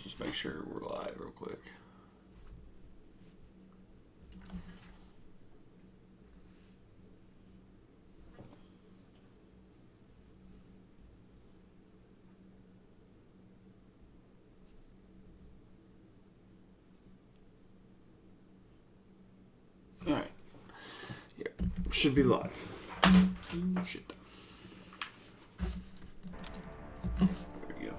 just make sure we're live real quick. Alright. Yeah, should be live. Oh, shit. There we go.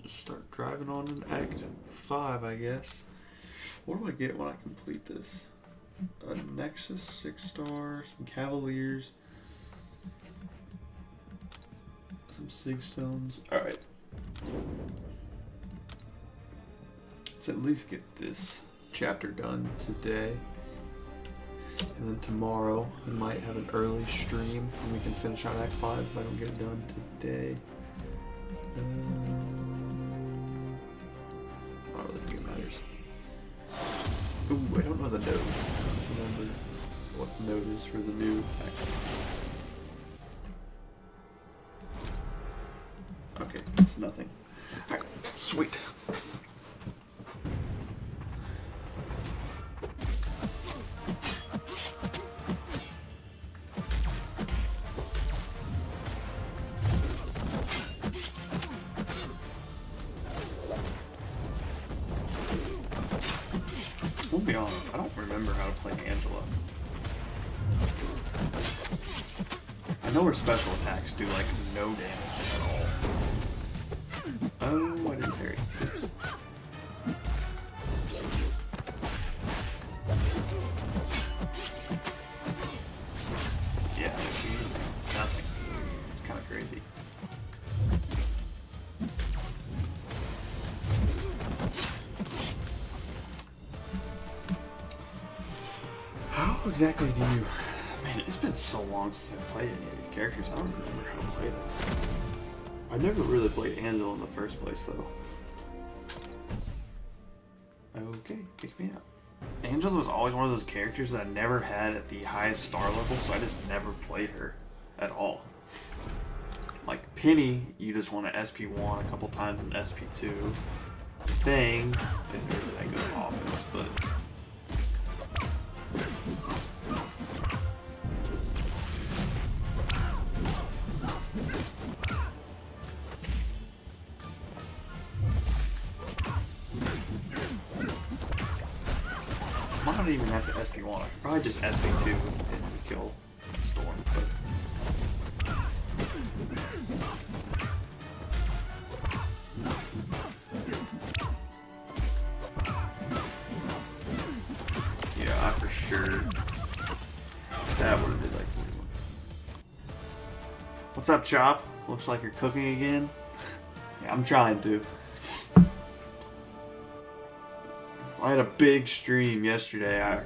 Just start driving on an Act 5, I guess. What do I get when I complete this? A Nexus 6-star, some Cavaliers, some Sig Stones. Alright. Let's at least get this chapter done today. And then tomorrow we might have an early stream and we can finish out Act 5 if I don't get it done today. I don't really think it matters. Ooh, I don't know the node. I don't remember what the node is for the new Act. Okay, it's nothing. Alright, sweet. We'll be honest, I don't remember how to play Angela. I know her special attacks do like no damage at all. Oh, I didn't parry. Oops. Yeah, she's nothing. It's kind of crazy. How exactly do you... Man, it's been so long since I played any of these characters. I don't remember how to play them. I never really played Angela in the first place, though. Okay, kick me out. Angela was always one of those characters that I never had at the highest star level, so I just never played her at all. Like Penny, you just want to SP1 a couple times in SP2. Thing isn't really that good of offense, but... I don't even have to SP1. I could probably just SP2 and kill Storm, but... Yeah, I for sure... That would have been like... What's up, Chop? Looks like you're cooking again. Yeah, I'm trying to. I had a big stream yesterday, I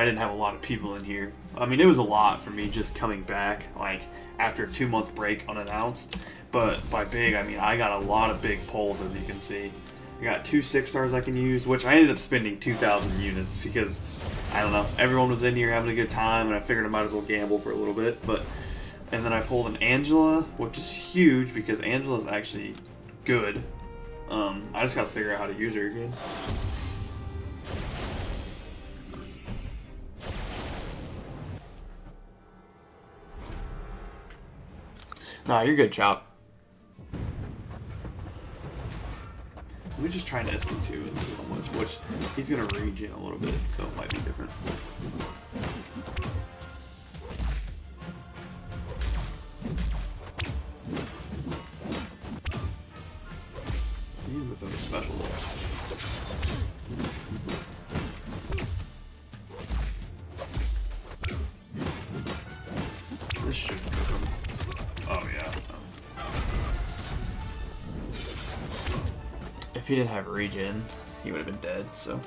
didn't have a lot of people in here. I mean, it was a lot for me just coming back, like, after a 2-month break unannounced. But by big, I mean, I got a lot of big pulls, as you can see. I got 2 6-stars I can use, which I ended up spending 2,000 units because, I don't know, everyone was in here having a good time, and I figured I might as well gamble for a little bit. And then I pulled an Angela, which is huge because Angela's actually good. I just gotta figure out how to use her again. Nah, you're good, Chop. Let me just try an SP2 and see how much, which he's gonna regen a little bit, so it might be different. He's with a special look. This should cook him. Oh yeah. If he didn't have regen, he would have been dead, so.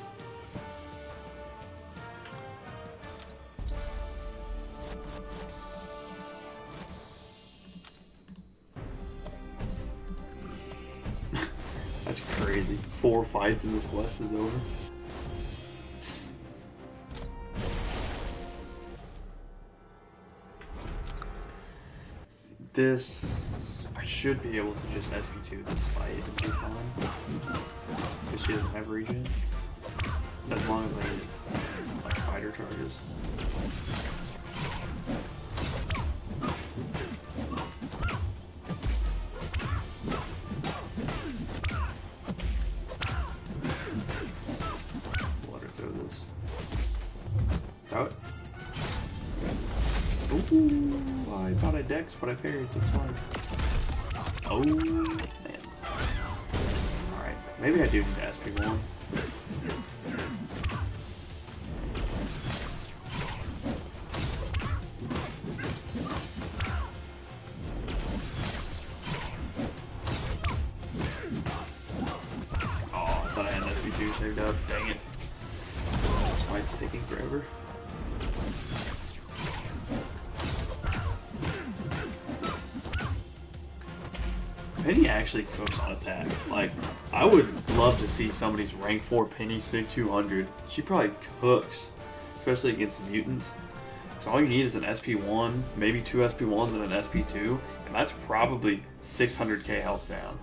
That's crazy. 4 fights and this quest is over. this, I should be able to just SP2 this fight and be fine. Because she doesn't have regen. As long as I get like spider charges. Let her throw this. Throw it. Ooh, I thought I dex, but I parried. That's fine. Oh, man. Alright, maybe I do need to SP1. Oh, I thought I had an SP2 saved up. Dang it. This fight's taking forever. Penny actually cooks on attack. Like, I would love to see somebody's rank 4 Penny Sig 200. She probably cooks, especially against mutants. Because all you need is an SP1, maybe 2 SP1s and an SP2, and that's probably 600k health down.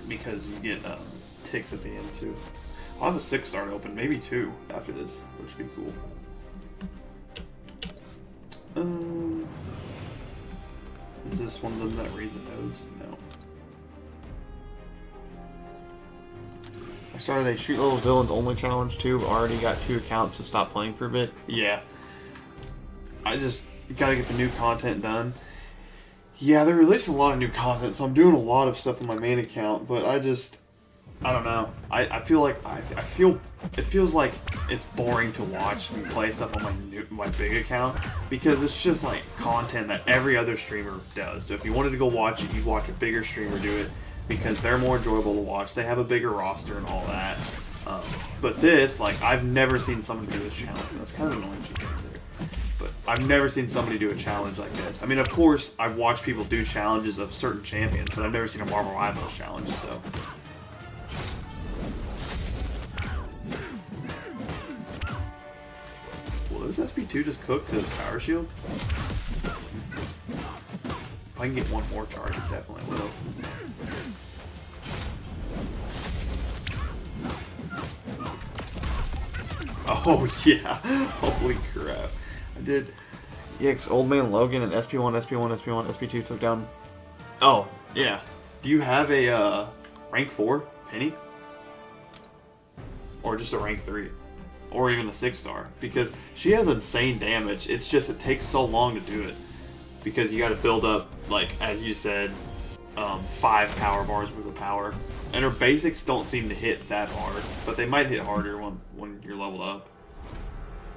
Because you get ticks at the end too. I'll have a 6-star open, maybe 2 after this, which would be cool. Is this one doesn't that read the nodes? No. I started a street level villains only challenge too, but already got 2 accounts to stop playing for a bit. Yeah. I just gotta get the new content done. Yeah, they're releasing a lot of new content, so I'm doing a lot of stuff on my main account, but I don't know. I feel like it feels like it's boring to watch and play stuff on my big account because it's just like content that every other streamer does. So if you wanted to go watch it, you'd watch a bigger streamer do it because they're more enjoyable to watch. They have a bigger roster and all that. But this, like, I've never seen someone do this challenge. That's kind of annoying there. But I've never seen somebody do a challenge like this. I mean, of course, I've watched people do challenges of certain champions, but I've never seen a Marvel Rivals challenge. So. Does SP2 just cook because power shield? If I can get one more charge, it definitely will. Oh yeah! Holy crap! I did. EX Old Man Logan and SP1, SP1, SP1, SP2 took down. Oh yeah. Do you have a rank 4 Penny? Or just a rank 3? Or even a 6-star, because she has insane damage. It's just it takes so long to do it because you got to build up, like as you said, 5 power bars worth of power, and her basics don't seem to hit that hard, but they might hit harder when you're leveled up.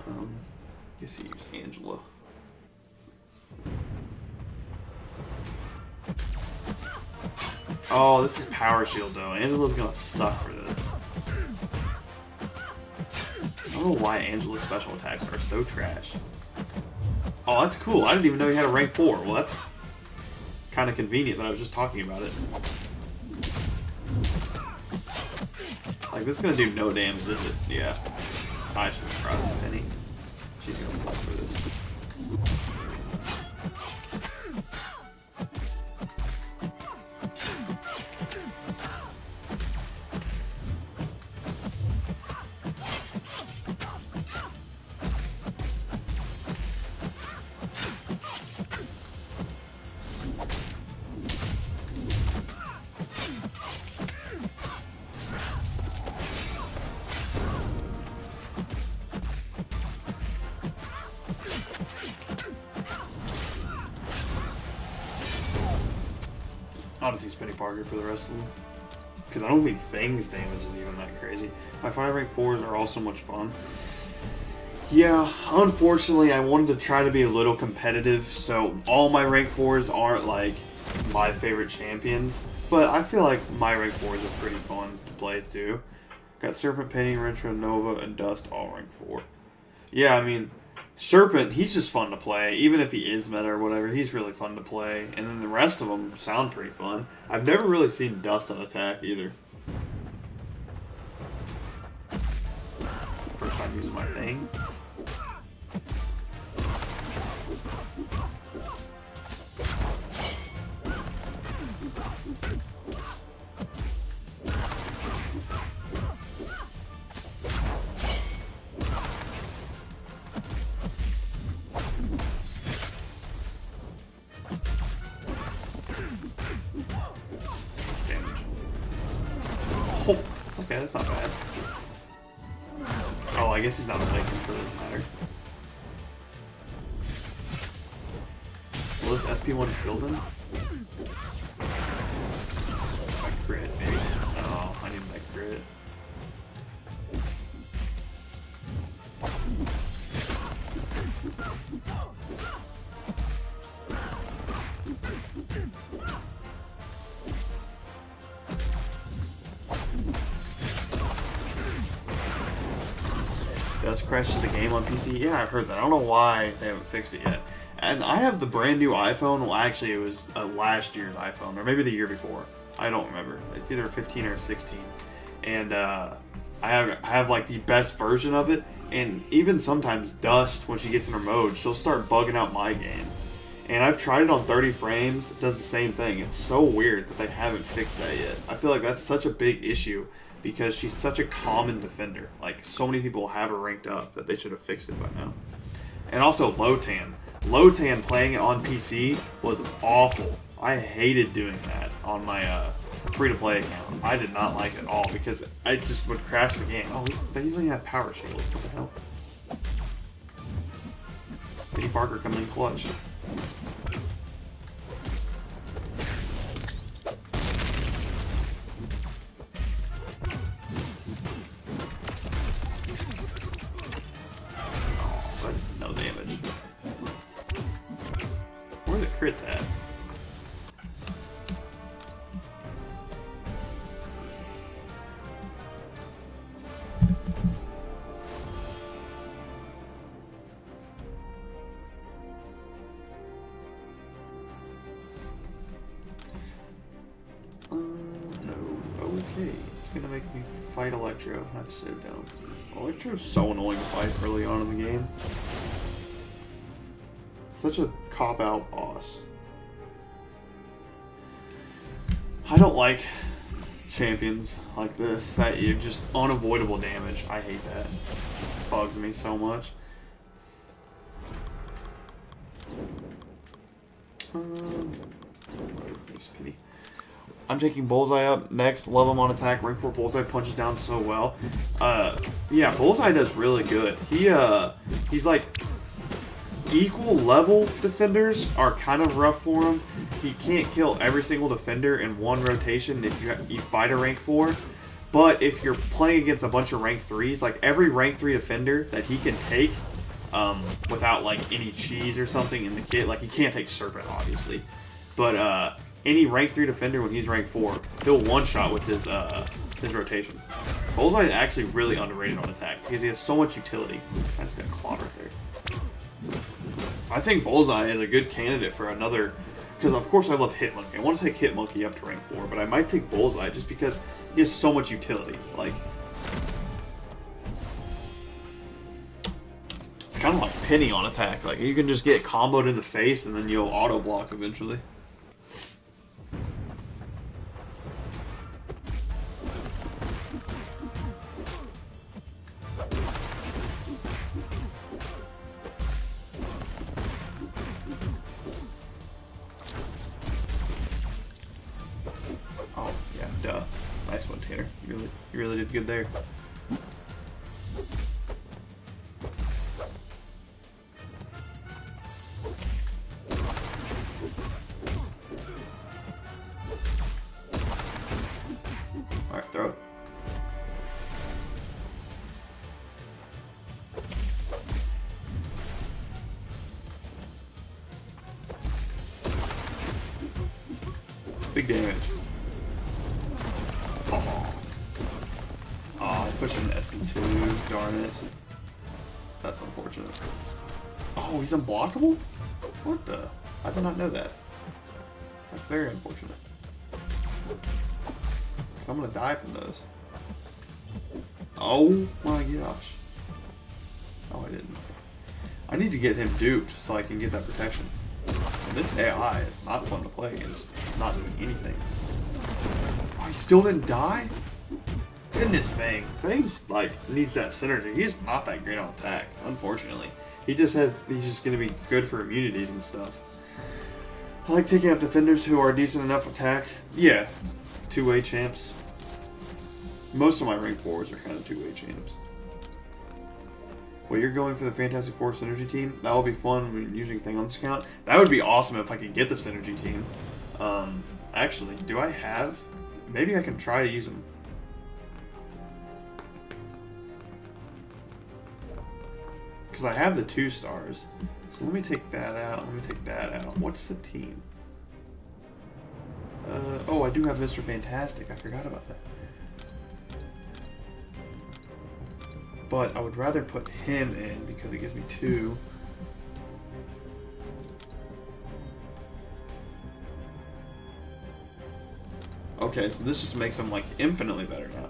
I guess you use Angela. Oh, this is power shield though. Angela's gonna suck for this. I don't know why Angela's special attacks are so trash. Oh, that's cool. I didn't even know you had a rank 4. Well, that's kind of convenient that I was just talking about it. Like, this is going to do no damage, is it? Yeah. I should have tried with Penny. She's going to suck for this. I'll just use Penny Parker for the rest of them. Because I don't think Thing's damage is even that crazy. My 5 rank 4s are also much fun. Yeah, unfortunately I wanted to try to be a little competitive, so all my rank 4s aren't like my favorite champions. But I feel like my rank 4s are pretty fun to play too. Got Serpent, Penny, Retro, Nova, and Dust all rank 4. Yeah, I mean, Serpent, he's just fun to play. Even if he is meta or whatever, he's really fun to play. And then the rest of them sound pretty fun. I've never really seen Dust on attack either. First time using my thing. Okay, that's not bad. Oh, I guess he's not awakened, so it doesn't matter. Will this SP1 kill him? My crit, maybe. Oh, I need my crit. Does crashes the game on PC? Yeah, I've heard that. I don't know why they haven't fixed it yet. And I have the brand new iPhone. Well, actually, it was last year's iPhone, or maybe the year before. I don't remember. It's either 15 or 16. And I have like the best version of it. And even sometimes Dust, when she gets in her mode, she'll start bugging out my game. And I've tried it on 30 frames. It does the same thing. It's so weird that they haven't fixed that yet. I feel like that's such a big issue because she's such a common defender. Like, so many people have her ranked up that they should have fixed it by now. And also Lotan. Lotan playing it on PC was awful. I hated doing that on my free-to-play account. I did not like it at all because I just would crash the game. Oh, they usually have power shield. What the hell? Eddie Parker coming in clutch. No damage. Where are the crits at? Okay, it's gonna make me fight Electro. That's so dumb. Electro's so annoying to fight early on in the game. Such a cop-out boss. I don't like champions like this, that you're just unavoidable damage. I hate that. It bugs me so much. Pity. I'm taking Bullseye up next. Love him on attack. Rank 4 Bullseye punches down so well. Yeah, Bullseye does really good. He's like equal level defenders are kind of rough for him. He can't kill every single defender in one rotation if you fight a rank 4. But if you're playing against a bunch of rank 3s, like every rank 3 defender that he can take without like any cheese or something in the kit, like he can't take Serpent obviously, but any rank 3 defender when he's rank 4, he'll one-shot with his rotation. Bullseye is actually really underrated on attack because he has so much utility. I just got clawed right there. I think Bullseye is a good candidate for another, because of course I love Hitmonkey. I want to take Hitmonkey up to rank 4, but I might take Bullseye just because he has so much utility. Like, it's kind of like Penny on attack. Like, you can just get comboed in the face and then you'll auto block eventually. Oh, yeah, duh. Nice one, Tanner. You really did good there. Alright, throw it. Big damage. Oh, pushing SP2, darn it. That's unfortunate. Oh, he's unblockable? What the? I did not know that. That's very unfortunate. Because I'm going to die from those. Oh my gosh. Oh, I didn't. I need to get him duped so I can get that protection. And this AI is not fun to play against. Not doing anything. Oh, he still didn't die? Goodness, Thing's like needs that synergy. He's not that great on attack, unfortunately. He's just gonna be good for immunities and stuff. I like taking up defenders who are decent enough attack. Yeah. Two-way champs. Most of my rank 4s are kind of two-way champs. Well, you're going for the Fantastic Four Synergy team? That would be fun when using thing on this account. That would be awesome if I could get the Synergy team. Actually, do I have... Maybe I can try to use them. Because I have the 2 stars. So let me take that out. Let me take that out. What's the team? Oh, I do have Mr. Fantastic. I forgot about that. But I would rather put him in because it gives me 2. Okay, so this just makes him like infinitely better now.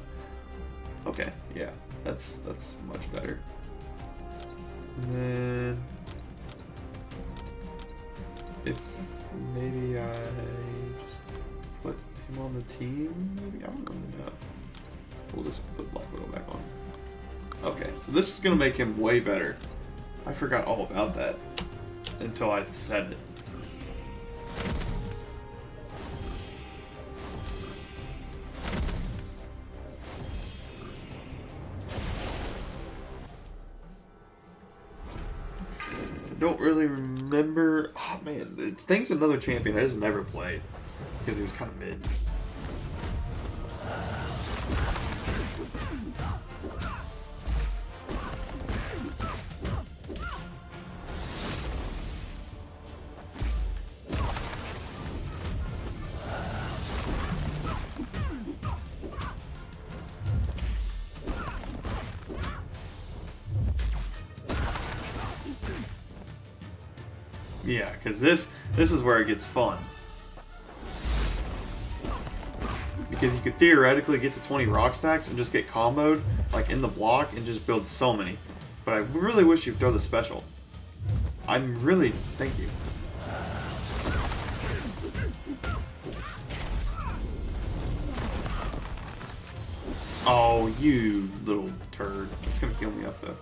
Okay, yeah, that's much better. And then if maybe I just put him on the team, maybe I don't really know. We'll just put Black Widow back on. Okay, so this is gonna make him way better. I forgot all about that until I said it. I don't really remember. Oh man, Thing's another champion I just never played because he was kind of mid. Yeah, because this is where it gets fun. Because you could theoretically get to 20 rock stacks and just get comboed, like in the block, and just build so many. But I really wish you'd throw the special. I'm really... Thank you. Oh, you little turd. It's gonna kill me up, though.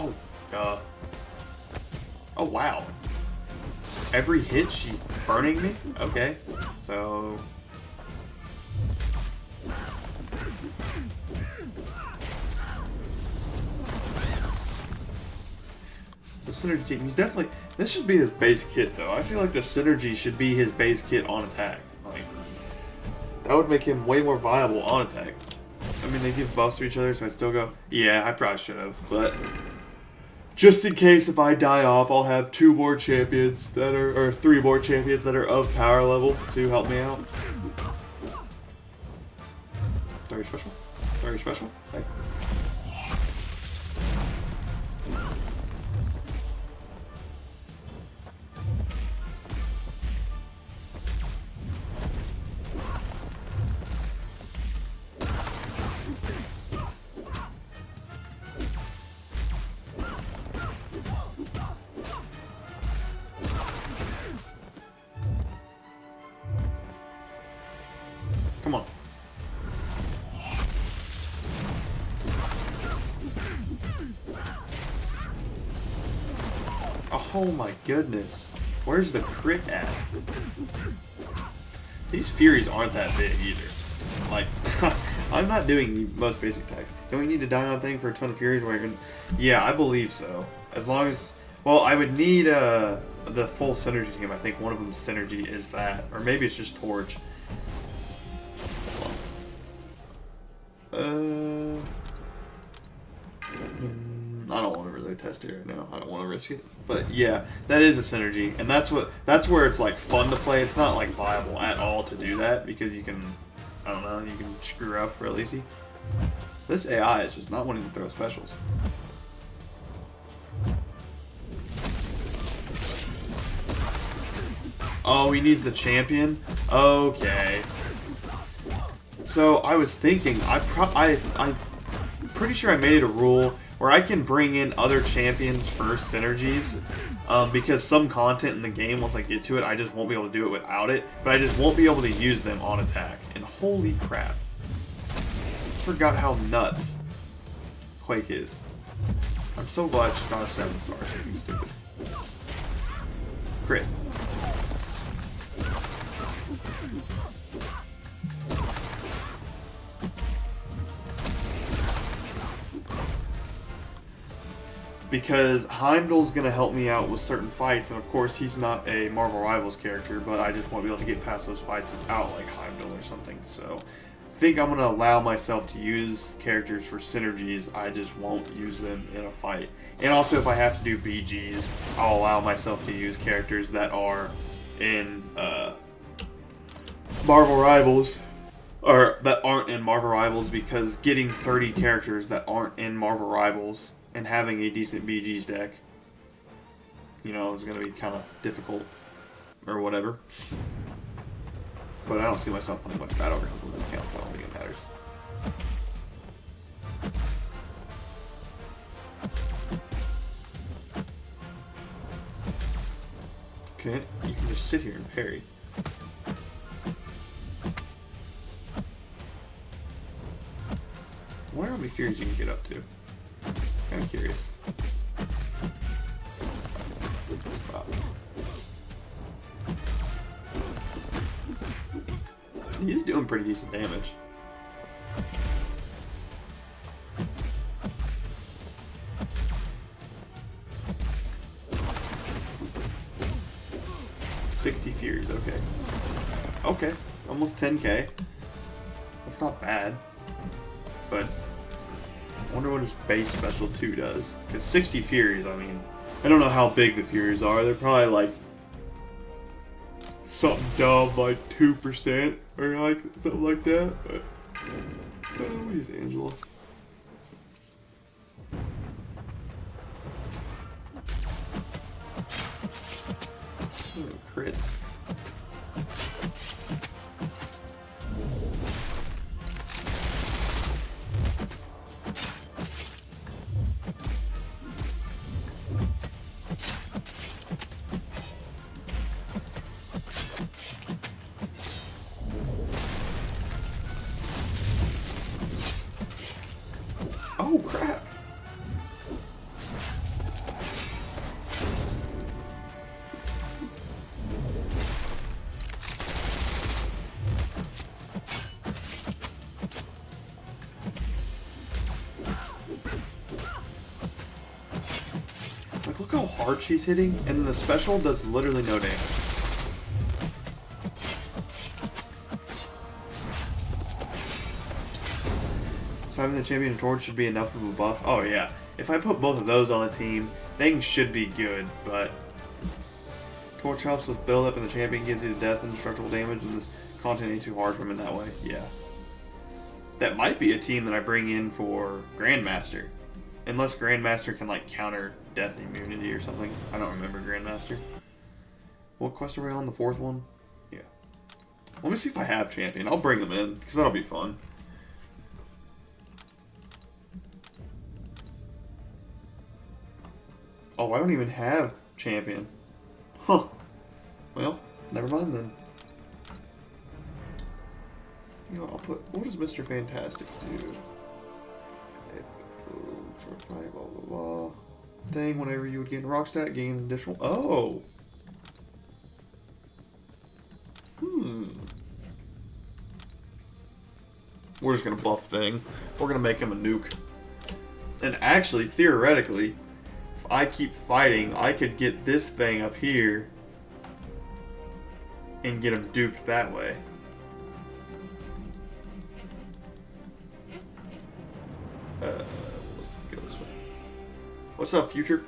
Oh, duh. Oh, wow. Every hit, she's burning me? Okay. So... The Synergy team, he's definitely... This should be his base kit, though. I feel like the Synergy should be his base kit on attack. Like, that would make him way more viable on attack. I mean, they give buffs to each other, so I'd still go, yeah, I probably should have, but... Just in case if I die off, I'll have 2 more champions that are, or 3 more champions that are of power level to help me out. Very special. Very special. Okay. Come on. Oh my goodness. Where's the crit at? These Furies aren't that big either. Like, I'm not doing the most basic attacks. Don't we need to die on thing for a ton of Furies? Yeah, I believe so. As long as... Well, I would need the full Synergy team. I think one of them's Synergy is that. Or maybe it's just Torch. I don't want to really test it right now. I don't want to risk it. But yeah, that is a Synergy, and that's where it's like fun to play. It's not like viable at all to do that because you can, I don't know, you can screw up real easy. This AI is just not wanting to throw specials. Oh, he needs the champion? Okay. So I was thinking, I'm pretty sure I made it a rule where I can bring in other champions for synergies, because some content in the game, once I get to it, I just won't be able to do it without it, but I just won't be able to use them on attack. And holy crap. I forgot how nuts Quake is. I'm so glad she's not a 7-star, so you stupid. Crit. because Heimdall's going to help me out with certain fights, and of course he's not a Marvel Rivals character, but I just want to be able to get past those fights without like Heimdall or something. So I think I'm going to allow myself to use characters for synergies. I just won't use them in a fight. And also, if I have to do BGs, I'll allow myself to use characters that are in Marvel Rivals, or that aren't in Marvel Rivals, because getting 30 characters that aren't in Marvel Rivals and having a decent BGs deck, you know, is going to be kind of difficult or whatever. But I don't see myself playing much Battlegrounds on this account, so I don't think it matters. Okay, you can just sit here and parry. I wonder how many Furies you can get up to. Kind of curious. Stop. He's doing pretty decent damage. $60 Furies, okay. Okay, almost 10k. That's not bad. But I wonder what his base special 2 does. Because 60 Furies, I mean, I don't know how big the Furies are. They're probably like something dumb like 2% or like something like that. But oh, he's Angela. Oh, crits. Oh, crap. Like, look how hard she's hitting, and then the special does literally no damage. Having the champion and torch should be enough of a buff. Oh yeah, if I put both of those on a team, things should be good, but torch helps with build up and the champion gives you the death and destructible damage, and this content ain't too hard for him in that way. Yeah. That might be a team that I bring in for Grandmaster. Unless Grandmaster can like counter death immunity or something. I don't remember Grandmaster. What quest are we on? The 4th one? Yeah. Let me see if I have champion. I'll bring them in, because that'll be fun. Oh, I don't even have champion. Huh. Well, never mind then. You know, I'll put... What does Mr. Fantastic do? Short fight, blah, blah, blah. Thing, whenever you would gain a rock stat, gain an additional... Oh! We're just gonna buff Thing. We're gonna make him a nuke. And actually, theoretically... I keep fighting, I could get this thing up here and get him duped that way. Let's go this way. What's up, future?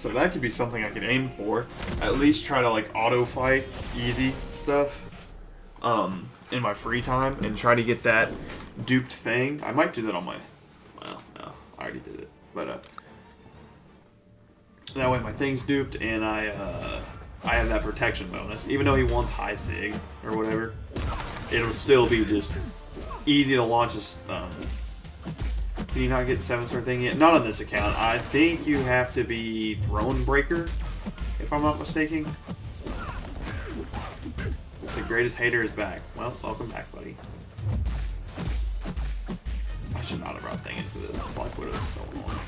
So that could be something I could aim for. At least try to like auto fight easy stuff in my free time and try to get that duped thing. I might do that on my... Well, no, I already did it. But that way my thing's duped and I have that protection bonus. Even though he wants high sig or whatever, it'll still be just easy to launch a... Can you not get 7-star thing yet? Not on this account. I think you have to be Throne Breaker, if I'm not mistaken. The greatest hater is back. Well, welcome back, buddy. I should not have brought Thing into this. Black Widow is so annoying.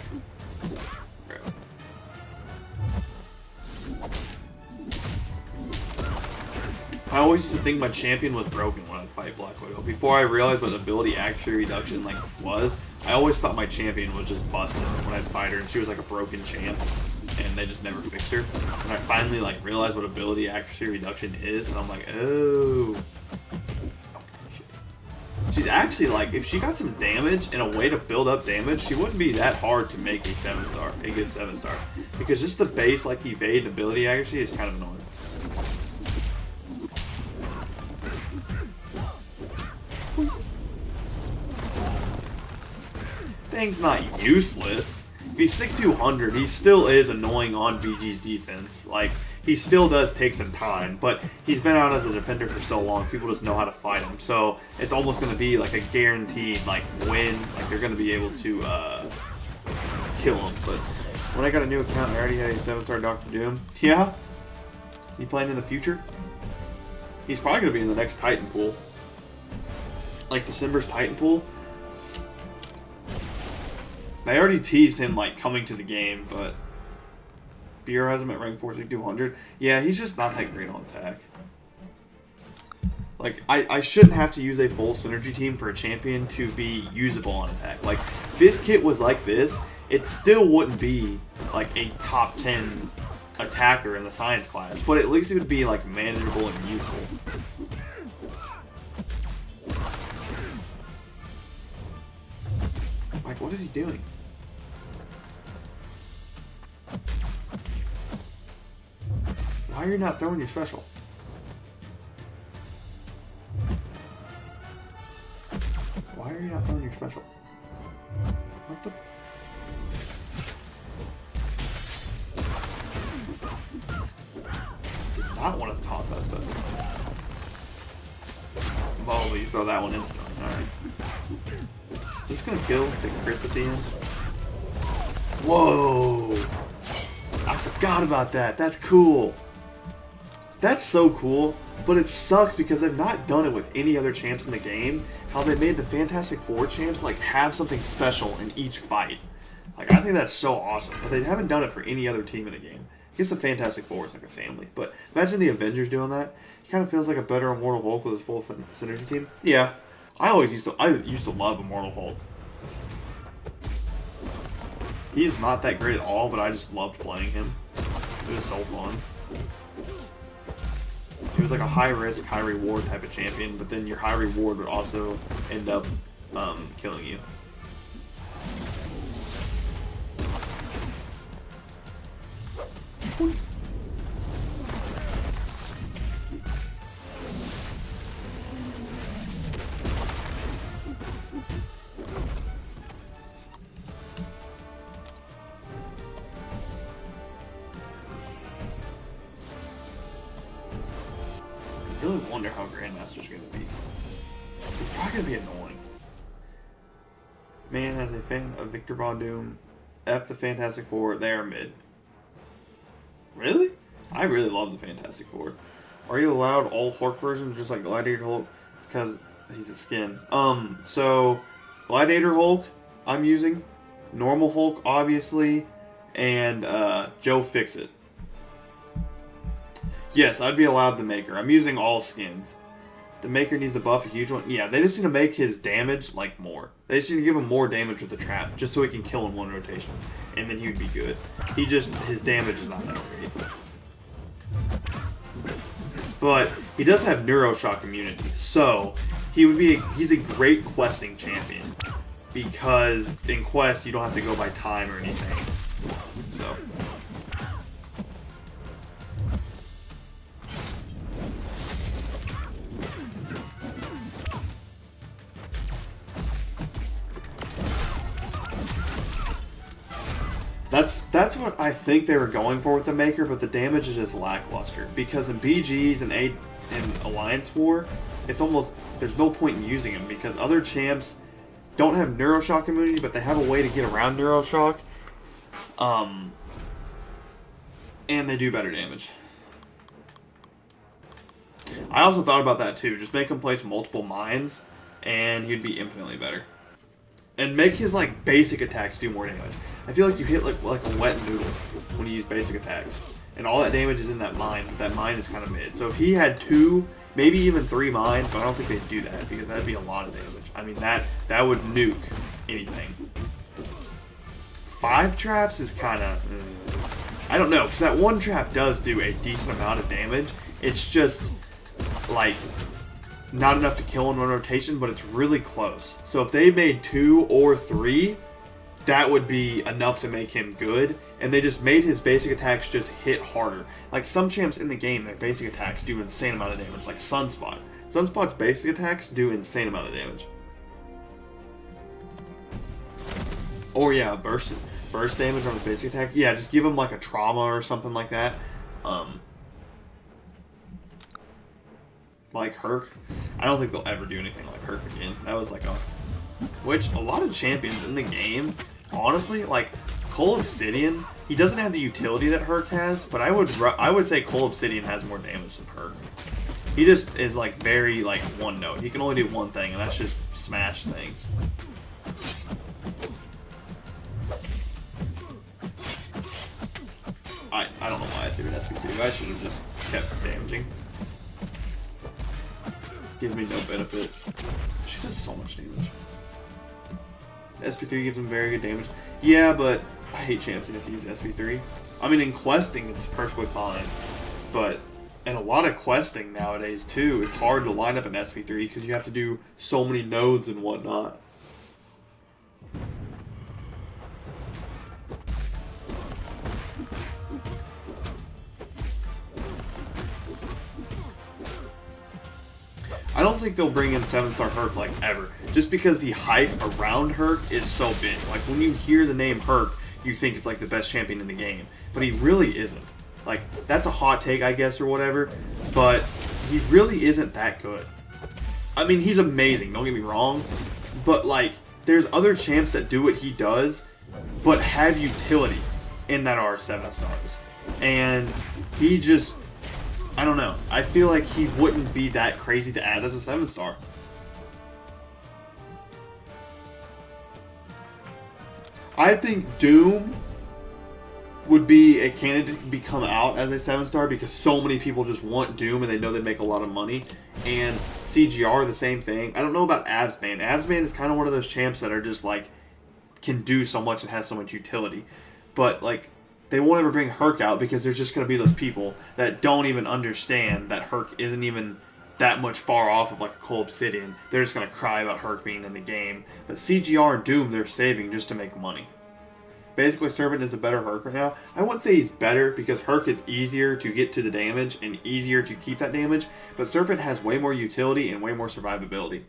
I always used to think my champion was broken when I'd fight Black Widow. Before I realized what ability accuracy reduction like was, I always thought my champion was just busted when I'd fight her, and she was like a broken champ, and they just never fixed her. And I finally like realized what ability accuracy reduction is, and I'm like, oh. She's actually like, if she got some damage and a way to build up damage, she wouldn't be that hard to make a 7-star, a good 7-star. Because just the base like evade and ability accuracy is kind of annoying. Thing's not useless. If he's sick 200, he still is annoying on BG's defense. Like, he still does take some time, but he's been out as a defender for so long, people just know how to fight him. So it's almost going to be like a guaranteed like win. Like they're going to be able to kill him. But when I got a new account, I already had a 7-star Dr. Doom. Yeah, he playing in the future. He's probably going to be in the next Titan pool, like December's Titan pool. They already teased him like coming to the game, but BR has him at rank 4200. Yeah, he's just not that great on attack. Like, I shouldn't have to use a full synergy team for a champion to be usable on attack. Like, if this kit was like this, it still wouldn't be like a top 10 attacker in the science class, but at least it would be like manageable and useful. Like, what is he doing? Why are you not throwing your special? Why are you not throwing your special? What the? Did not want to toss that special. Oh, you throw that one instantly. Alright. Is this gonna kill the crits at the end? Whoa! I forgot about that. That's cool. That's so cool, but it sucks because I've not done it with any other champs in the game. How they made the Fantastic Four champs like have something special in each fight. Like, I think that's so awesome, but they haven't done it for any other team in the game. I guess the Fantastic Four is like a family, but imagine the Avengers doing that. It kind of feels like a better Immortal Hulk with his full synergy team. Yeah, I used to love Immortal Hulk. He's not that great at all, but I just loved playing him. It was so fun. He was like a high risk, high reward type of champion, but then your high reward would also end up killing you. I really wonder how Grandmaster's going to be. It's probably going to be annoying. Man, as a fan of Victor Von Doom, F the Fantastic Four, they are mid. Really? I really love the Fantastic Four. Are you allowed all Hulk versions, just like Gladiator Hulk? Because he's a skin. So, Gladiator Hulk, I'm using. Normal Hulk, obviously. And, Joe Fixit. Yes, I'd be allowed the Maker. I'm using all skins. The Maker needs to buff a huge one. Yeah, they just need to make his damage, like, more. They just need to give him more damage with the trap, just so he can kill in one rotation. And then he would be good. His damage is not that great. But he does have Neuroshock immunity, so he's a great questing champion. Because in Quest, you don't have to go by time or anything. So... That's what I think they were going for with the Maker, but the damage is just lackluster. Because in BGs and Alliance War, it's almost, there's no point in using him because other champs don't have Neuroshock immunity, but they have a way to get around Neuroshock. And they do better damage. I also thought about that too. Just make him place multiple mines, and he'd be infinitely better. And make his like basic attacks do more damage. I feel like you hit like a wet noodle when you use basic attacks. And all that damage is in that mine. That mine is kind of mid. So if he had 2, maybe even 3 mines, but I don't think they'd do that because that'd be a lot of damage. I mean, that would nuke anything. 5 traps is kind of... I don't know, because that 1 trap does do a decent amount of damage. It's just, like, not enough to kill in one rotation, but it's really close. So if they made 2 or 3, that would be enough to make him good. And they just made his basic attacks just hit harder. Like some champs in the game, their basic attacks do insane amount of damage. Like Sunspot. Sunspot's basic attacks do insane amount of damage. Or yeah, burst damage on his basic attack. Yeah, just give him like a trauma or something like that. Like Herc. I don't think they'll ever do anything like Herc again. That was like a... Which, a lot of champions in the game, honestly, like Cole Obsidian, he doesn't have the utility that Herc has, but I would say Cole Obsidian has more damage than Herc. He just is like very like one note. He can only do one thing, and that's just smash things. I don't know why I threw an SP2. I should have just kept damaging. Gives me no benefit. She does so much damage. SP3 gives him very good damage. Yeah, but I hate champs that have to use SP3. I mean, in questing, it's perfectly fine. But in a lot of questing nowadays, too, it's hard to line up an SP3 because you have to do so many nodes and whatnot. I don't think they'll bring in 7-star Herc like ever, just because the hype around Herc is so big. Like when you hear the name Herc, you think it's like the best champion in the game, but he really isn't. Like that's a hot take, I guess, or whatever, but he really isn't that good. I mean, he's amazing, don't get me wrong, but like there's other champs that do what he does, but have utility in that are 7 stars, and he just... I don't know. I feel like he wouldn't be that crazy to add as a 7-star. I think Doom would be a candidate to become out as a 7-star because so many people just want Doom and they know they make a lot of money. And CGR, the same thing. I don't know about Absman. Absman is kind of one of those champs that are just like, can do so much and has so much utility. But like, they won't ever bring Herc out because there's just going to be those people that don't even understand that Herc isn't even that much far off of like a Cole Obsidian. They're just going to cry about Herc being in the game. But CGR and Doom, they're saving just to make money. Basically, Serpent is a better Herc right now. I wouldn't say he's better because Herc is easier to get to the damage and easier to keep that damage. But Serpent has way more utility and way more survivability.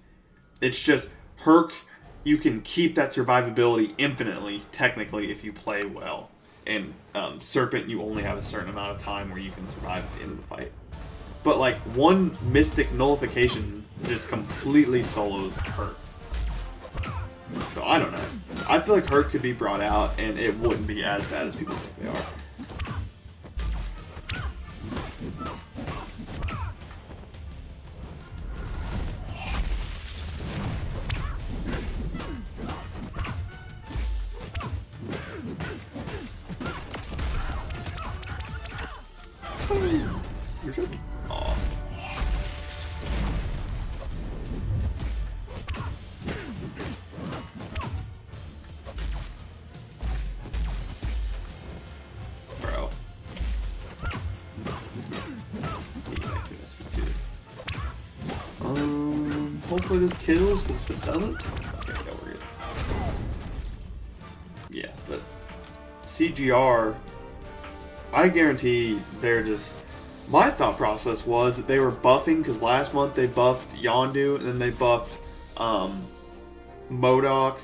It's just Herc, you can keep that survivability infinitely, technically, if you play well. And Serpent, you only have a certain amount of time where you can survive at the end of the fight. But like one Mystic Nullification just completely solos Herc. So I don't know. I feel like Herc could be brought out and it wouldn't be as bad as people think they are. You're tripping. Aw. Bro. Hopefully this kills, but if it doesn't, okay, yeah, we're good. Yeah, but CGR, I guarantee they're just... My thought process was that they were buffing, because last month they buffed Yondu, and then they buffed MODOK.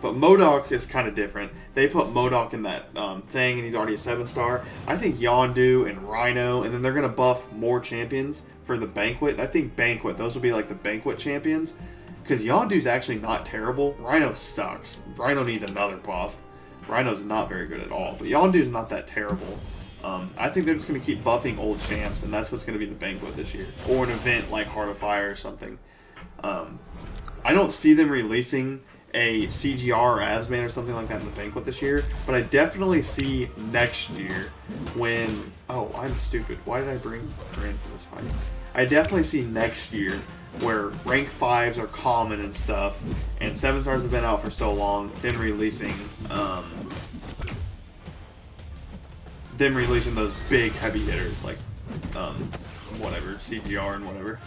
But MODOK is kind of different. They put MODOK in that thing, and he's already a 7-star. I think Yondu and Rhino, and then they're going to buff more champions for the Banquet. I think Banquet, those will be like the Banquet champions. Because Yondu's actually not terrible. Rhino sucks. Rhino needs another buff. Rhino's not very good at all. But Yondu's not that terrible. I think they're just going to keep buffing old champs, and that's what's going to be the Banquet this year. Or an event like Heart of Fire or something. I don't see them releasing a CGR or Absman or something like that in the Banquet this year, but I definitely see next year when... Oh, I'm stupid. Why did I bring her in for this fight? I definitely see next year where rank 5s are common and stuff, and 7 stars have been out for so long, then releasing those big heavy hitters like whatever, CGR and whatever.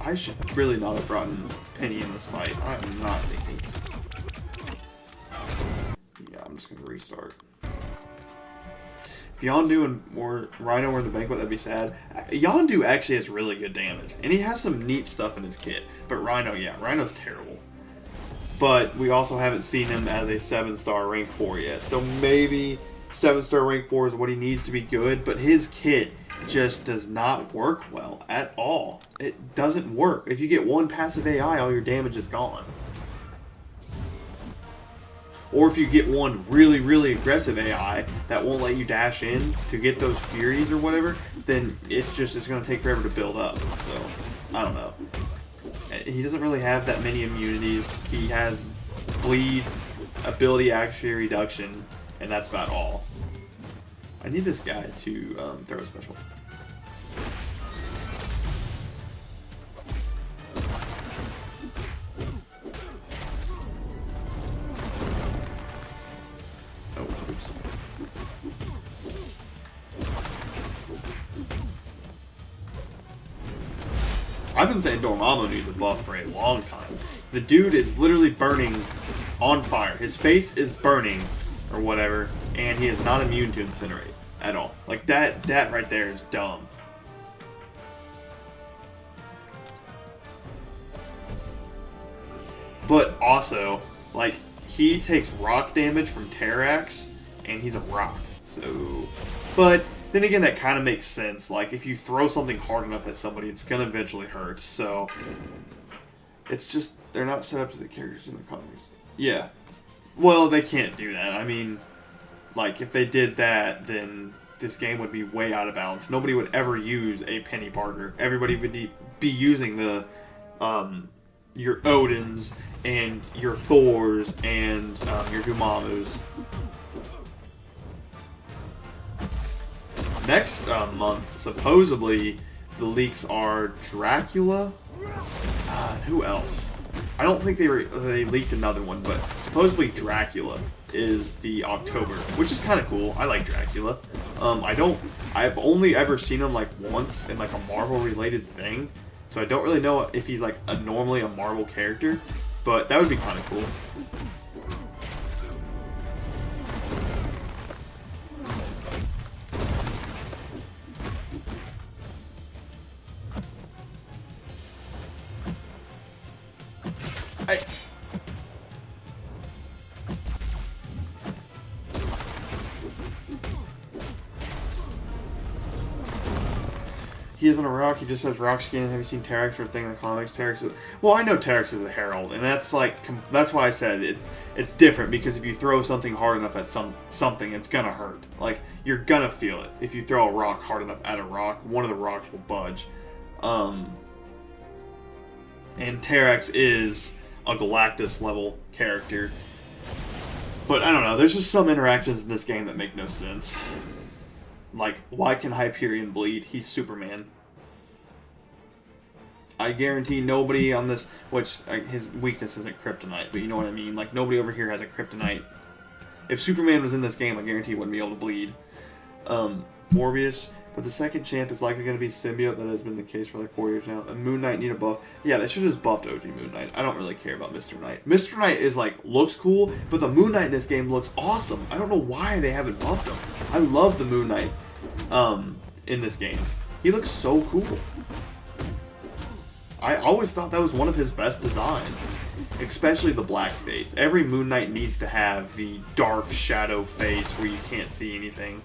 I should really not have brought in Penny in this fight. I'm not thinking. Yeah, I'm just gonna restart. If Yondu and Rhino were in the banquet, that'd be sad. Yondu actually has really good damage, and he has some neat stuff in his kit. But Rhino, yeah, Rhino's terrible. But we also haven't seen him as a 7-star rank 4 yet, so maybe 7-star rank 4 is what he needs to be good. But his kit just does not work well at all. It doesn't work. If you get one passive AI, all your damage is gone. Or if you get one really, really aggressive AI that won't let you dash in to get those Furies or whatever, then it's going to take forever to build up. So, I don't know. He doesn't really have that many immunities. He has bleed, ability accuracy reduction, and that's about all. I need this guy to throw a special. Oh, oops. I've been saying Dormammu needs a buff for a long time. The dude is literally burning on fire. His face is burning, or whatever, and he is not immune to incinerate at all. Like that right there is dumb. But also, like, he takes rock damage from Terrax, and he's a rock. So, but then again, that kind of makes sense. Like, if you throw something hard enough at somebody, it's gonna eventually hurt. So, it's just they're not set up to the characters in the comics. Yeah. Well, they can't do that. I mean, like, if they did that, then this game would be way out of balance. Nobody would ever use a Penny Parker. Everybody would be using the your Odins and your Thors and your Dormammus. Next month, supposedly, the leaks are Dracula. Who else? I don't think they leaked another one, but supposedly Dracula is the October, which is kind of cool. I like Dracula. I've only ever seen him like once in like a Marvel related thing, so I don't really know if he's like normally a Marvel character, but that would be kind of cool. He isn't a rock, he just has rock skin. Have you seen Terrax or a thing in the comics? Terrax is... Well, I know Terrax is a herald, and that's like... That's why I said it's different, because if you throw something hard enough at something, it's gonna hurt. Like, you're gonna feel it. If you throw a rock hard enough at a rock, one of the rocks will budge. And Terrax is a Galactus level character. But I don't know, there's just some interactions in this game that make no sense. Like, why can Hyperion bleed? He's Superman. I guarantee nobody on this, which his weakness isn't kryptonite, but you know what I mean? Like, nobody over here has a kryptonite. If Superman was in this game, I guarantee he wouldn't be able to bleed. Morbius, but the second champ is likely going to be Symbiote. That has been the case for like 4 years now. And Moon Knight need a buff. Yeah, they should have just buffed OG Moon Knight. I don't really care about Mr. Knight. Mr. Knight is like, looks cool, but the Moon Knight in this game looks awesome. I don't know why they haven't buffed him. I love the Moon Knight in this game. He looks so cool. I always thought that was one of his best designs, especially the black face. Every Moon Knight needs to have the dark shadow face where you can't see anything.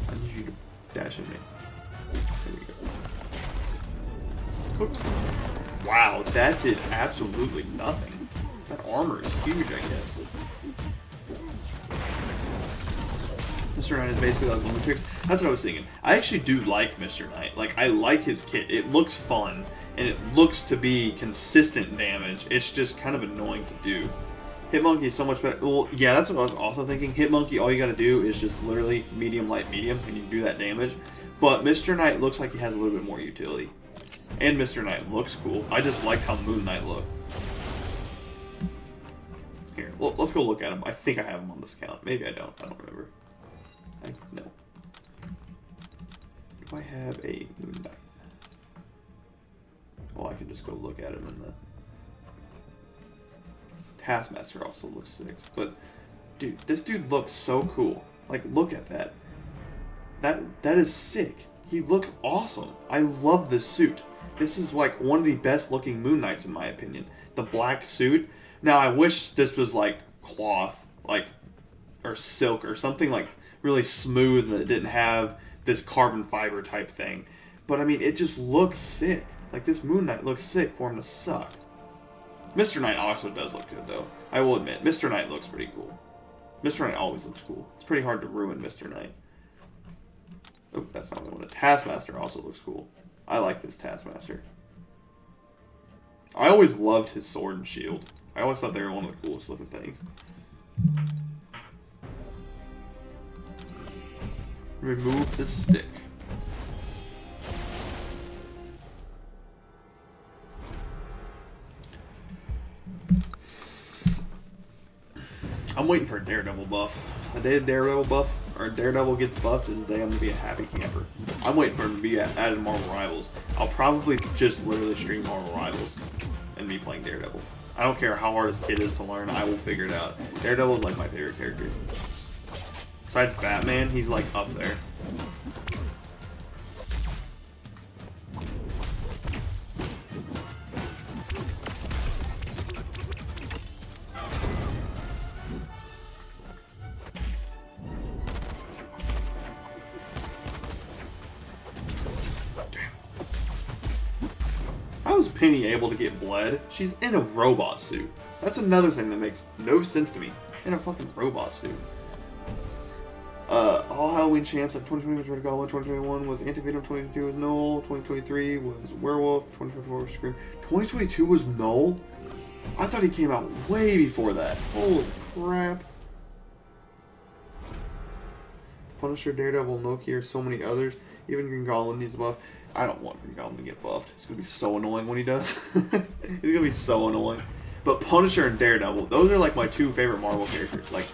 I need you to dash at me. There we go. Oops. Wow, that did absolutely nothing. That armor is huge, I guess. Mr. Knight is basically like Lunatrix. That's what I was thinking. I actually do like Mr. Knight. Like, I like his kit. It looks fun, and it looks to be consistent damage. It's just kind of annoying to do. Hitmonkey is so much better. Well, yeah, that's what I was also thinking. Hitmonkey, all you gotta do is just literally medium, light, medium, and you do that damage. But Mr. Knight looks like he has a little bit more utility. And Mr. Knight looks cool. I just liked how Moon Knight looked. Here, let's go look at him. I think I have him on this account. Maybe I don't. I don't remember. No. Do I have a Moon Knight? Well, I can just go look at him in the... Taskmaster also looks sick. But, dude, this dude looks so cool. Like, look at that. That is sick. He looks awesome. I love this suit. This is like one of the best looking Moon Knights in my opinion. The black suit. Now I wish this was like cloth, like, or silk or something like really smooth that didn't have this carbon fiber type thing. But I mean, it just looks sick. Like this Moon Knight looks sick for him to suck. Mr. Knight also does look good though. I will admit, Mr. Knight looks pretty cool. Mr. Knight always looks cool. It's pretty hard to ruin Mr. Knight. Oh, that's not what I wanted. Taskmaster also looks cool. I like this Taskmaster. I always loved his sword and shield. I always thought they were one of the coolest looking things. Remove the stick. I'm waiting for a Daredevil buff. The day Daredevil buff, or Daredevil gets buffed, is the day I'm going to be a happy camper. I'm waiting for him to be added to Marvel Rivals. I'll probably just literally stream Marvel Rivals and be playing Daredevil. I don't care how hard this kid is to learn, I will figure it out. Daredevil is like my favorite character. Besides Batman, he's like up there. How is Penny able to get bled? She's in a robot suit. That's another thing that makes no sense to me. In a fucking robot suit. All Halloween champs. Like 2020 was Red Goblin, 2021 was Anti-Venom, 2022 was Null, 2023 was Werewolf, 2024 was Scream. 2022 was Null? I thought he came out way before that. Holy crap. Punisher, Daredevil, Loki, or so many others. Even Green Goblin needs a buff. I don't want Green Goblin to get buffed. It's going to be so annoying when he does. He's going to be so annoying. But Punisher and Daredevil, those are like my two favorite Marvel characters. Like,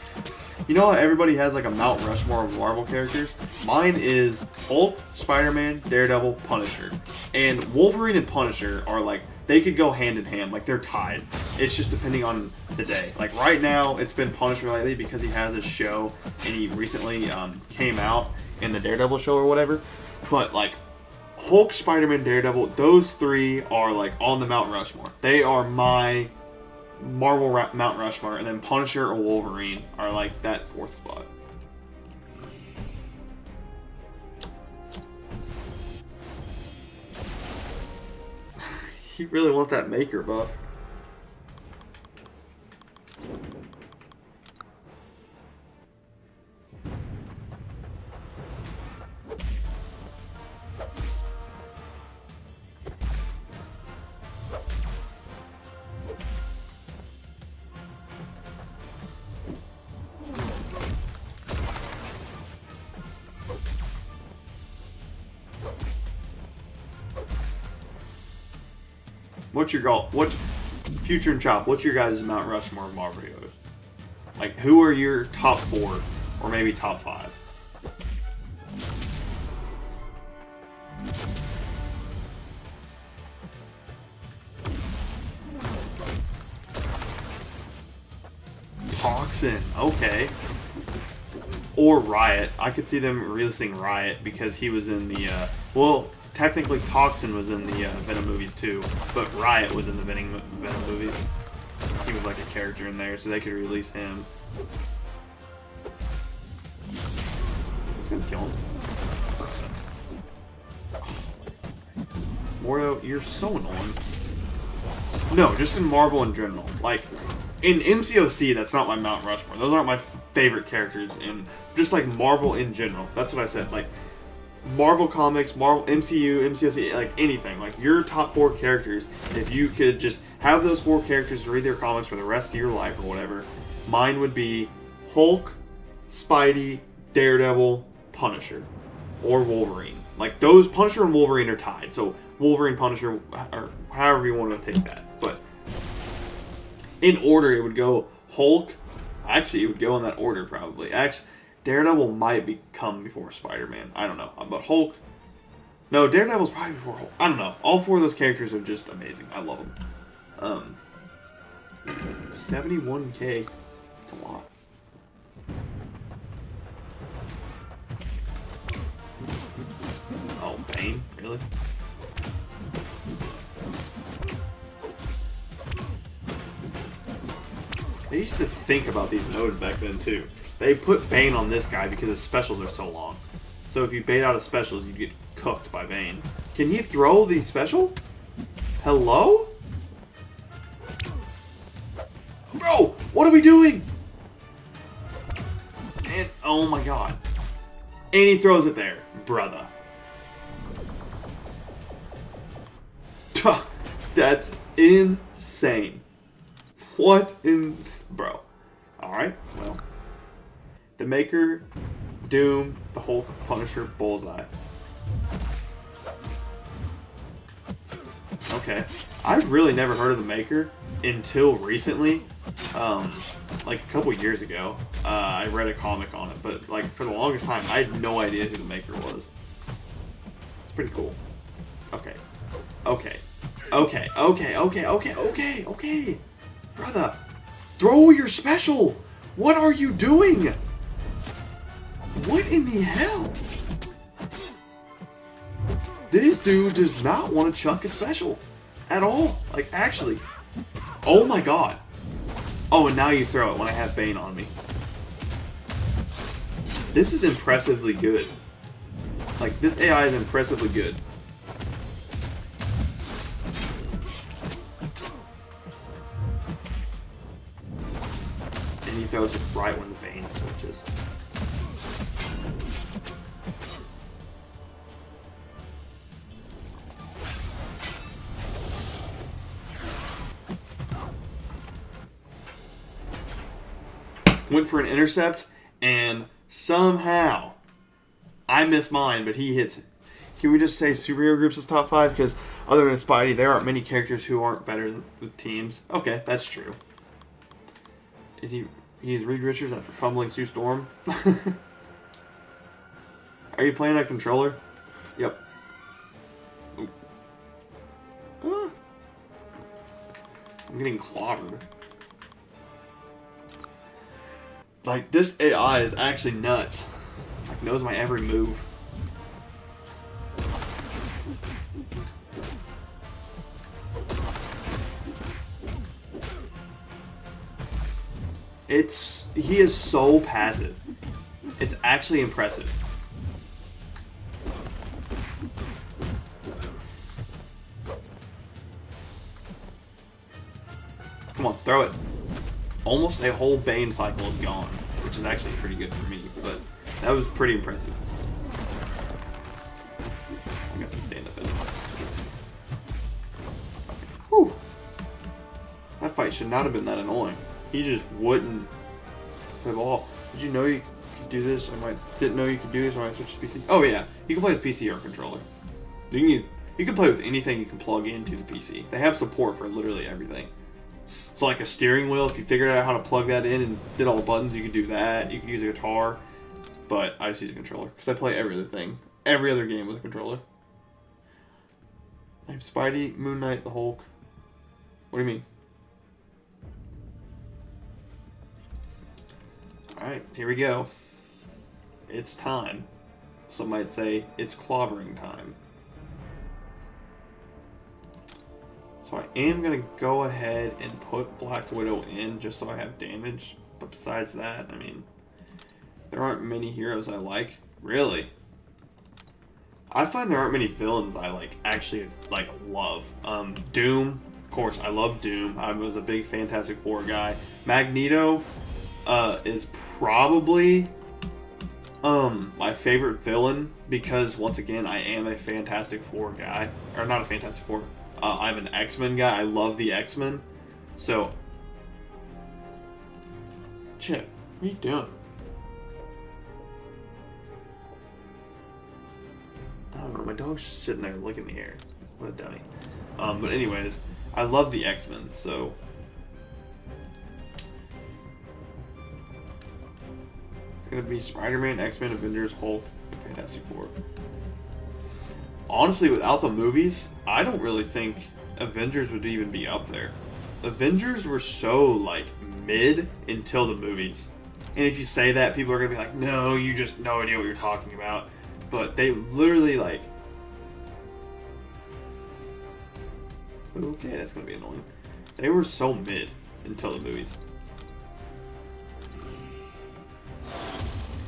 you know how everybody has like a Mount Rushmore of Marvel characters? Mine is Hulk, Spider-Man, Daredevil, Punisher. And Wolverine and Punisher are like, they could go hand in hand. Like, they're tied. It's just depending on the day. Like, right now, it's been Punisher lately because he has his show and he recently came out in the Daredevil show or whatever. But, like, Hulk, Spider-Man, Daredevil, those three are, like, on the Mount Rushmore. They are my Marvel Mount Rushmore, and then Punisher or Wolverine are, like, that fourth spot. You really want that Maker buff. What's your goal? What's Future and Chop? What's your guys' Mount Rushmore of Marvel heroes? Like, who are your top 4 or maybe top 5? Toxin, okay. Or Riot. I could see them releasing Riot because he was in the, well, technically Toxin was in the Venom movies too, but Riot was in the Venom movies. He was like a character in there, so they could release him. It's gonna kill him. Mordo, you're so annoying. No, just in Marvel in general. Like, in MCOC, that's not my Mount Rushmore. Those aren't my favorite characters in just like Marvel in general. That's what I said. Like, Marvel Comics, Marvel MCU, MCOC, like anything, like your top 4 characters, if you could just have those 4 characters read their comics for the rest of your life or whatever, mine would be Hulk, Spidey, Daredevil, Punisher, or Wolverine. Like those, Punisher and Wolverine are tied, so Wolverine, Punisher, or however you want to take that. But in order, it would go Hulk. Actually, it would go in that order probably. Actually, Daredevil might come before Spider-Man. I don't know. But Hulk... No, Daredevil's probably before Hulk. I don't know. All 4 of those characters are just amazing. I love them. 71k. That's a lot. Oh, Bane? Really? They used to think about these nodes back then, too. They put Bane on this guy because his specials are so long. So if you bait out his specials, you get cooked by Bane. Can he throw the special? Hello? Bro, what are we doing? And, oh my god. And he throws it there. Brother. That's insane. What in... Bro. Alright, well. The Maker, Doom, the Hulk, Punisher, Bullseye. Okay. I've really never heard of the Maker until recently. Like a couple years ago. I read a comic on it, but like for the longest time, I had no idea who the Maker was. It's pretty cool. Okay. Okay. Okay. Okay. Okay. Okay. Okay. Okay. Brother, throw your special. What are you doing? What in the hell? This dude does not want to chuck a special at all. Like, actually. Oh my god. Oh, and now you throw it when I have Bane on me. This is impressively good. Like, this AI is impressively good. And he throws it right when the Bane switches. Went for an intercept, and somehow I miss mine, but he hits it. Can we just say superhero groups is top 5? Because other than Spidey, there aren't many characters who aren't better with teams. Okay, that's true. Is he's Reed Richards after fumbling Sue Storm? Are you playing a controller? Yep. Ah. I'm getting clobbered. Like, this AI is actually nuts. Like, knows my every move. He is so passive. It's actually impressive. Come on, throw it. Almost a whole Bane cycle is gone, which is actually pretty good for me, but that was pretty impressive. I got to stand up and whew. That fight should not have been that annoying. He just wouldn't have all. Did you know you could do this? Didn't know you could do this when I switched to PC. Oh yeah, you can play with PC or controller. You can play with anything you can plug into the PC. They have support for literally everything. So like a steering wheel, if you figured out how to plug that in and did all the buttons, you could do that. You could use a guitar, but I just use a controller because I play every other thing, every other game with a controller. I have Spidey, Moon Knight, the Hulk. What do you mean? Alright, here we go. It's time. Some might say it's clobbering time. So I am going to go ahead and put Black Widow in just so I have damage. But besides that, I mean, there aren't many heroes I like. Really. I find there aren't many villains I actually love. Doom, of course, I love Doom. I was a big Fantastic Four guy. Magneto is probably My favorite villain, because once again, I am a Fantastic Four guy. Or not a Fantastic Four. I'm an X-Men guy. I love the X-Men. So, Chip, what are you doing? I don't know. My dog's just sitting there looking in the air. What a dummy. But anyways, I love the X-Men. So, it's gonna be Spider-Man, X-Men, Avengers, Hulk, and Fantastic Four. Honestly, without the movies, I don't really think Avengers would even be up there. Avengers were so, like, mid until the movies. And if you say that, people are going to be like, no, you just no idea what you're talking about. But they literally, like... Okay, that's going to be annoying. They were so mid until the movies.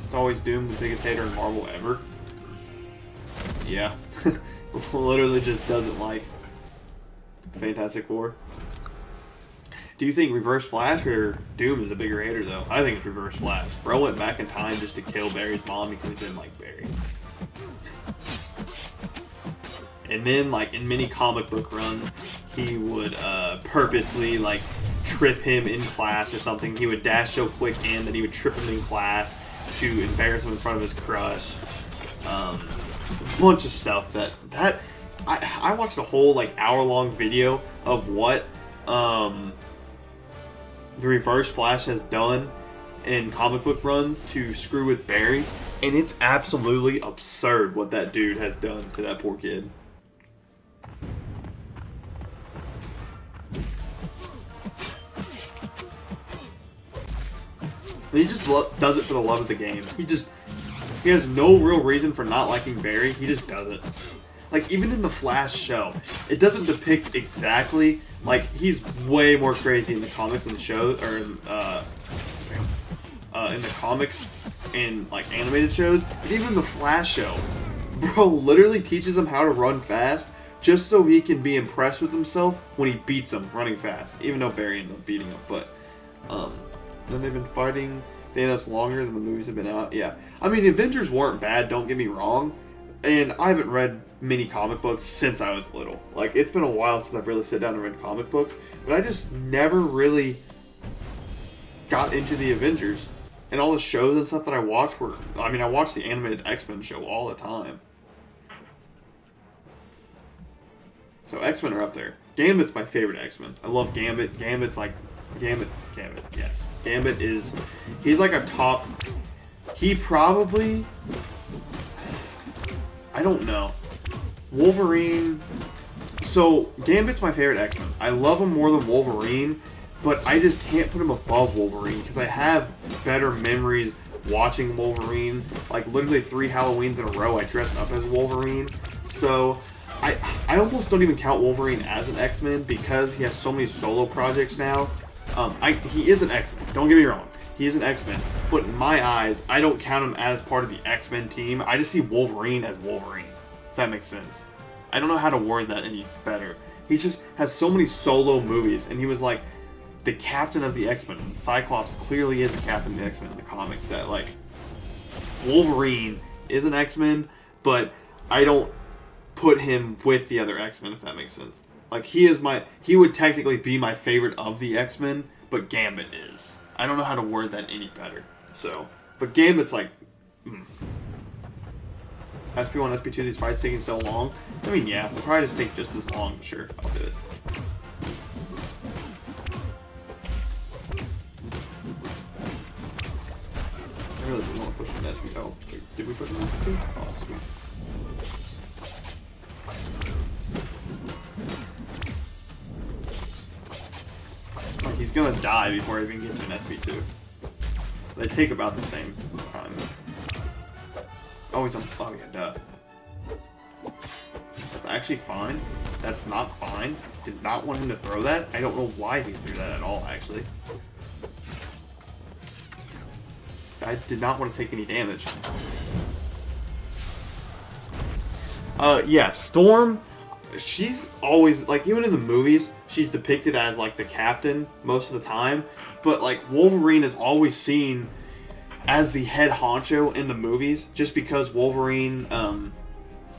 It's always Doom, the biggest hater in Marvel ever. Yeah. Literally just doesn't like Fantastic Four. Do you think Reverse Flash or Doom is a bigger hater, though? I think it's Reverse Flash. Bro went back in time just to kill Barry's mom because he didn't like Barry. And then, like, in many comic book runs, he would purposely, like, trip him in class or something. He would dash so quick in that he would trip him in class to embarrass him in front of his crush. A bunch of stuff that I watched a whole, like, hour-long video of what the Reverse Flash has done in comic book runs to screw with Barry, and it's absolutely absurd what that dude has done to that poor kid. And he just does it for the love of the game. He has no real reason for not liking Barry. He just does it. Like, even in the Flash show, it doesn't depict exactly, like, he's way more crazy in the comics than the show, or in the comics and, like, animated shows. But even in the Flash show, bro literally teaches him how to run fast just so he can be impressed with himself when he beats him running fast. Even though Barry ended up beating him. But, then they've been fighting Thanos longer than the movies have been out. Yeah. I mean, the Avengers weren't bad, don't get me wrong. And I haven't read many comic books since I was little. Like, it's been a while since I've really sat down and read comic books. But I just never really got into the Avengers. And all the shows and stuff that I watched were... I mean, I watched the animated X-Men show all the time. So X-Men are up there. Gambit's my favorite X-Men. I love Gambit. Gambit's like... Gambit, yes. Gambit is... He's like a top... He probably... I don't know. Wolverine... So, Gambit's my favorite X-Men. I love him more than Wolverine, but I just can't put him above Wolverine, because I have better memories watching Wolverine. Like, literally 3 Halloweens in a row, I dressed up as Wolverine. So, I almost don't even count Wolverine as an X-Men, because he has so many solo projects now. He is an X-Men, don't get me wrong. He is an X-Men, but in my eyes, I don't count him as part of the X-Men team. I just see Wolverine as Wolverine, if that makes sense. I don't know how to word that any better. He just has so many solo movies, and he was like the captain of the X-Men. And Cyclops clearly is the captain of the X-Men in the comics. That, like, Wolverine is an X-Men, but I don't put him with the other X-Men, if that makes sense. Like, he would technically be my favorite of the X-Men, but Gambit is. I don't know how to word that any better. So, but Gambit's like, SP1, SP2, these fights taking so long. I mean, yeah, they'll probably just take just as long, but sure, I'll do it. I really didn't want to push him in SP2. Oh, wait, did we push him in SP2? Oh, sweet. He's gonna die before he even gets to an SP2. They take about the same time. Oh, he's on. Oh, yeah, duh. That's actually fine. That's not fine. Did not want him to throw that. I don't know why he threw that at all, actually. I did not want to take any damage. Yeah, Storm. She's always, like, even in the movies, she's depicted as, like, the captain most of the time. But, like, Wolverine is always seen as the head honcho in the movies, just because Wolverine,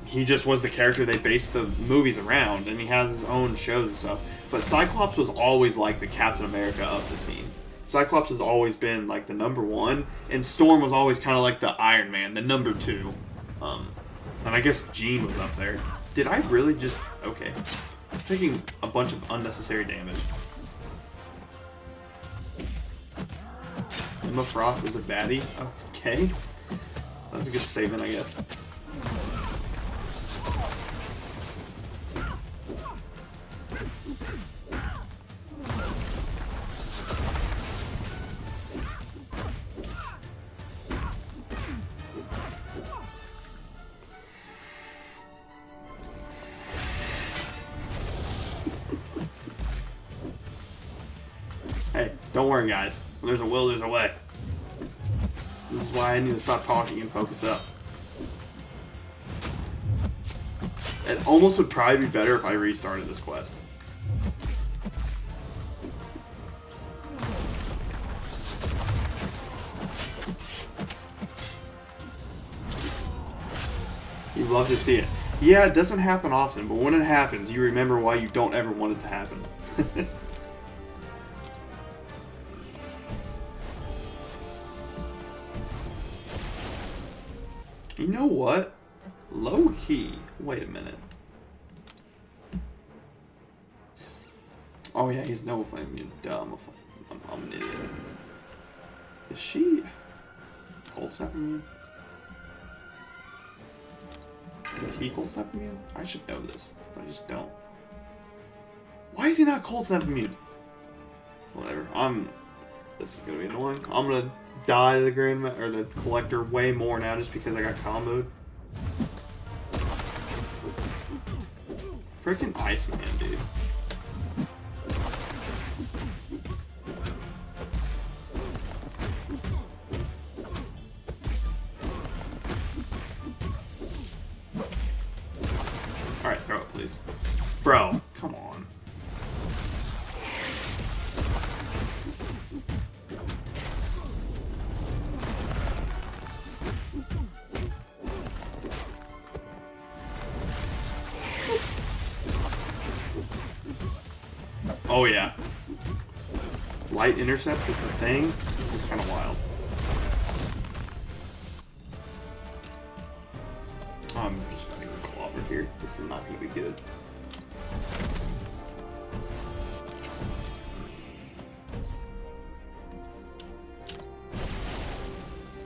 he just was the character they based the movies around, and he has his own shows and stuff. But Cyclops was always like the Captain America of the team. Cyclops has always been like the number one, and Storm was always kind of like the Iron Man, the number two. And I guess Jean was up there. Did I really just... Okay. I'm taking a bunch of unnecessary damage. Emma Frost is a baddie? Okay. That's a good statement, I guess. Hey, don't worry, guys. When there's a will, there's a way. This is why I need to stop talking and focus up. It almost would probably be better if I restarted this quest. You love to see it. Yeah, it doesn't happen often, but when it happens, you remember why you don't ever want it to happen. You know what? Low key. Wait a minute. Oh yeah, he's no flame. You dumb. I'm an idiot. Is she cold snap immune? Is he cold snap immune? I should know this, but I just don't. Why is he not cold snap immune? Whatever. This is gonna be annoying. I'm gonna die to the or the collector way more now just because I got comboed. Freaking icing him, dude. Alright, throw it, please. Bro, come on. Oh yeah. Light intercept with the thing is kind of wild. I'm just about to go clobber here. This is not going to be good.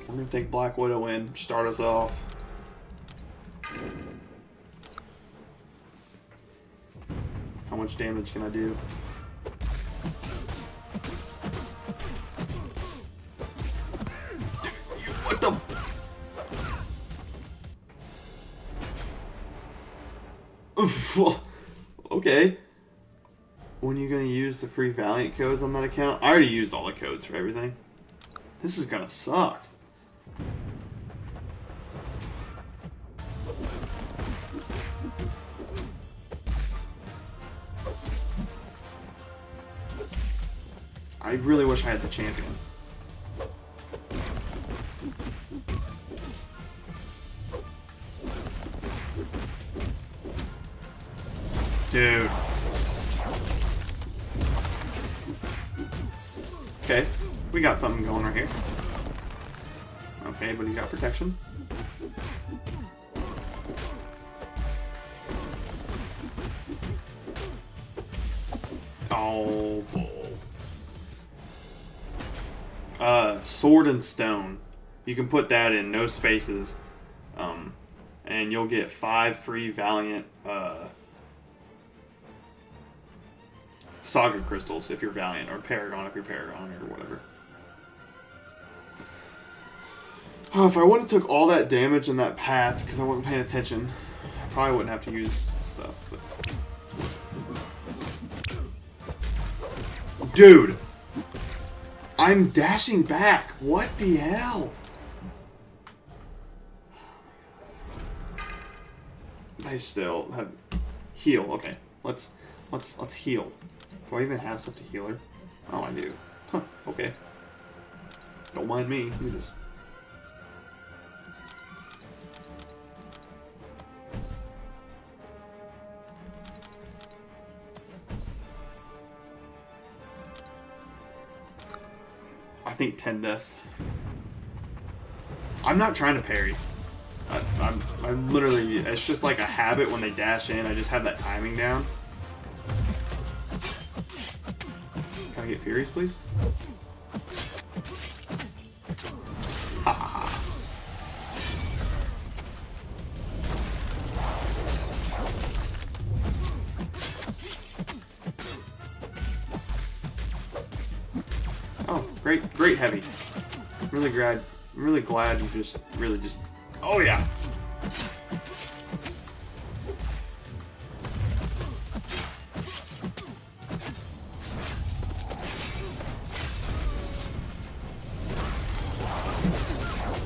We're going to take Black Widow in, start us off. How much damage can I do? What the? Okay. When are you going to use the free Valiant codes on that account? I already used all the codes for everything. This is going to suck. I really wish I had the champion. Dude. Okay, we got something going right here. Okay, but he's got protection. Oh, bull. Sword and Stone. You can put that in, no spaces. And you'll get 5 free Valiant Saga Crystals if you're Valiant, or Paragon if you're Paragon, or whatever. Oh, if I would have took all that damage in that path, because I wasn't paying attention, I probably wouldn't have to use stuff. But... Dude! I'm dashing back! What the hell? They still have... Heal, okay. Let's heal. Do I even have stuff to heal her? Oh, I do. Huh, okay. Don't mind me. Let me just think 10 deaths. I'm not trying to parry. I'm literally, it's just like a habit when they dash in. I just have that timing down. Can I get Furies, please? Ha ha ha. Oh, great heavy. Really glad you just oh yeah.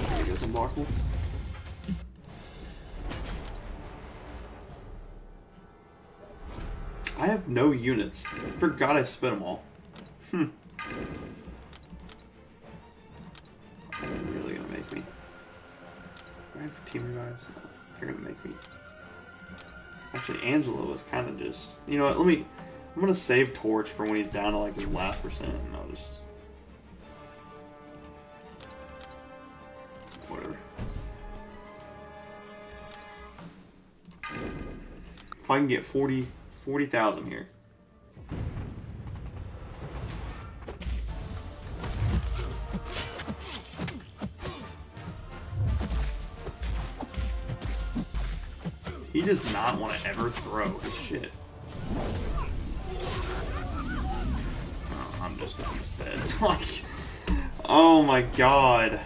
There goes unblockable. I have no units. Forgot I spit them all. Are they really gonna make me? Do I have team revives? No, they're gonna make me. Actually, Angelo was kind of just. You know what? I'm gonna save Torch for when he's down to like his last percent, and I'll just. Whatever. If I can get 40,000 here. He does not want to ever throw his shit. Oh, I'm just dead. Like, oh my god.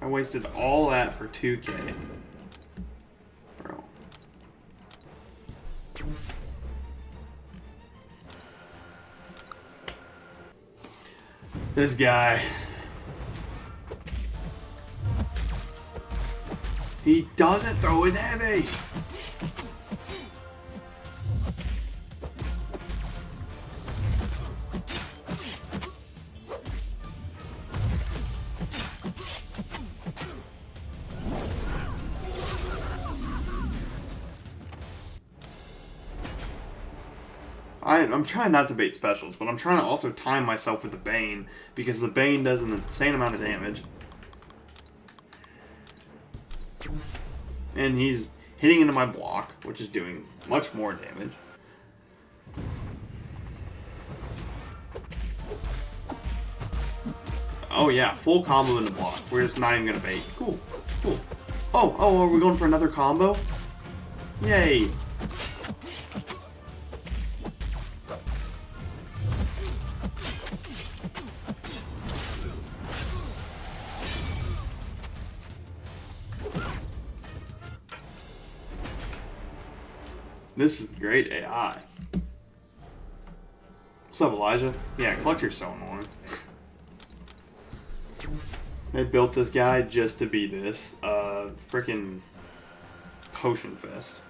I wasted all that for 2K. Bro. This guy. He doesn't throw his heavy. I'm trying not to bait specials, but I'm trying to also time myself with the Bane, because the Bane does an insane amount of damage. And he's hitting into my block, which is doing much more damage. Oh yeah, full combo in the block. We're just not even gonna bait. Cool, cool. Oh, are we going for another combo? Yay! This is great AI. What's up, Elijah? Yeah, Collector's so annoying. They built this guy just to be this. Frickin' Potion Fest.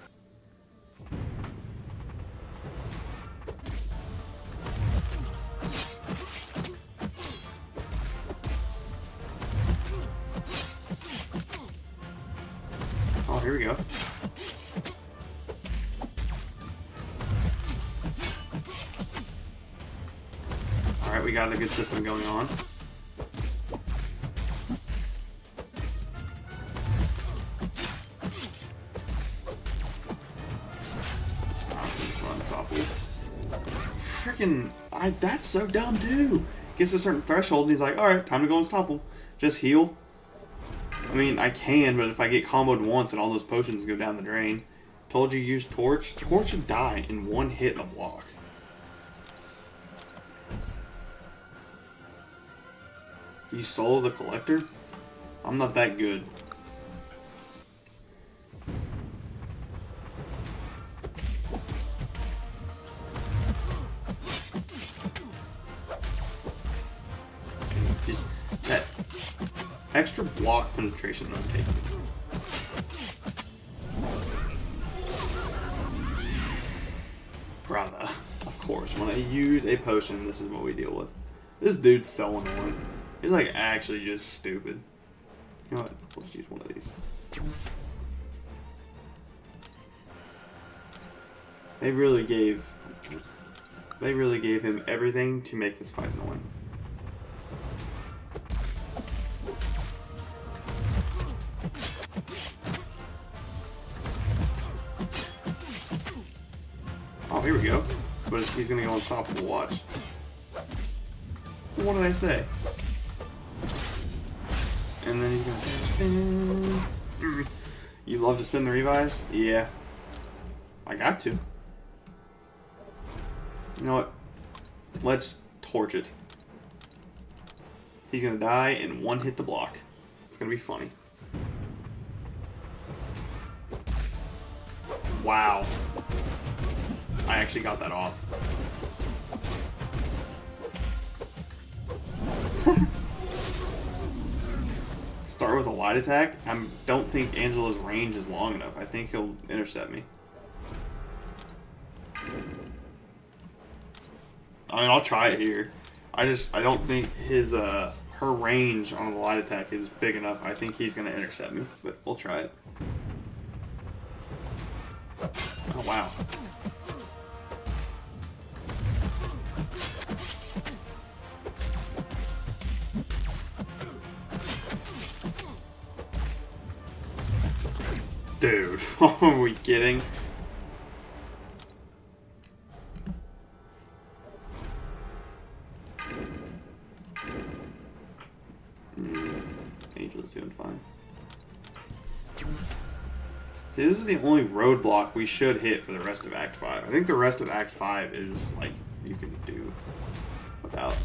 Oh, here we go. Alright, we got a good system going on. Freaking, that's so dumb too. Gets a certain threshold and he's like, alright, time to go unstoppable. Just heal. I mean, I can, but if I get comboed once and all those potions go down the drain. Told you use Torch. Torch would die in one hit in a block. You solo the Collector? I'm not that good. Just that extra block penetration I'm taking. Brother. Of course, when I use a potion, this is what we deal with. This dude's so annoying. He's like actually just stupid. You know what? Let's use one of these. They really gave They really gave him everything to make this fight annoying. Oh, here we go. But he's going to go unstoppable, watch. What did I say? And then he's going to spin. You love to spin the revives? Yeah. I got to. You know what? Let's torch it. He's going to die in one hit the block. It's going to be funny. Wow. I actually got that off. Start with a light attack. I don't think Angela's range is long enough. I think he'll intercept me. I mean, I'll try it here. I don't think his her range on the light attack is big enough. I think he's gonna intercept me, but we'll try it. Oh wow. Dude, are we kidding? Angel's doing fine. See, this is the only roadblock we should hit for the rest of Act 5. I think the rest of Act 5 is, like, you can do without.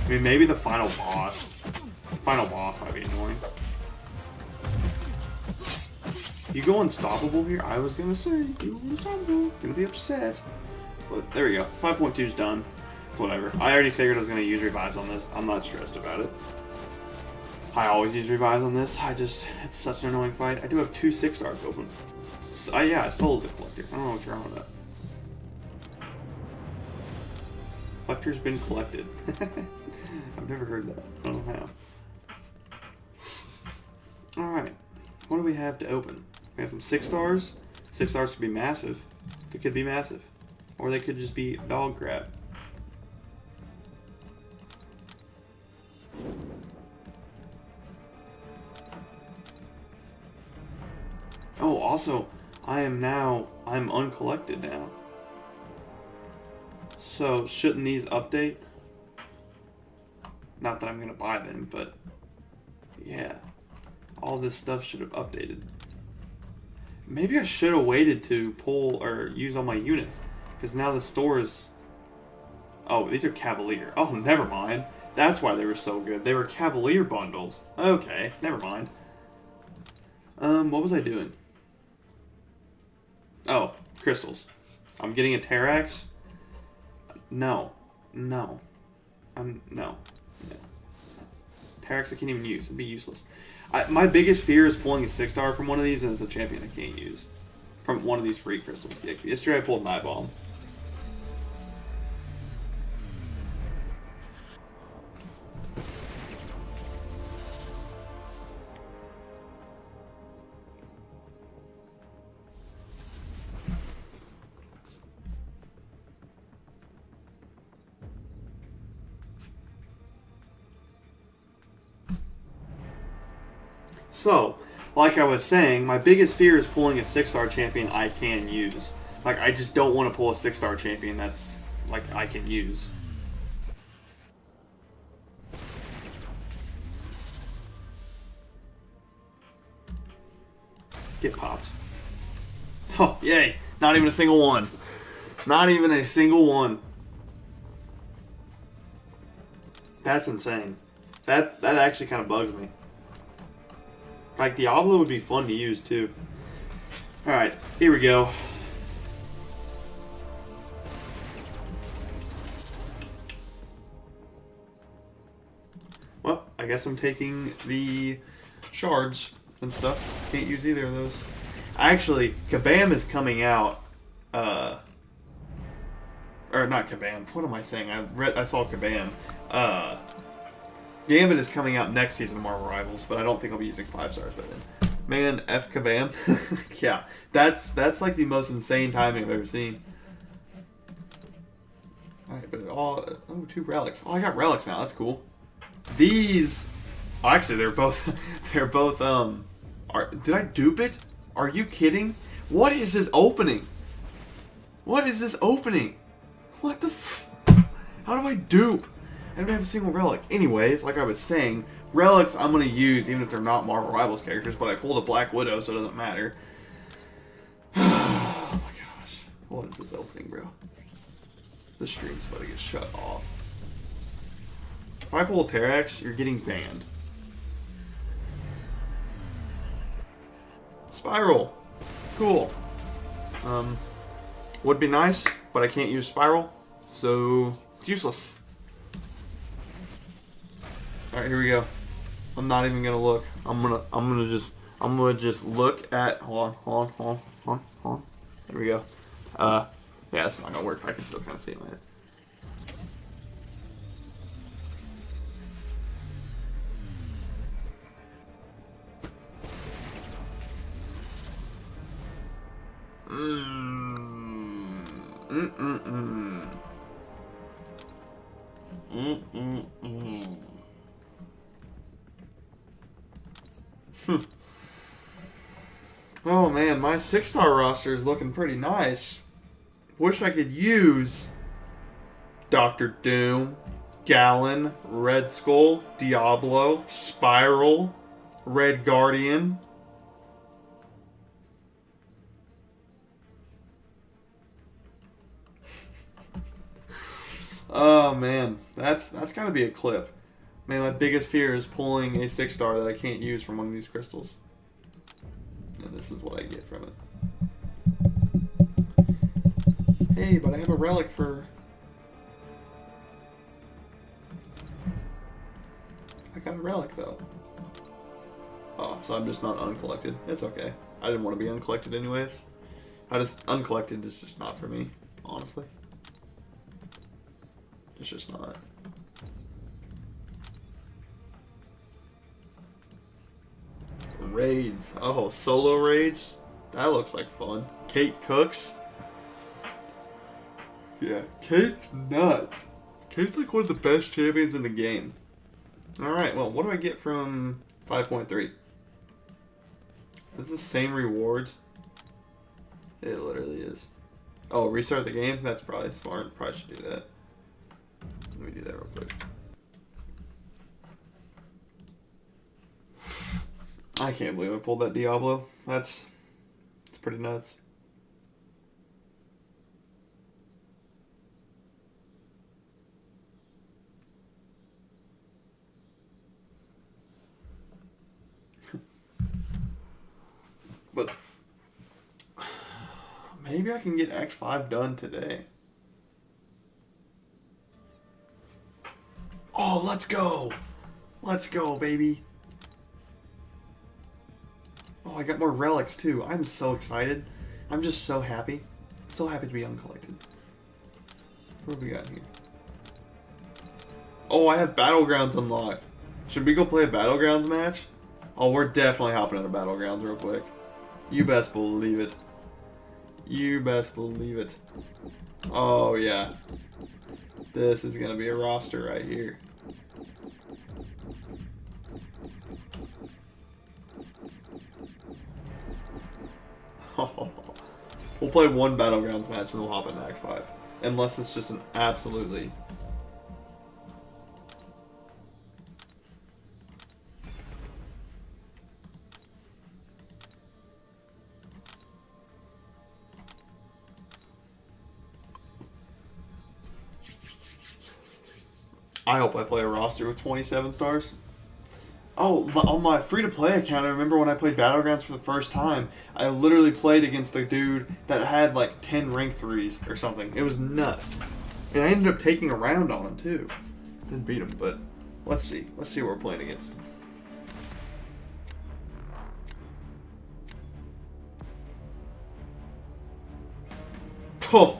I mean, maybe the final boss. The final boss might be annoying. You go unstoppable here? I was gonna say, you go unstoppable. Gonna be upset. But there we go. 5.2's done. It's whatever. I already figured I was gonna use revives on this. I'm not stressed about it. I always use revives on this. it's such an annoying fight. I do have 2 6-stars open. So, yeah, I sold the collector. I don't know what's wrong with that. Collector's been collected. I've never heard that. I don't know how. Alright. What do we have to open? We have some 6-stars. 6-stars could be massive. They could be massive. Or they could just be dog crap. Oh, also, I'm uncollected now. So, shouldn't these update? Not that I'm going to buy them, but yeah. All this stuff should have updated. Maybe I should have waited to pull or use all my units. Because now the stores... Oh, these are Cavalier. Oh, never mind. That's why they were so good. They were Cavalier bundles. Okay, never mind. What was I doing? Oh, crystals. I'm getting a Terrax. No. No. No. Terrax I can't even use. It'd be useless. My biggest fear is pulling a 6-star from one of these, and it's a champion I can't use. From one of these free crystals. Yeah, yesterday I pulled Night Bomb. So, like I was saying, my biggest fear is pulling a 6-star champion I can use. Like, I just don't want to pull a 6-star champion that's, like, I can use. Get popped. Oh, yay. Not even a single one. Not even a single one. That's insane. That actually kind of bugs me. Like, Diablo would be fun to use, too. Alright, here we go. Well, I guess I'm taking the shards and stuff. Can't use either of those. Actually, Kabam is coming out, or not Kabam, what am I saying? I saw Kabam. Gambit is coming out next season of Marvel Rivals, but I don't think I'll be using 5-stars by then. Man, F Kabam. Yeah, that's like the most insane timing I've ever seen. Alright, but all... Oh, 2 relics. Oh, I got relics now. That's cool. These... Oh, actually, they're both... They're both, Did I dupe it? Are you kidding? What is this opening? What is this opening? What the How do I dupe? I don't have a single relic. Anyways, like I was saying, relics I'm going to use even if they're not Marvel Rivals characters, but I pulled a Black Widow, so it doesn't matter. Oh my gosh. What is this opening, bro? The stream's about to get shut off. If I pull a Terax, you're getting banned. Spiral. Cool. Would be nice, but I can't use Spiral, so it's useless. Alright, here we go. I'm not even gonna look. I'm gonna just look at hold on. There we go. Yeah, that's not gonna work. I can still kinda see it in my head. Oh man, my 6-star roster is looking pretty nice. Wish I could use Doctor Doom, Gallon, Red Skull, Diablo, Spiral, Red Guardian. Oh man, that's gotta be a clip. Man, my biggest fear is pulling a 6-star that I can't use from one of these crystals. And this is what I get from it. Hey, but I have a relic for... I got a relic though. Oh, so I'm just not uncollected. It's okay. I didn't want to be uncollected anyways. Uncollected is just not for me, honestly. It's just not. Raids. Oh, solo raids? That looks like fun. Kate Cooks. Yeah, Kate's nuts. Kate's like one of the best champions in the game. Alright, well, what do I get from 5.3? Is this the same rewards? It literally is. Oh, restart the game? That's probably smart. Probably should do that. Let me do that real quick. I can't believe I pulled that Diablo. It's pretty nuts. But maybe I can get Act 5 done today. Oh, let's go! Let's go, baby! Oh, I got more relics too. I'm so excited. I'm just so happy. So happy to be uncollected. What have we got here? Oh, I have Battlegrounds unlocked. Should we go play a Battlegrounds match? Oh, we're definitely hopping into Battlegrounds real quick. You best believe it. You best believe it. Oh, yeah. This is going to be a roster right here. We'll play one Battlegrounds match and we'll hop into Act 5. Unless it's just an absolutely... I hope I play a roster with 27 stars. Oh, on my free-to-play account, I remember when I played Battlegrounds for the first time, I literally played against a dude that had like 10 rank 3s or something. It was nuts. And I ended up taking a round on him too. Didn't beat him, but let's see. Let's see what we're playing against. Oh!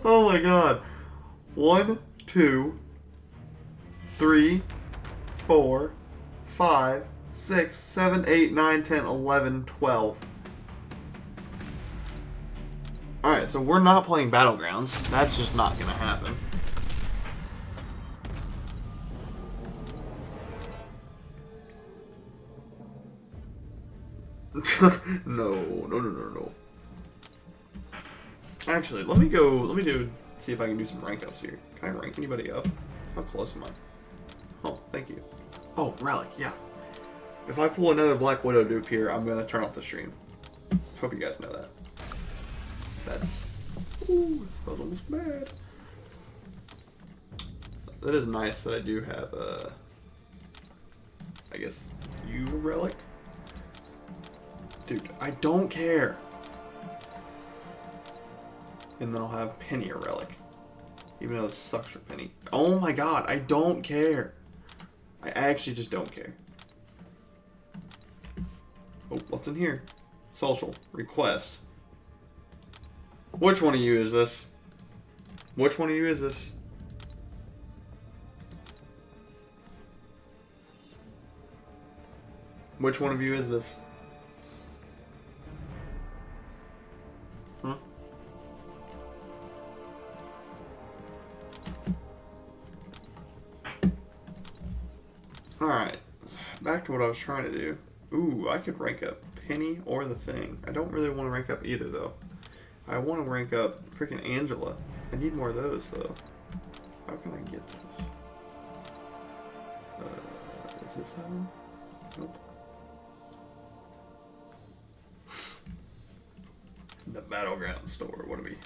Oh my god. 1, 2, 3, 4, 5, 6, 7, 8, 9, 10, 11, 12. Alright, so we're not playing Battlegrounds. That's just not gonna happen. No. Actually, let me see if I can do some rank ups here. Can I rank anybody up? How close am I? Oh, thank you. Oh, Relic, yeah. If I pull another Black Widow dupe here, I'm gonna turn off the stream. Hope you guys know that. That's... Ooh, that was almost bad. That is nice that I do have, I guess, you Relic? Dude, I don't care. And then I'll have Penny a Relic. Even though this sucks for Penny. Oh my god, I don't care. I actually just don't care. Oh, what's in here? Social. Request. Which one of you is this? Which one of you is this? Which one of you is this? Huh? Alright. Back to what I was trying to do. Ooh, I could rank up Penny or the Thing. I don't really want to rank up either, though. I want to rank up freaking Angela. I need more of those, though. How can I get those? Is this that one? Nope. The Battleground store. What do we...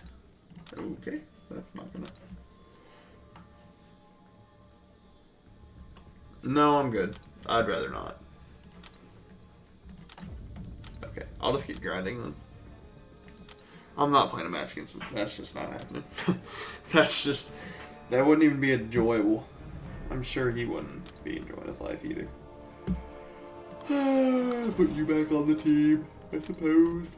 Okay, that's not gonna... No, I'm good. I'd rather not. Okay, I'll just keep grinding then. I'm not playing a match against him. That's just not happening. That's just... That wouldn't even be enjoyable. I'm sure he wouldn't be enjoying his life either. Put you back on the team, I suppose.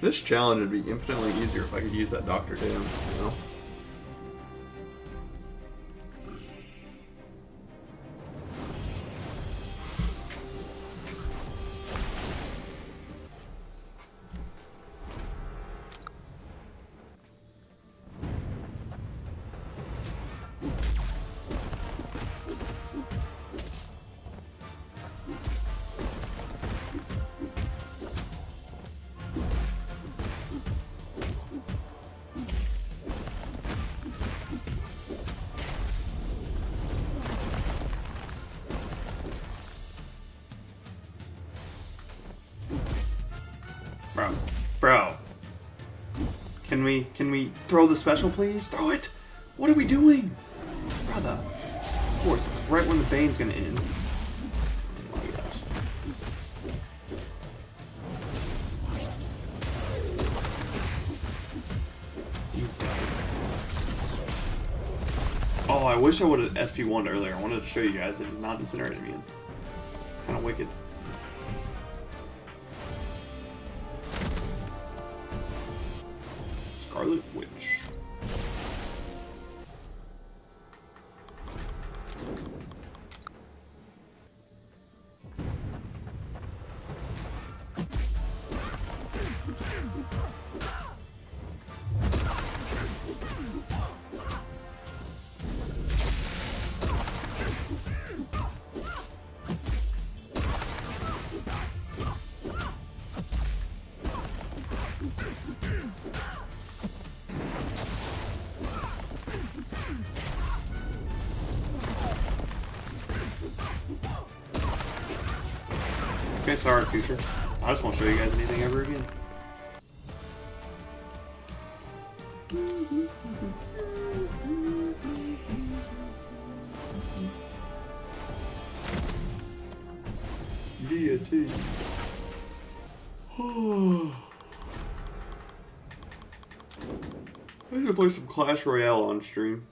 This challenge would be infinitely easier if I could use that Dr. Doom, you know? Bro. Can we throw the special, please? Throw it! What are we doing? Brother. Of course, it's right when the Bane's gonna end. Oh my gosh. You died. Oh, I wish I would have SP1'd earlier. I wanted to show you guys that he's not incinerated me. Kind of wicked. Scarlet Witch. Okay, sorry, future. I just won't show you guys anything ever again. DT. I need to play some Clash Royale on stream.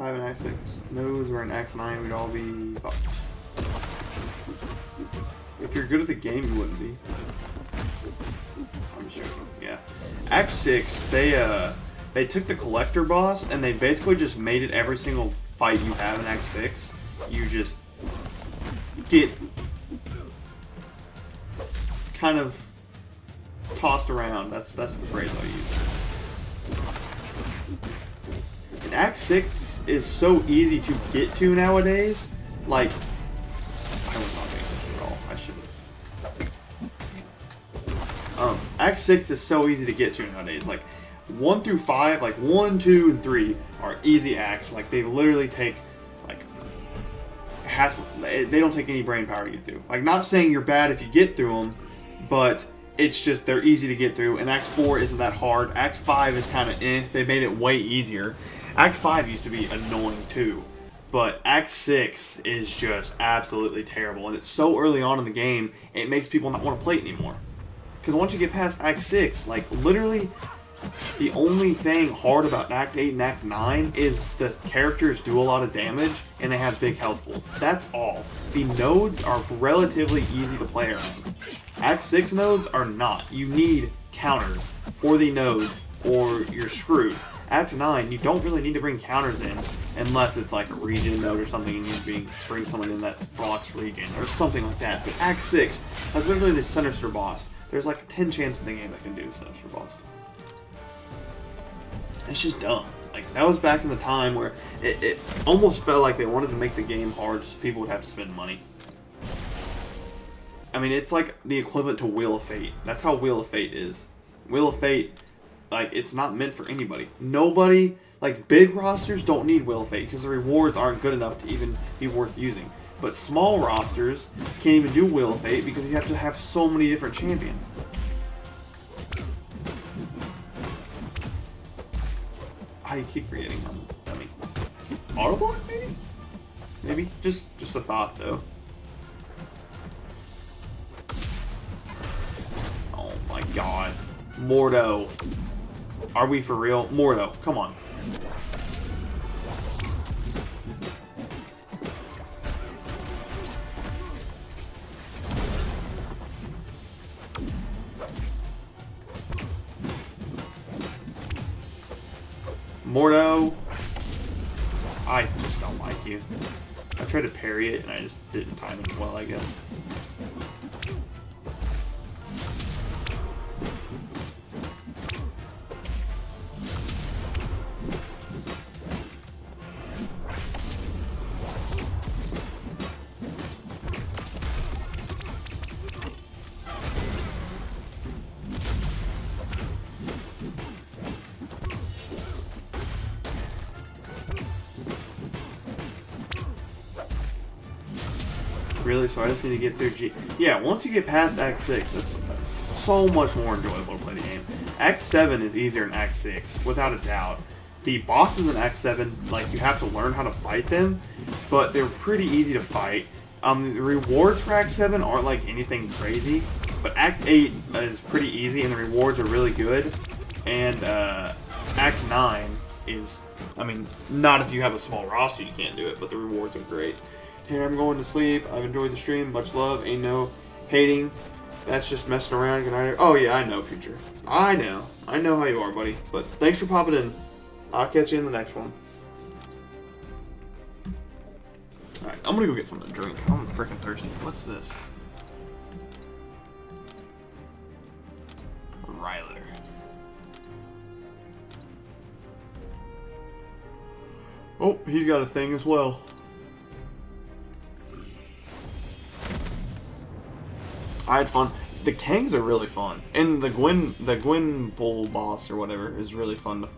5 and Act 6 nodes were in Act 9, we'd all be fucked. If you're good at the game, you wouldn't be. I'm joking. Yeah. Act 6, they took the collector boss and they basically just made it every single fight you have in Act 6. You just get kind of tossed around. That's the phrase I'll use. And Act 6 is so easy to get to nowadays. Like, I was not making this at all. I should have. Act 6 is so easy to get to nowadays. Like, 1 through 5, like 1, 2, and 3 are easy acts. Like, they literally take, like, they don't take any brain power to get through. Like, not saying you're bad if you get through them, but it's just they're easy to get through. And Act 4 isn't that hard. Act 5 is kind of They made it way easier. Act 5 used to be annoying too, but Act 6 is just absolutely terrible. And it's so early on in the game, it makes people not want to play it anymore. Because once you get past Act 6, like, literally, the only thing hard about Act 8 and Act 9 is the characters do a lot of damage, and they have big health pools. That's all. The nodes are relatively easy to play around. Act 6 nodes are not. You need counters for the nodes, or you're screwed. Act 9, you don't really need to bring counters in, unless it's like a regen node or something, and you bring someone in that blocks regen, or something like that. But Act 6, that's literally the Sinister boss. There's like a 10 chance in the game that can do the Sinister boss. It's just dumb. Like, that was back in the time where it almost felt like they wanted to make the game hard so people would have to spend money. I mean, it's like the equivalent to Wheel of Fate. That's how Wheel of Fate is. Wheel of Fate, like, it's not meant for anybody. Nobody, like, big rosters don't need Wheel of Fate because the rewards aren't good enough to even be worth using. But small rosters can't even do Wheel of Fate because you have to have so many different champions. I keep forgetting. I mean, auto block maybe? Maybe just a thought though. Oh my god, Mordo! Are we for real? Mordo, come on. Mordo, I just don't like you. I tried to parry it and I just didn't time it well, I guess. Really? So I just need to get through G. Yeah, once you get past Act 6, that's so much more enjoyable to play the game. Act 7 is easier than Act 6, without a doubt. The bosses in Act 7, like, you have to learn how to fight them, but they're pretty easy to fight. The rewards for Act 7 aren't like anything crazy, but Act 8 is pretty easy and the rewards are really good. And Act 9 is, I mean, not if you have a small roster you can't do it, but the rewards are great. Here, I'm going to sleep. I've enjoyed the stream. Much love. Ain't no hating. That's just messing around. Good night. Oh, yeah, I know, Future. I know. I know how you are, buddy. But thanks for popping in. I'll catch you in the next one. Alright, I'm gonna go get something to drink. I'm freaking thirsty. What's this? Ryler. Oh, he's got a thing as well. I had fun. The Kangs are really fun, and the Gwyn Bull boss or whatever is really fun to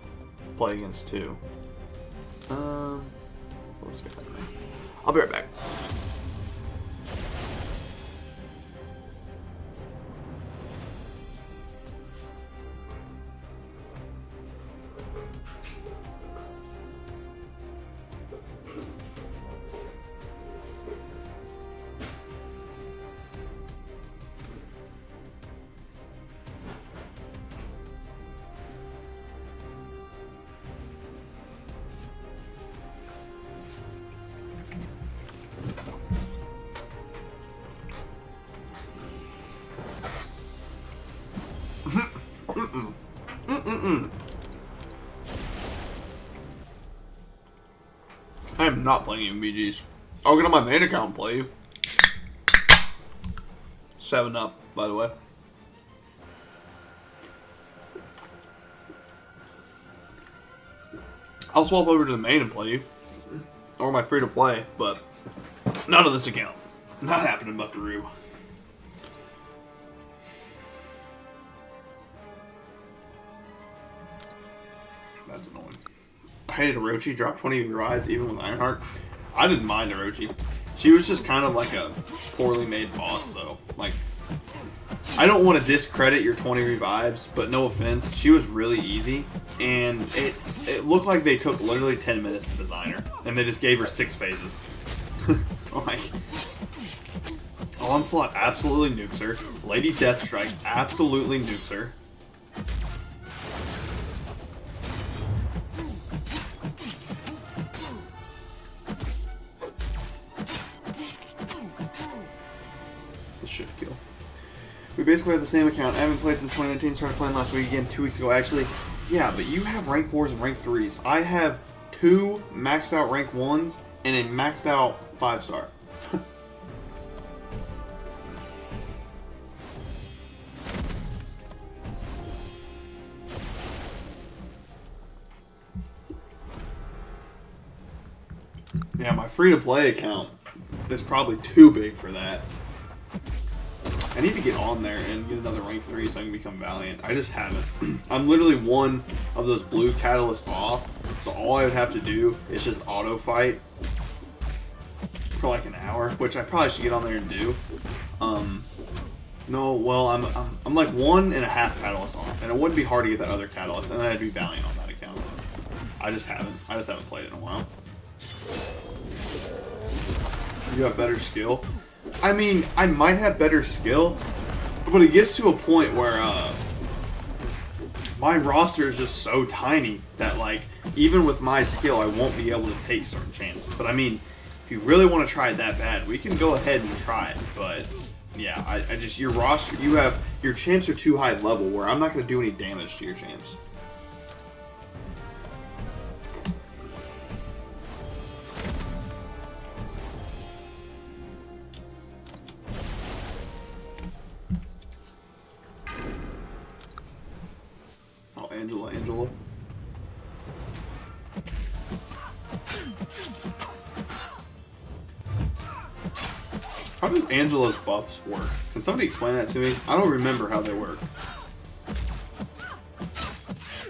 play against too. Let's get that thing. I'll be right back. I am not playing you in BGs. I'll get on my main account and play you. 7 up, by the way. I'll swap over to the main and play you. Or my free to play, but not on this account. Not happening, buckaroo. That's annoying. I hated Orochi. Dropped 20 revives even with Ironheart. I didn't mind Orochi. She was just kind of like a poorly made boss, though. Like, I don't want to discredit your 20 revives, but no offense, she was really easy, and it looked like they took literally 10 minutes to design her, and they just gave her 6 phases. Like, Onslaught absolutely nukes her. Lady Deathstrike absolutely nukes her. This should kill. We basically have the same account. I haven't played since 2019. Started playing last week again 2 weeks ago, actually. Yeah, but you have rank 4s and rank 3s. I have 2 maxed out rank 1s and a maxed out 5-star. Yeah, my free-to-play account is probably too big for that. I need to get on there and get another rank 3 so I can become Valiant. I just haven't. I'm literally one of those blue catalysts off, so all I would have to do is just auto fight for like an hour, which I probably should get on there and do. No, well, I'm like 1.5 catalyst off, and it wouldn't be hard to get that other catalyst, and then I'd be Valiant on that account. I just haven't played it in a while. You have better skill. I mean, I might have better skill, but it gets to a point where my roster is just so tiny that, like, even with my skill, I won't be able to take certain champs. But I mean, if you really want to try it that bad, we can go ahead and try it. But yeah, I just, your roster, your champs are too high level where I'm not going to do any damage to your champs. Angela. How does Angela's buffs work? Can somebody explain that to me? I don't remember how they work.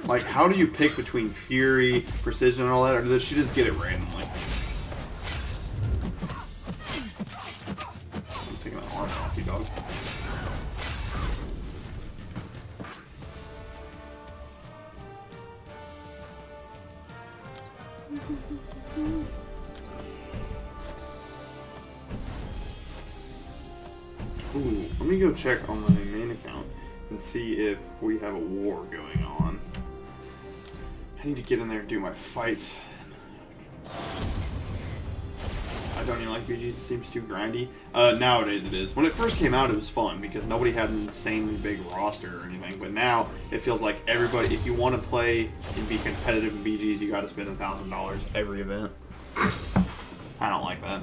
Like, how do you pick between Fury, Precision, and all that, or does she just get it randomly? I'm taking that armor off you, dog. Ooh, let me go check on my main account and see if we have a war going on. I need to get in there and do my fights. I don't even like BGs, it seems too grindy. Nowadays it is. When it first came out, it was fun because nobody had an insanely big roster or anything. But now it feels like everybody, if you want to play and be competitive in BGs, you got to spend $1,000 every event. I don't like that.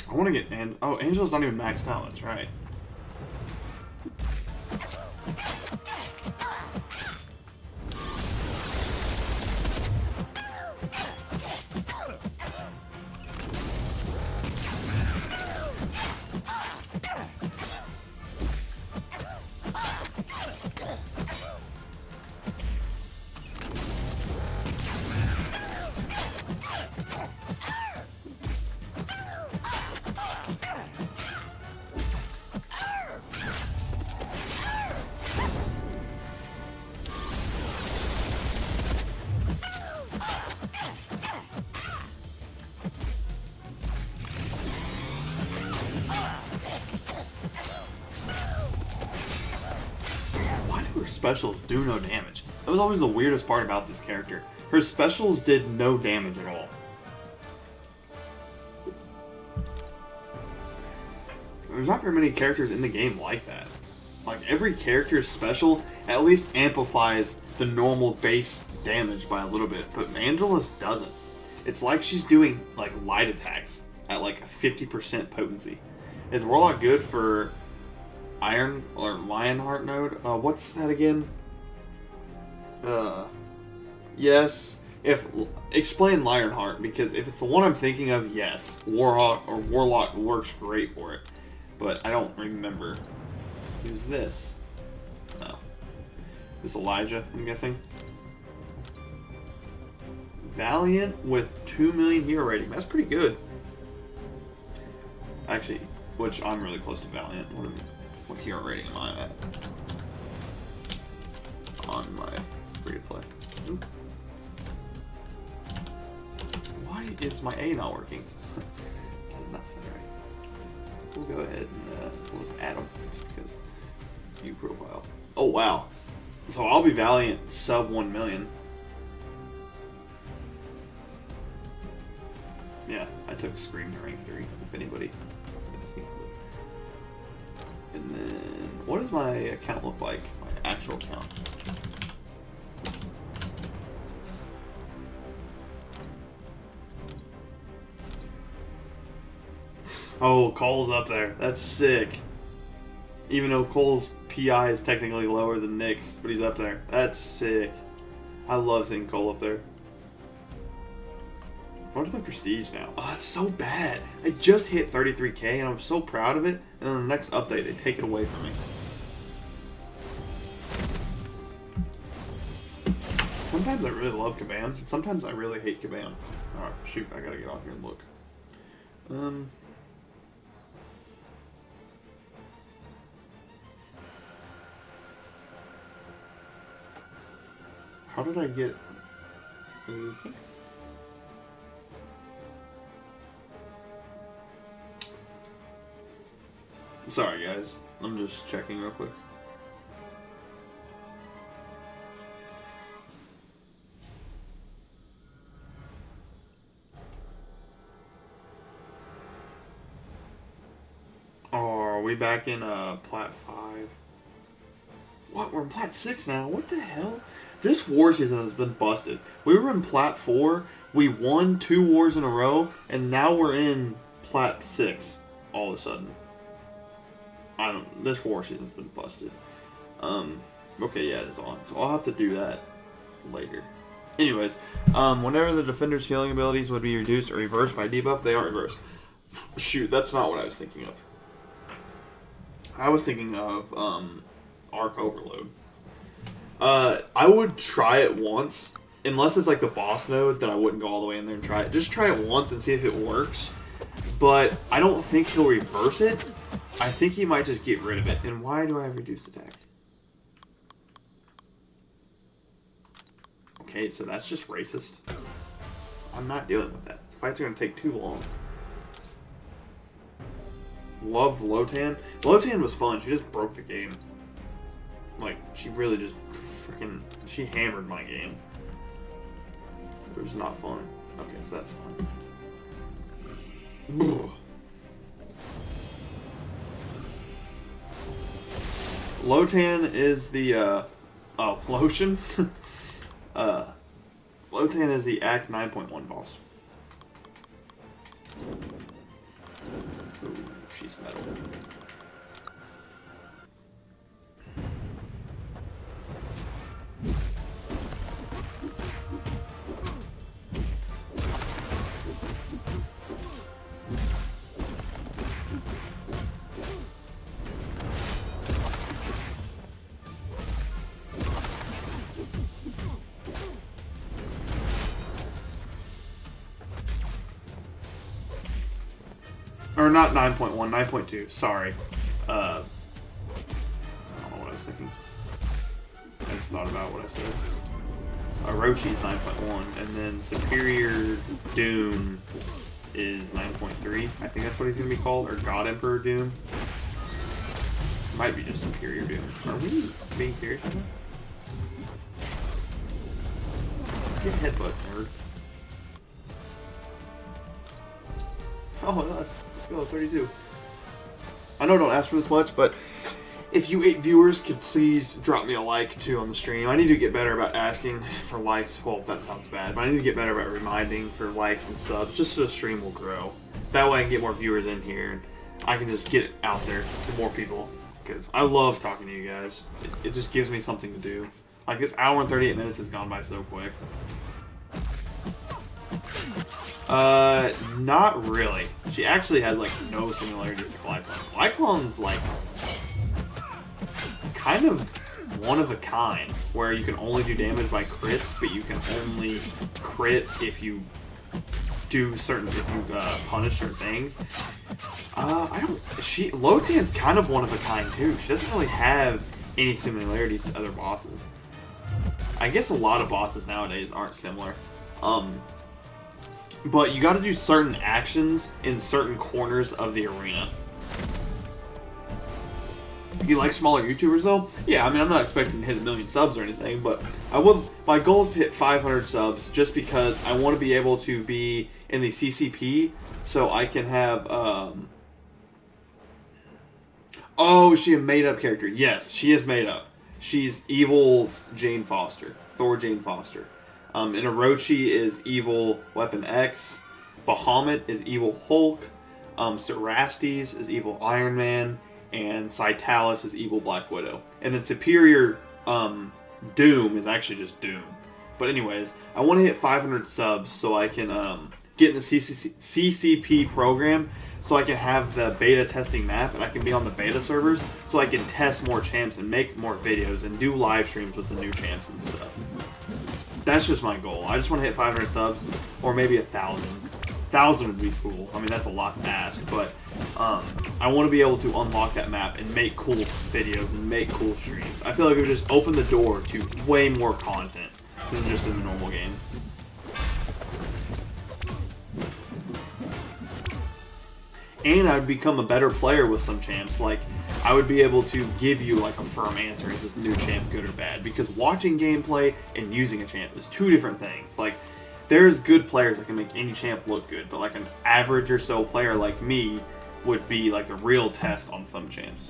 I want to get oh, Angela's not even maxed out. That's right. Specials do no damage. That was always the weirdest part about this character. Her specials did no damage at all. there's not very many characters in the game like that. Like, every character's special at least amplifies the normal base damage by a little bit, but Angela's doesn't. It's like she's doing, like, light attacks at, like, a 50% potency. Is Warlock good for Iron or Lionheart node? What's that again? Yes. Explain Lionheart, because if it's the one I'm thinking of, yes, Warlock works great for it. But I don't remember. Who's this? No. This Elijah, I'm guessing. Valiant with 2 million hero rating. That's pretty good. Actually, which I'm really close to Valiant. What hero rating am I at? On my free to play. Oop. Why is my A not working? That did not sound right. We'll go ahead and we'll just add them just because view profile. Oh wow! So I'll be Valiant sub 1 million. Yeah, I took Scream to rank 3. If anybody. And then, what does my account look like? My actual account. Oh, Cole's up there. That's sick. Even though Cole's PI is technically lower than Nick's, but he's up there. That's sick. I love seeing Cole up there. What's my prestige now? Oh, it's so bad. I just hit 33k and I'm so proud of it. And then the next update, they take it away from me. Sometimes I really love Kabam. Sometimes I really hate Kabam. Alright, shoot, I gotta get off here and look. How did I get... Okay. Sorry guys, I'm just checking real quick. Oh, are we back in Plat 5? What? We're in Plat 6 now? What the hell? This war season has been busted. We were in Plat 4, we won 2 wars in a row, and now we're in Plat 6 all of a sudden. This war season's been busted. Okay, yeah, it is on. So I'll have to do that later. Anyways, whenever the defender's healing abilities would be reduced or reversed by debuff, they aren't reversed. Shoot, that's not what I was thinking of. I was thinking of Arc Overload. I would try it once. Unless it's like the boss node, then I wouldn't go all the way in there and try it. Just try it once and see if it works. But I don't think he'll reverse it. I think he might just get rid of it. And why do I have reduced attack? Okay, so that's just racist. I'm not dealing with that. Fights are going to take too long. Loved Lotan. Lotan was fun. She just broke the game. Like, she really just freaking... She hammered my game. It was not fun. Okay, so that's fun. Lotan is the, lotion? Lotan is the Act 9.1 boss. Ooh, she's metal. Or not 9.1, 9.2, sorry. I don't know what I was thinking. I just thought about what I said. Orochi's 9.1, and then Superior Doom is 9.3. I think that's what he's going to be called, or God Emperor Doom. Might be just Superior Doom. Are we being serious right now? Get headbutt, nerd. Oh, let's go, 32. I know I don't ask for this much, but if you 8 viewers could please drop me a like too on the stream. I need to get better about asking for likes. Well, that sounds bad, but I need to get better about reminding for likes and subs just so the stream will grow. That way I can get more viewers in here and I can just get it out there to more people. Because I love talking to you guys. It just gives me something to do. Like this hour and 38 minutes has gone by so quick. Not really. She actually has like no similarities to Glycon. Glycon's like kind of one of a kind, where you can only do damage by crits, but you can only crit if you do certain, if you punish certain things. Lotan's kind of one of a kind too. She doesn't really have any similarities to other bosses. I guess a lot of bosses nowadays aren't similar. But you got to do certain actions in certain corners of the arena. You like smaller YouTubers though? Yeah, I mean, I'm not expecting to hit 1 million subs or anything, but my goal is to hit 500 subs just because I want to be able to be in the CCP so I can have, oh, is she a made-up character? Yes, she is made up. She's evil Jane Foster. Thor Jane Foster. And Orochi is evil Weapon X. Bahamut is evil Hulk. Cerastes is evil Iron Man. And Cytalis is evil Black Widow. And then Superior Doom is actually just Doom. But anyways, I want to hit 500 subs so I can get in the CCP program so I can have the beta testing map and I can be on the beta servers so I can test more champs and make more videos and do live streams with the new champs and stuff. That's just my goal. I just want to hit 500 subs or maybe 1,000. 1,000 would be cool. I mean, that's a lot to ask, but I want to be able to unlock that map and make cool videos and make cool streams. I feel like it would just open the door to way more content than just in the normal game. And I'd become a better player with some champs. Like, I would be able to give you like a firm answer, is this new champ good or bad? Because watching gameplay and using a champ is two different things. Like, there's good players that can make any champ look good, but like an average or so player like me would be like the real test on some champs.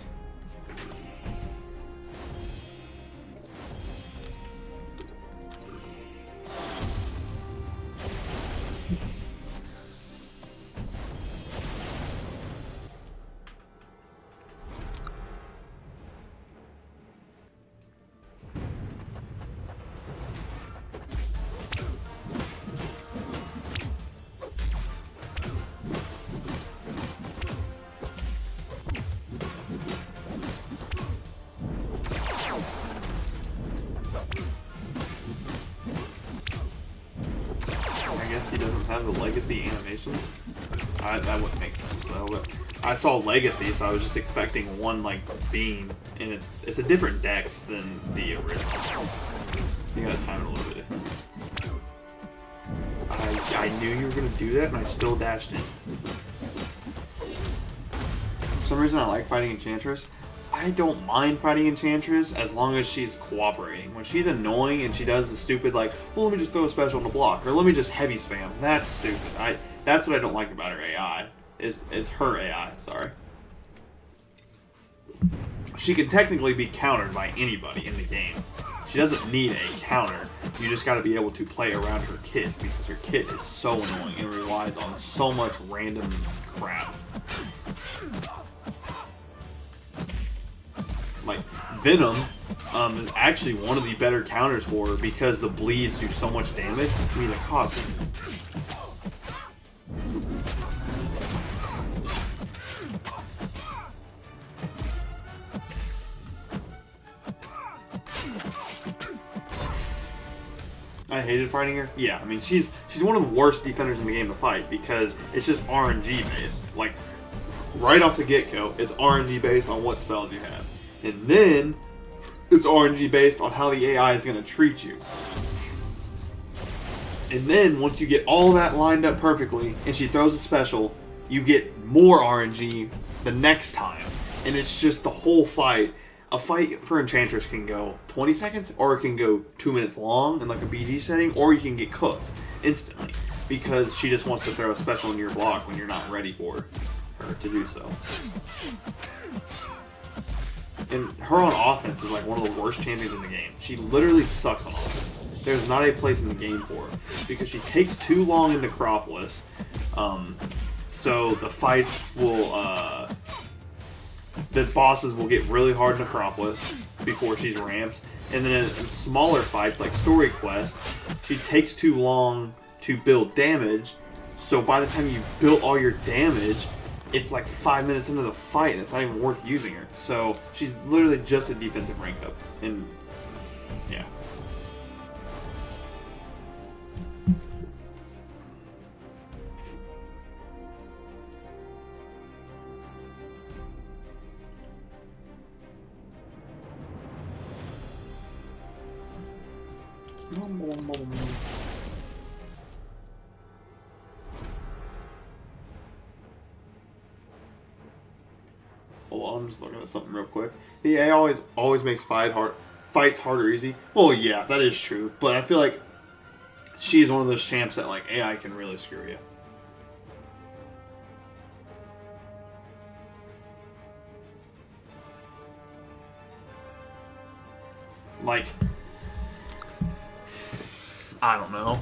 He doesn't have the legacy animations. That wouldn't make sense though. But I saw legacy, so I was just expecting one like beam, and it's a different dex than the original. You gotta time it a little bit. I knew you were gonna do that, and I still dashed in. For some reason, I like fighting Enchantress. I don't mind fighting Enchantress as long as she's cooperating. When she's annoying and she does the stupid like, well, let me just throw a special on the block, or let me just heavy spam, that's stupid. That's what I don't like about her AI. It's her AI, sorry. She can technically be countered by anybody in the game. She doesn't need a counter. You just gotta be able to play around her kit, because her kit is so annoying and relies on so much random crap. Like, Venom is actually one of the better counters for her because the bleeds do so much damage. He's a cosmic. I hated fighting her. Yeah, I mean, she's one of the worst defenders in the game to fight because it's just RNG based. Like, right off the get-go, it's RNG based on what spells you have. And then, it's RNG based on how the AI is going to treat you. And then, once you get all that lined up perfectly, and she throws a special, you get more RNG the next time. And it's just the whole fight. A fight for Enchantress can go 20 seconds, or it can go 2 minutes long in like a BG setting, or you can get cooked instantly. Because she just wants to throw a special into your block when you're not ready for her. her to do so. And her on offense is like one of the worst champions in the game. She literally sucks on offense. There's not a place in the game for her because she takes too long in Necropolis. So the fights will, the bosses will get really hard in Necropolis before she's ramped. And then in smaller fights like Story Quest, she takes too long to build damage. So by the time you built all your damage, it's like 5 minutes into the fight and it's not even worth using her. So she's literally just a defensive rank up. And yeah. Hold on, I'm just looking at something real quick. The AI always makes fights hard or easy. Well, yeah, that is true. But I feel like she's one of those champs that like AI can really screw you. Like, I don't know.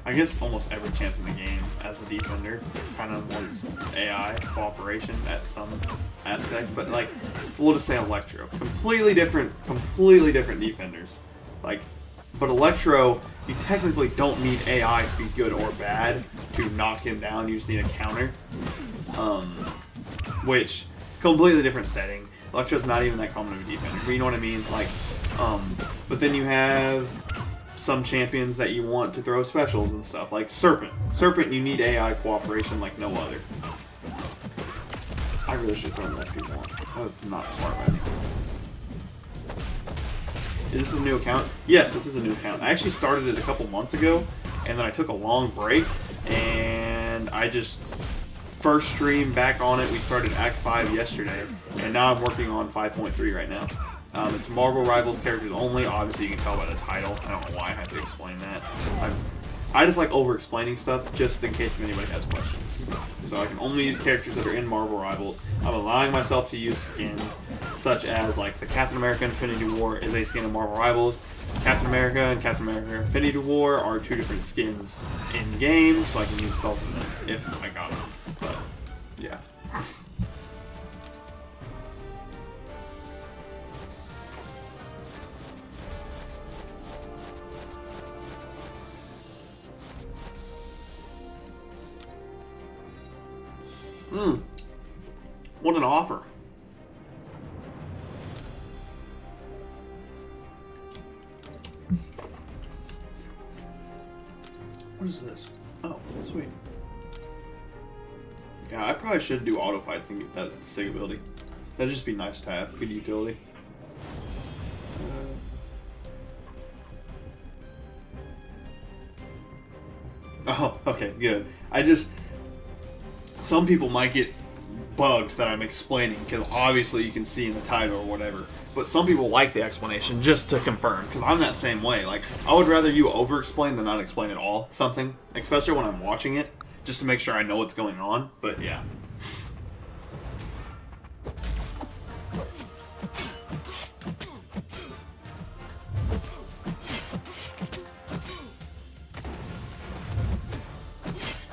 I guess almost every champ in the game as a defender kind of wants AI cooperation at some aspect, but like, we'll just say Electro. Completely different defenders. Like, but Electro, you technically don't need AI to be good or bad to knock him down. You just need a counter, which is a completely different setting. Electro's not even that common of a defender, but you know what I mean? Like, but then you have some champions that you want to throw specials and stuff, like Serpent. Serpent, you need AI cooperation like no other. I really should throw less people on. That was not smart by me. Is this a new account? Yes, this is a new account. I actually started it a couple months ago, and then I took a long break, and I just first stream back on it. We started Act 5 yesterday, and now I'm working on 5.3 right now. It's Marvel Rivals characters only. Obviously, you can tell by the title. I don't know why I have to explain that. I just like over-explaining stuff just in case if anybody has questions. So I can only use characters that are in Marvel Rivals. I'm allowing myself to use skins such as like the Captain America Infinity War is a skin of Marvel Rivals. Captain America and Captain America Infinity War are two different skins in game, so I can use both of them if I got them. But yeah. What an offer. What is this? Oh, sweet. Yeah, I probably should do auto fights and get that SIG ability. That'd just be nice to have. Good utility. Oh, okay, good. Some people might get bugged that I'm explaining, because obviously you can see in the title or whatever. But some people like the explanation just to confirm, because I'm that same way. Like, I would rather you over-explain than not explain at all something, especially when I'm watching it, just to make sure I know what's going on. But yeah.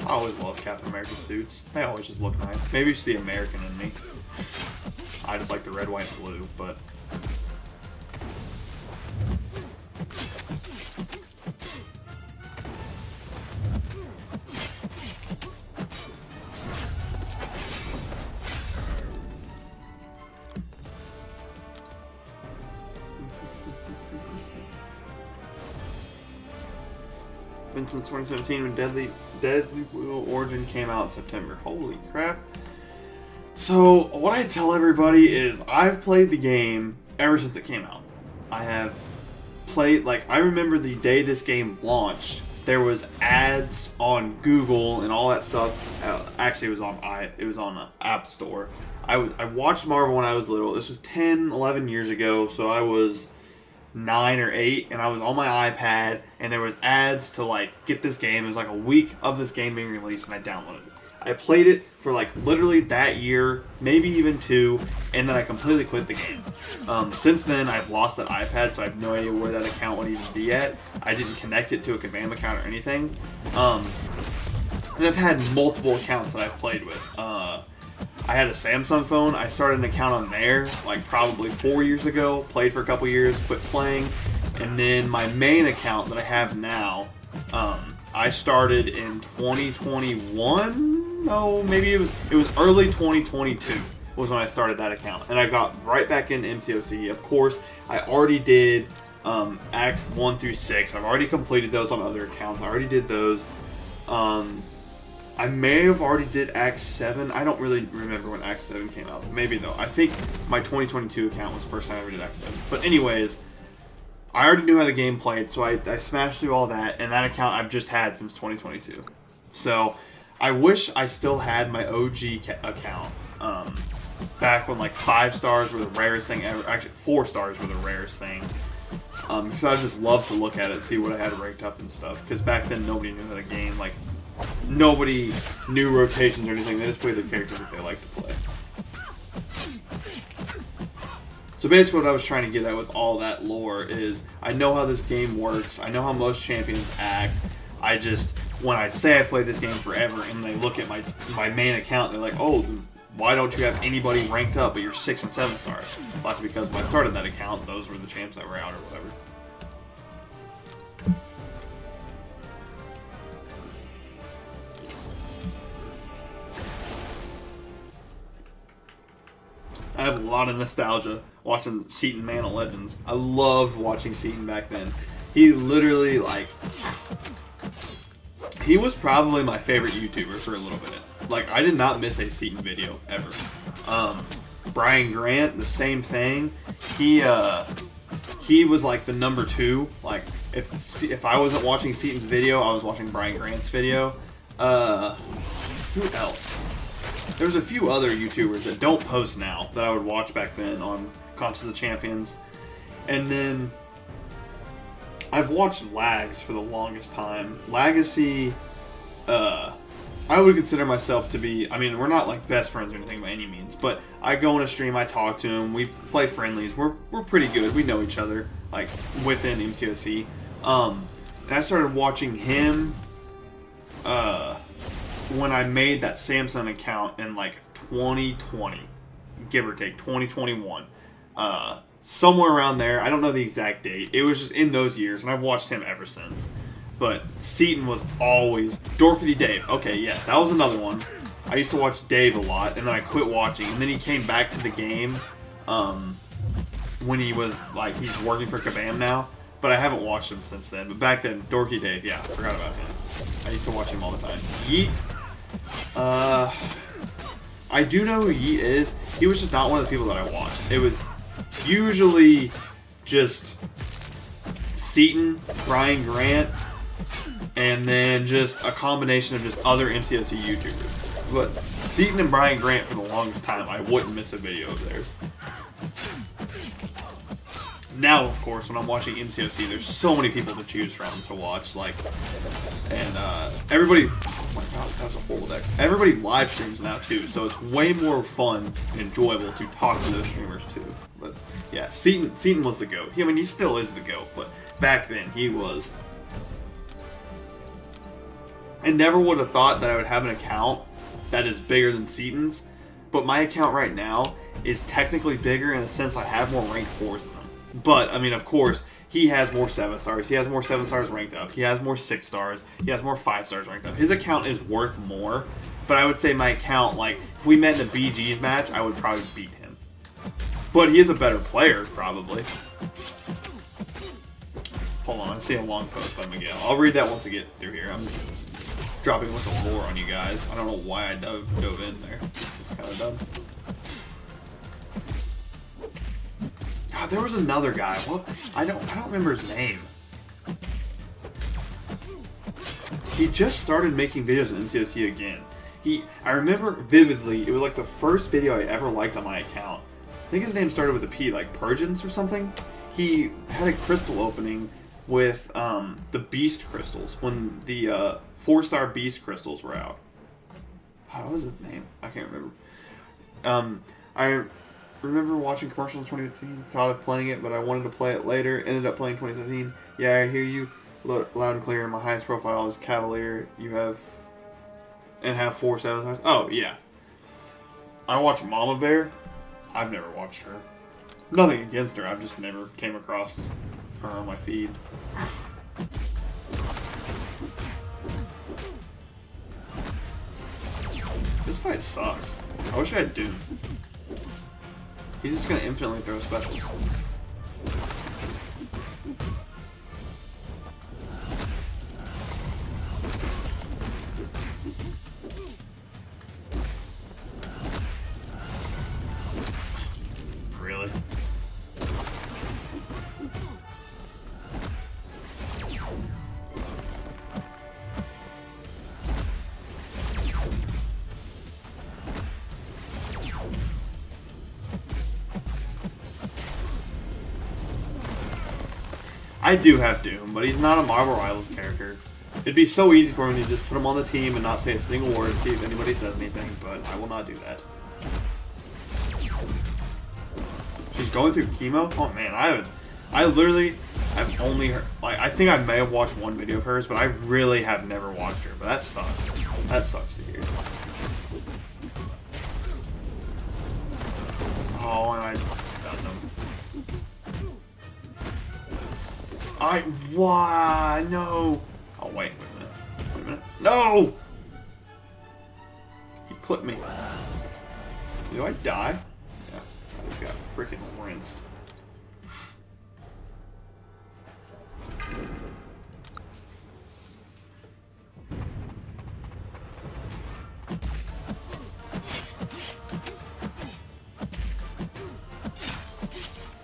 I always love Captain America suits. They always just look nice. Maybe it's the American in me. I just like the red, white, and blue, but... Been since 2017 when Deadly Origin came out in September. Holy crap. So, what I tell everybody is I've played the game ever since it came out. I have played, like, I remember the day this game launched, there was ads on Google and all that stuff. Actually, it was on an app store. I watched Marvel when I was little. This was 10, 11 years ago, so I was 9 or 8, and I was on my iPad, and there was ads to like get this game. It was like a week of this game being released, and I downloaded it. I played it for like literally that year, maybe even 2, and then I completely quit the game. Since then, I've lost that iPad, so I have no idea where that account would even be at. I didn't connect it to a Kabam account or anything. And I've had multiple accounts that I've played with. I had a Samsung phone. I started an account on there like probably 4 years ago. Played for a couple years, quit playing. And then my main account that I have now, I started in 2021. No, maybe it was early 2022 was when I started that account, and I got right back into MCOC. Of course, I already did Acts 1 through 6. I've already completed those on other accounts. I already did those. I may have already did Act 7. I don't really remember when Act 7 came out. Maybe though. I think my 2022 account was the first time I ever did Act 7. But anyways, I already knew how the game played, so I smashed through all that, and that account I've just had since 2022. So I wish I still had my OG account back when like 5 stars were the rarest thing ever. Actually, 4 stars were the rarest thing. Because I just love to look at it, see what I had ranked up and stuff. Because back then nobody knew how to game. Like nobody knew rotations or anything. They just played the characters that they liked to play. So basically what I was trying to get at with all that lore is I know how this game works. I know how most champions act. I just, when I say I played this game forever and they look at my main account, they're like, oh, why don't you have anybody ranked up but you're 6 and 7 stars? Well, that's because when I started that account, those were the champs that were out or whatever. I have a lot of nostalgia watching Seaton Man of Legends. I loved watching Seaton back then. He literally, like, he was probably my favorite YouTuber for a little bit. Like, I did not miss a Seaton video, ever. Brian Grant, the same thing. He was, like, the number 2. Like, if I wasn't watching Seaton's video, I was watching Brian Grant's video. Who else? There's a few other YouTubers that don't post now that I would watch back then on Conscious of Champions. And then I've watched Lags for the longest time. Legacy, I would consider myself to be, I mean, we're not like best friends or anything by any means, but I go on a stream, I talk to him, we play friendlies, we're pretty good, we know each other, like, within MCOC. And I started watching him, when I made that Samsung account in like 2020, give or take 2021, somewhere around there. I don't know the exact date. It was just in those years, and I've watched him ever since. But Seaton was always Dorkity Dave. Okay, yeah, that was another one. I used to watch Dave a lot, and then I quit watching, and then he came back to the game when he was like he's working for Kabam now. But I haven't watched him since then. But back then, Dorky Dave, yeah, I forgot about him. I used to watch him all the time. Yeet. I do know who Yeet is. He was just not one of the people that I watched. It was usually just Seaton, Brian Grant, and then just a combination of just other MCOC YouTubers. But Seaton and Brian Grant, for the longest time, I wouldn't miss a video of theirs. Now, of course, when I'm watching MCOC, there's so many people to choose from to watch, like, and everybody, oh my god, that was a horrible deck. Everybody live streams now, too, so it's way more fun and enjoyable to talk to those streamers, too. But, yeah, Seaton was the GOAT. I mean, he still is the GOAT, but back then, he was. I never would have thought that I would have an account that is bigger than Seaton's, but my account right now is technically bigger in a sense I have more rank 4s than him. But, I mean, of course, he has more 7 stars. He has more 7 stars ranked up. He has more 6 stars. He has more 5 stars ranked up. His account is worth more. But I would say my account, like, if we met in a BG's match, I would probably beat him. But he is a better player, probably. Hold on, I see a long post by Miguel. I'll read that once I get through here. I'm dropping a bunch of lore on you guys. I don't know why I dove in there. It's kind of dumb. God, there was another guy. What? I don't remember his name. He just started making videos in MCOC again. I remember vividly, it was like the first video I ever liked on my account. I think his name started with a P, like Purgence or something. He had a crystal opening with the Beast crystals when the 4-star Beast crystals were out. What was his name? I can't remember. I remember watching commercials in 2015, thought of playing it, but I wanted to play it later. Ended up playing 2017. Yeah, I hear you loud and clear. My highest profile is Cavalier. You have 4 7 stars. Oh, yeah. I watch Mama Bear. I've never watched her. Nothing against her. I've just never came across her on my feed. This fight sucks. I wish I had Doom. He's just gonna infinitely throw specials. Really? I do have Doom, but he's not a Marvel Rivals character. It'd be so easy for me to just put him on the team and not say a single word, see if anybody says anything, but I will not do that. She's going through chemo? Oh man, I've only heard, like, I think I may have watched one video of hers, but I really have never watched her, but that sucks. That sucks to hear. Oh, and I stunned him. Why? No. Oh, wait a minute. Wait a minute. No! He clipped me. Do I die? Yeah. I just got freaking rinsed.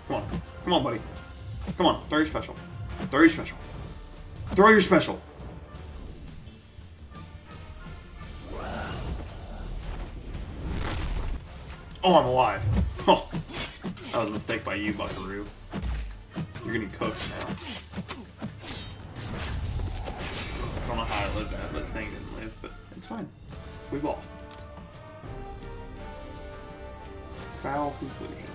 Come on. Come on, buddy. Come on. Throw your special. Throw your special. Throw your special. Oh, I'm alive. Oh, that was a mistake by you, Buckaroo. You're getting cooked now. I don't know how I lived that. That thing didn't live, but it's fine. We ball. Foul completion.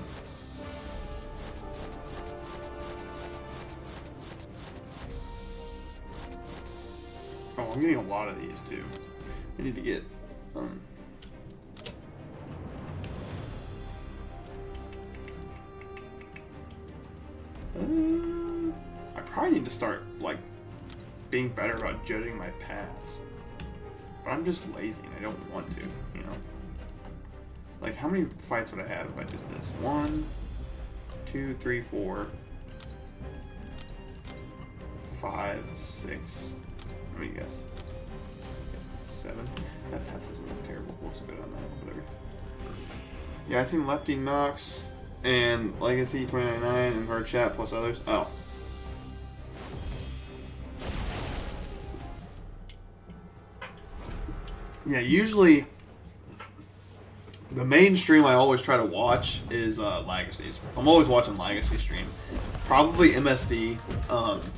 Oh, I'm getting a lot of these too. I need to get I probably need to start like being better about judging my paths. But I'm just lazy and I don't want to, you know. Like, how many fights would I have if I did this? 1, 2, 3, 4, 5, 6. What do you guess? 7. That path doesn't look terrible. Looks good on that. Whatever. Yeah, I seen Lefty Knox and Legacy 2099 and her chat plus others. Oh. Yeah, usually the main stream I always try to watch is Legacy's. I'm always watching Legacy stream. Probably MSD.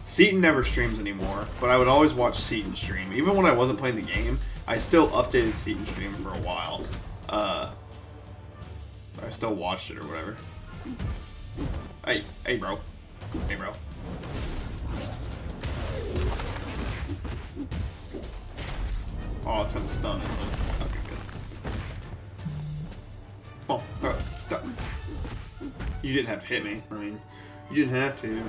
Seaton never streams anymore, but I would always watch Seaton stream. Even when I wasn't playing the game, I still updated Seaton stream for a while. I still watched it or whatever. Hey bro. Hey bro. Oh, it's gonna stun him. Okay, good. Oh, you didn't have to hit me. I mean, you didn't have to.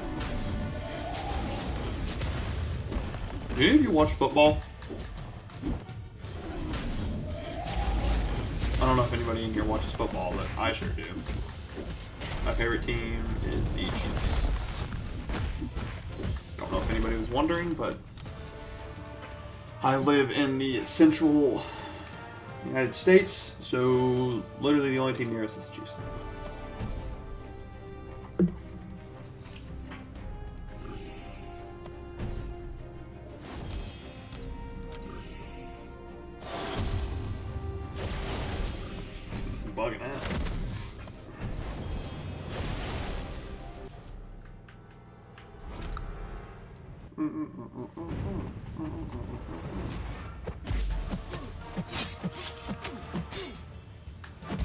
Do any of you watch football? I don't know if anybody in here watches football, but I sure do. My favorite team is the Chiefs. Don't know if anybody was wondering, but I live in the central United States, so literally the only team near us is the Chiefs. Bugging out.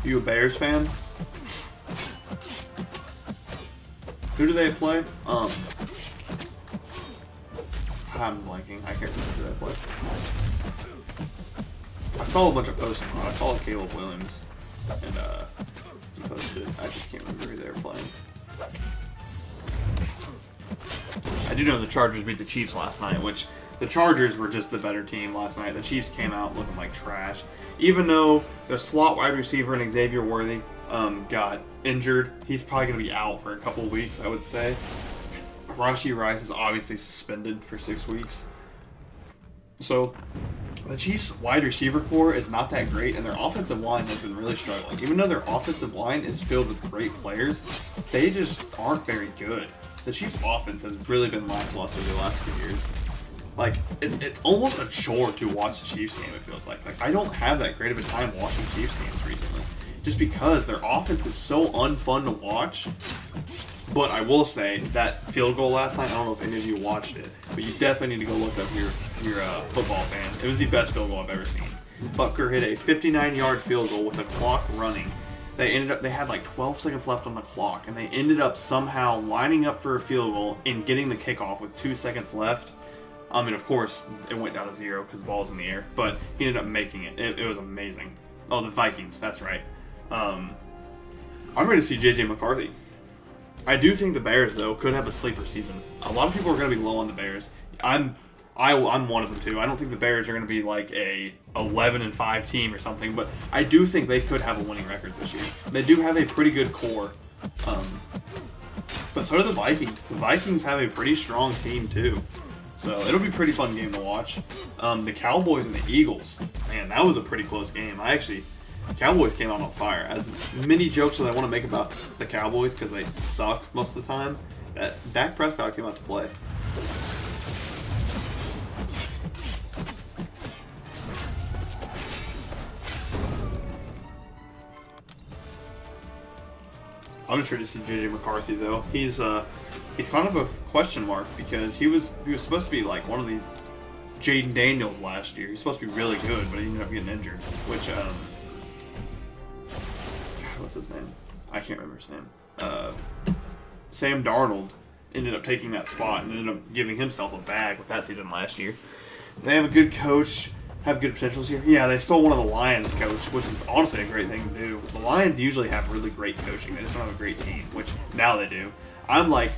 You a Bears fan? Who do they play? I'm blanking. I can't remember who they play. I saw a bunch of posts on it. I followed Caleb Williams, and he posted it. I just can't remember who they were playing. I do know the Chargers beat the Chiefs last night, which the Chargers were just the better team last night. The Chiefs came out looking like trash. Even though their slot wide receiver and Xavier Worthy got injured, he's probably going to be out for a couple of weeks, I would say. Rashee Rice is obviously suspended for 6 weeks. So the Chiefs' wide receiver core is not that great, and their offensive line has been really struggling. Even though their offensive line is filled with great players, they just aren't very good. The Chiefs' offense has really been lackluster the last few years. Like, it's almost a chore to watch the Chiefs game, it feels like. Like, I don't have that great of a time watching Chiefs games recently, just because their offense is so unfun to watch. But I will say, that field goal last night, I don't know if any of you watched it, but you definitely need to go look up your football fan. It was the best field goal I've ever seen. Butker hit a 59-yard field goal with the clock running. They had like 12 seconds left on the clock, and they ended up somehow lining up for a field goal and getting the kickoff with 2 seconds left. I mean, of course, it went down to 0 because the ball's in the air, but he ended up making it. It was amazing. Oh, the Vikings, that's right. I'm ready to see J.J. McCarthy. I do think the Bears, though, could have a sleeper season. A lot of people are going to be low on the Bears. I'm one of them, too. I don't think the Bears are going to be like a 11-5 team or something, but I do think they could have a winning record this year. They do have a pretty good core. But so do the Vikings. The Vikings have a pretty strong team, too. So it'll be a pretty fun game to watch. The Cowboys and the Eagles. Man, that was a pretty close game. Cowboys came out on fire. As many jokes as I want to make about the Cowboys because they suck most of the time, that Dak Prescott came out to play. I'm just ready to see J.J. McCarthy though. He's kind of a question mark because he was supposed to be like one of the Jaden Daniels last year. He's supposed to be really good, but he ended up getting injured. Which what's his name? I can't remember his name. Sam Darnold ended up taking that spot and ended up giving himself a bag with that season last year. They have a good coach, have good potentials here. Yeah, they stole one of the Lions' coach, which is honestly a great thing to do. The Lions usually have really great coaching. They just don't have a great team, which now they do. I'm like,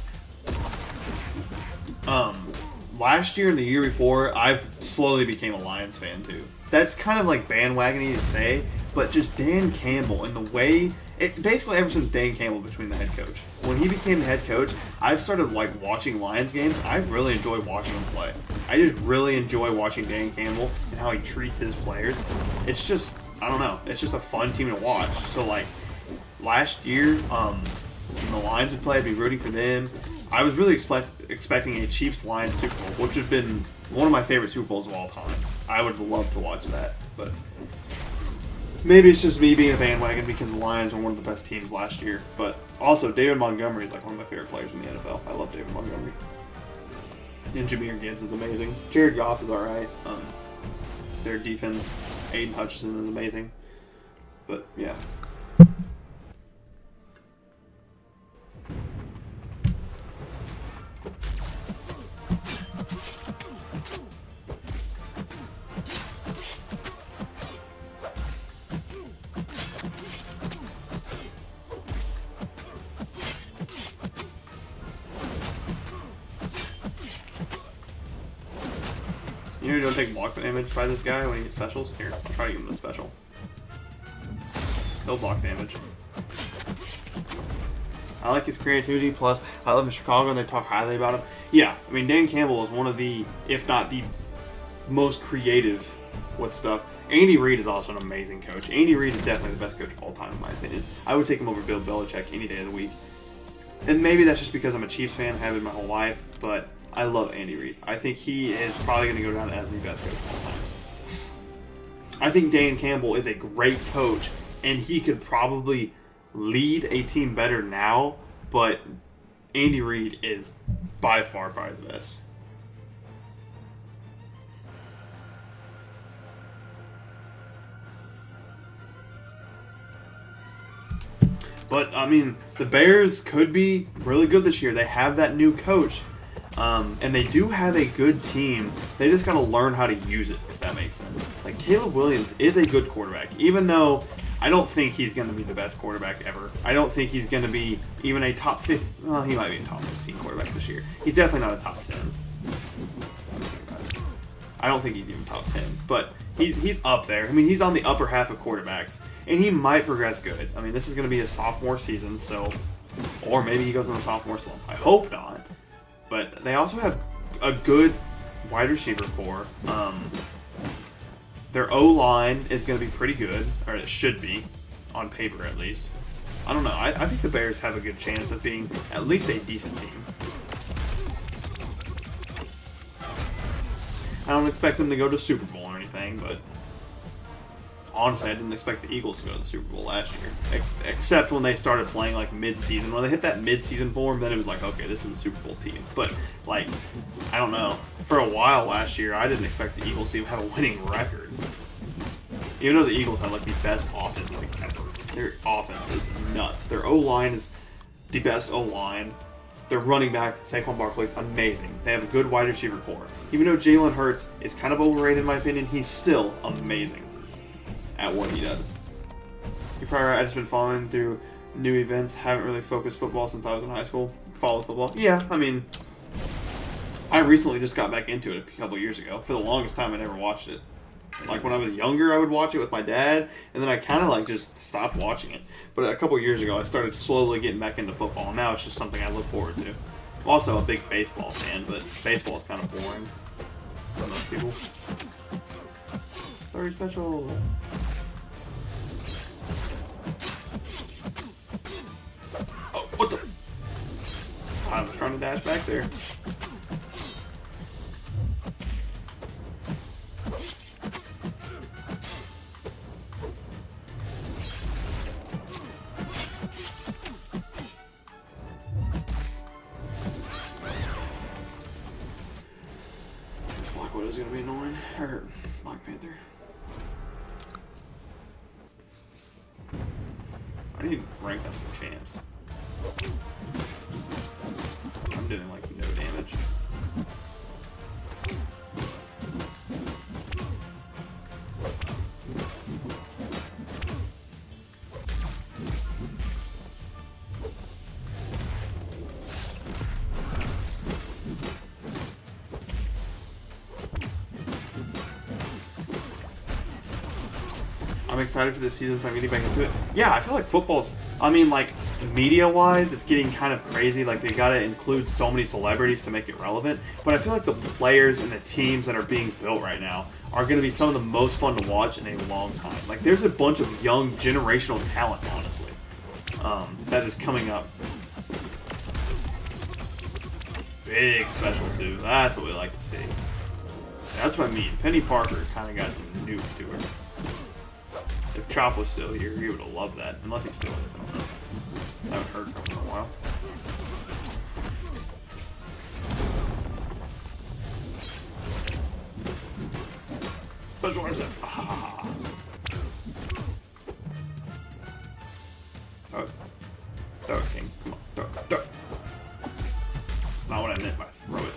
last year and the year before, I slowly became a Lions fan too. That's kind of like bandwagony to say, but just Dan Campbell and the way it basically ever since Dan Campbell became the head coach. When he became the head coach, I've started like watching Lions games. I really enjoy watching him play. I just really enjoy watching Dan Campbell and how he treats his players. It's just, I don't know, it's just a fun team to watch. So like last year, when the Lions would play, I'd be rooting for them. I was really expecting a Chiefs-Lions Super Bowl, which would have been one of my favorite Super Bowls of all time. I would love to watch that, but maybe it's just me being a bandwagon because the Lions were one of the best teams last year. But also, David Montgomery is like one of my favorite players in the NFL. I love David Montgomery. And Jahmyr Gibbs is amazing. Jared Goff is alright. Their defense, Aiden Hutchinson is amazing. But, yeah. You know you don't take block damage by this guy when he gets specials? Here, I'll try to give him the special. He'll block damage. I like his creativity, plus I live in Chicago and they talk highly about him. Yeah, I mean, Dan Campbell is one of the, if not the most creative with stuff. Andy Reid is also an amazing coach. Andy Reid is definitely the best coach of all time, in my opinion. I would take him over Bill Belichick any day of the week. And maybe that's just because I'm a Chiefs fan, have been my whole life, but I love Andy Reid. I think he is probably going to go down as the best coach of all time. I think Dan Campbell is a great coach, and he could probably lead a team better now, but Andy Reid is by far probably the best. But, I mean, the Bears could be really good this year. They have that new coach. And they do have a good team. They just got to learn how to use it, if that makes sense. Like, Caleb Williams is a good quarterback, even though I don't think he's going to be the best quarterback ever. I don't think he's going to be even a top 15. Well, he might be a top 15 quarterback this year. He's definitely not a top 10. I don't think he's even top 10. But he's up there. I mean, he's on the upper half of quarterbacks. And he might progress good. I mean, this is going to be his sophomore season, so... Or maybe he goes on a sophomore slump. I hope not. But they also have a good wide receiver core. Their O-line is going to be pretty good, or it should be, on paper at least. I don't know. I think the Bears have a good chance of being at least a decent team. I don't expect them to go to Super Bowl or anything, but honestly, I didn't expect the Eagles to go to the Super Bowl last year. Except when they started playing like mid-season. When they hit that mid-season form, then it was like, okay, this is a Super Bowl team. But, like, I don't know. For a while last year, I didn't expect the Eagles to even have a winning record. Even though the Eagles have, like, the best offense like ever. Their offense is nuts. Their O-line is the best O-line. Their running back, Saquon Barkley, is amazing. They have a good wide receiver core. Even though Jalen Hurts is kind of overrated in my opinion, he's still amazing at what he does. You're probably right, I've just been following through new events. Haven't really focused football since I was in high school. Follow football. Yeah, I mean, I recently just got back into it a couple years ago. For the longest time, I never watched it. Like, when I was younger, I would watch it with my dad, and then I kind of, like, just stopped watching it. But a couple years ago, I started slowly getting back into football, and now it's just something I look forward to. I'm also a big baseball fan, but baseball is kind of boring for most people. Very special. Oh, what the? I was trying to dash back there. Black Widow's gonna be annoying. Or Black Panther. I need to rank up some champs. I'm doing like no damage. I'm excited for this season, so I'm getting back into it. Yeah, I feel like football's, I mean, like, media-wise, it's getting kind of crazy. Like, they gotta include so many celebrities to make it relevant. But I feel like the players and the teams that are being built right now are gonna be some of the most fun to watch in a long time. Like, there's a bunch of young, generational talent, honestly, that is coming up. Big special, too. That's what we like to see. That's what I mean. Penny Parker kind of got some nuke to her. If Chop was still here, he would have loved that. Unless he still is, I don't know. I haven't heard from him in a while. That's what I said. Ah. Throw it, King. Come on, throw it, throw it. That's not what I meant by throw it.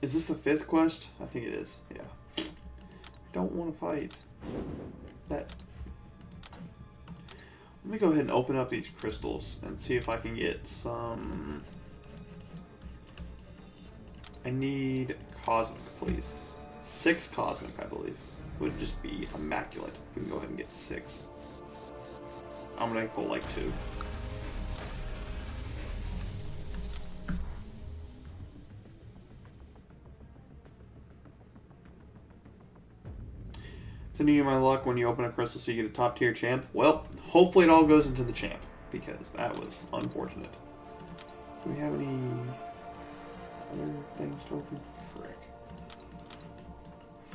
Is this the 5th quest? I think it is. Yeah. I don't want to fight. That. Let me go ahead and open up these crystals and see if I can get some... I need cosmic, please. 6 cosmic, I believe. Would just be immaculate if we can go ahead and get 6. I'm gonna pull like 2. Continue my luck when you open a crystal so you get a top tier champ. Well, hopefully it all goes into the champ, because that was unfortunate. Do we have any other things to open?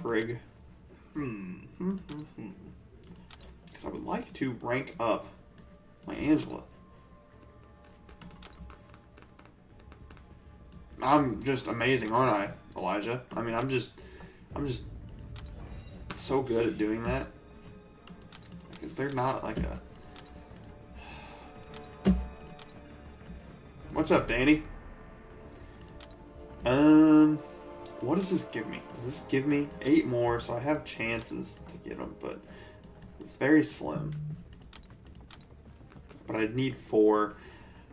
Frig. Because I would like to rank up my Angela. I'm just amazing, aren't I, Elijah? I mean, I'm just so good at doing that. Because they're not like a... What's up, Danny? What does this give me? Does this give me 8 more? So I have chances to get them, but it's very slim. But I'd need 4.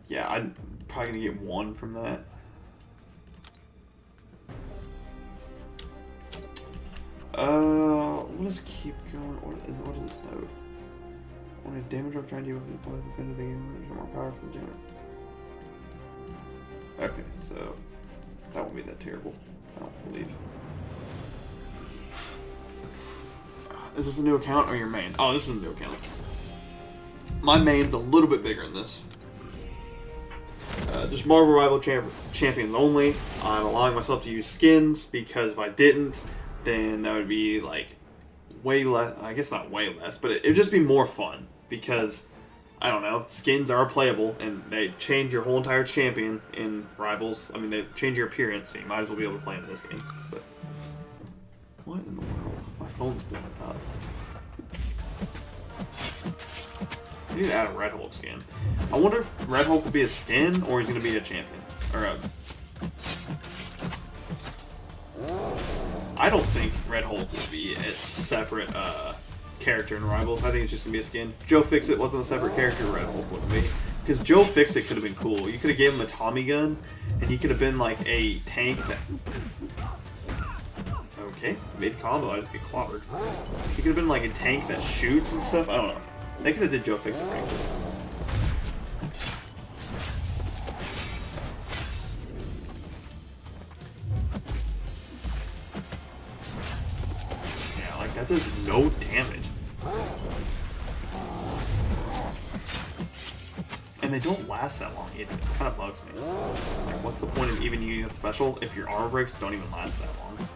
Yeah, I'm probably gonna get 1 from that. Let's keep going. What is this node? When a damage rock trying to deal with the apply to the defender, they get more power for the damage. Okay, so that won't be that terrible, I don't believe. Is this a new account or your main? Oh, this is a new account. My main's a little bit bigger than this. Just Marvel Rival Champions only. I'm allowing myself to use skins because if I didn't, then that would be like way less. I guess not way less, but it would just be more fun because I don't know. Skins are playable and they change your whole entire champion in Rivals. I mean, they change your appearance, so you might as well be able to play in this game. But what in the world? My phone's blowing up. I need to add a Red Hulk skin. I wonder if Red Hulk will be a skin or he's going to be a champion. Or a... I don't think Red Hulk will be a separate character in Rivals. I think it's just going to be a skin. Joe Fixit wasn't a separate character, Red Hulk wouldn't be. Because Joe Fixit could have been cool. You could have gave him a Tommy gun, and he could have been like a tank that... Okay, mid combo, I just get clobbered. He could have been like a tank that shoots and stuff. I don't know. They could have did Joe Fixit pretty cool. Yeah, like that does no damage. And they don't last that long either. It kind of bugs me. Like, what's the point of even using a special if your armor breaks don't even last that long?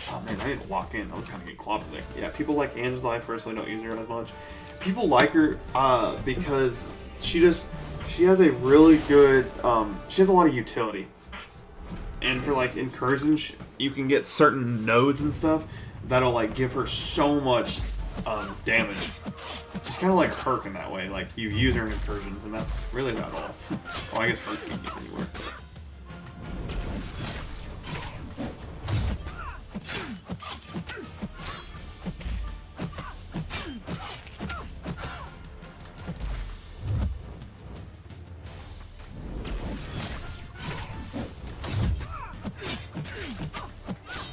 Oh man, I need to lock in. I was kind of getting clobbered there. Yeah, people like Angela. I personally don't use her as much. People like her because she has a really good, she has a lot of utility. And for like incursions, you can get certain nodes and stuff that'll like give her so much damage. She's kind of like Herc in that way. Like you use her in incursions, and that's really about all. Well, I guess Herc can get anywhere.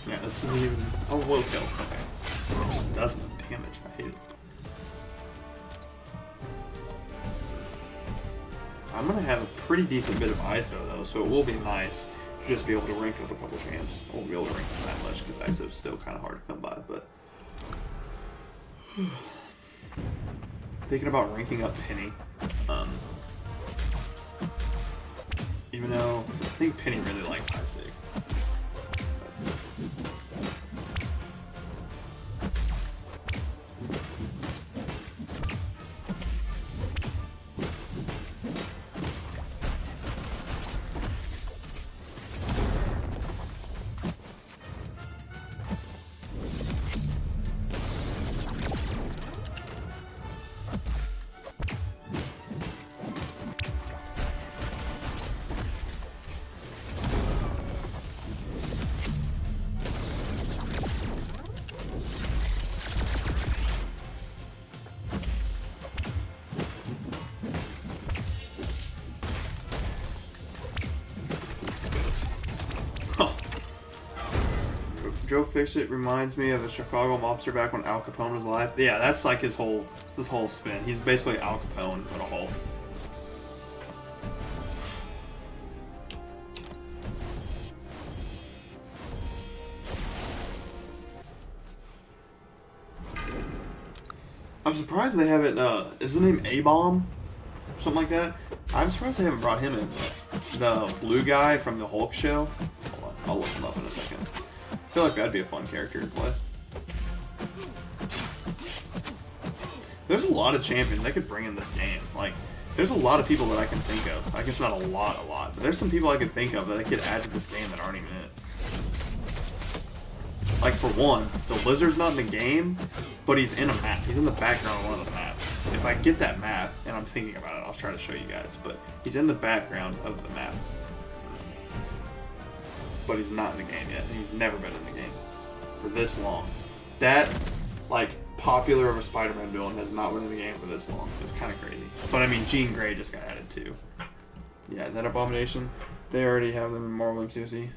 Yeah, this isn't even... Oh, will kill. Okay. It just does no damage. I hate it. I'm going to have a pretty decent bit of ISO, though, so it will be nice to just be able to rank up a couple champs. I won't be able to rank them that much, because ISO is still kind of hard to come by, but... Thinking about ranking up Penny. Even though I think Penny really likes Isaac. Joe Fixit reminds me of a Chicago mobster back when Al Capone was alive. Yeah, that's like his whole spin. He's basically Al Capone, but a Hulk. I'm surprised they haven't, is the name A-Bomb? Something like that? I'm surprised they haven't brought him in. The blue guy from the Hulk show. Hold on, I'll look him up in a second. I feel like that'd be a fun character to play. There's a lot of champions they could bring in this game. Like, there's a lot of people that I can think of. I guess not a lot, but there's some people I could think of that I could add to this game that aren't even in it. Like, for one, the Lizard's not in the game, but he's in a map. He's in the background of one of the maps. If I get that map, and I'm thinking about it, I'll try to show you guys, but he's in the background of the map. But he's not in the game yet, and he's never been in the game for this long. That, like, popular of a Spider-Man villain has not been in the game for this long. It's kind of crazy. But, I mean, Jean Grey just got added, too. Yeah, is that Abomination? They already have them in Marvel MCOC.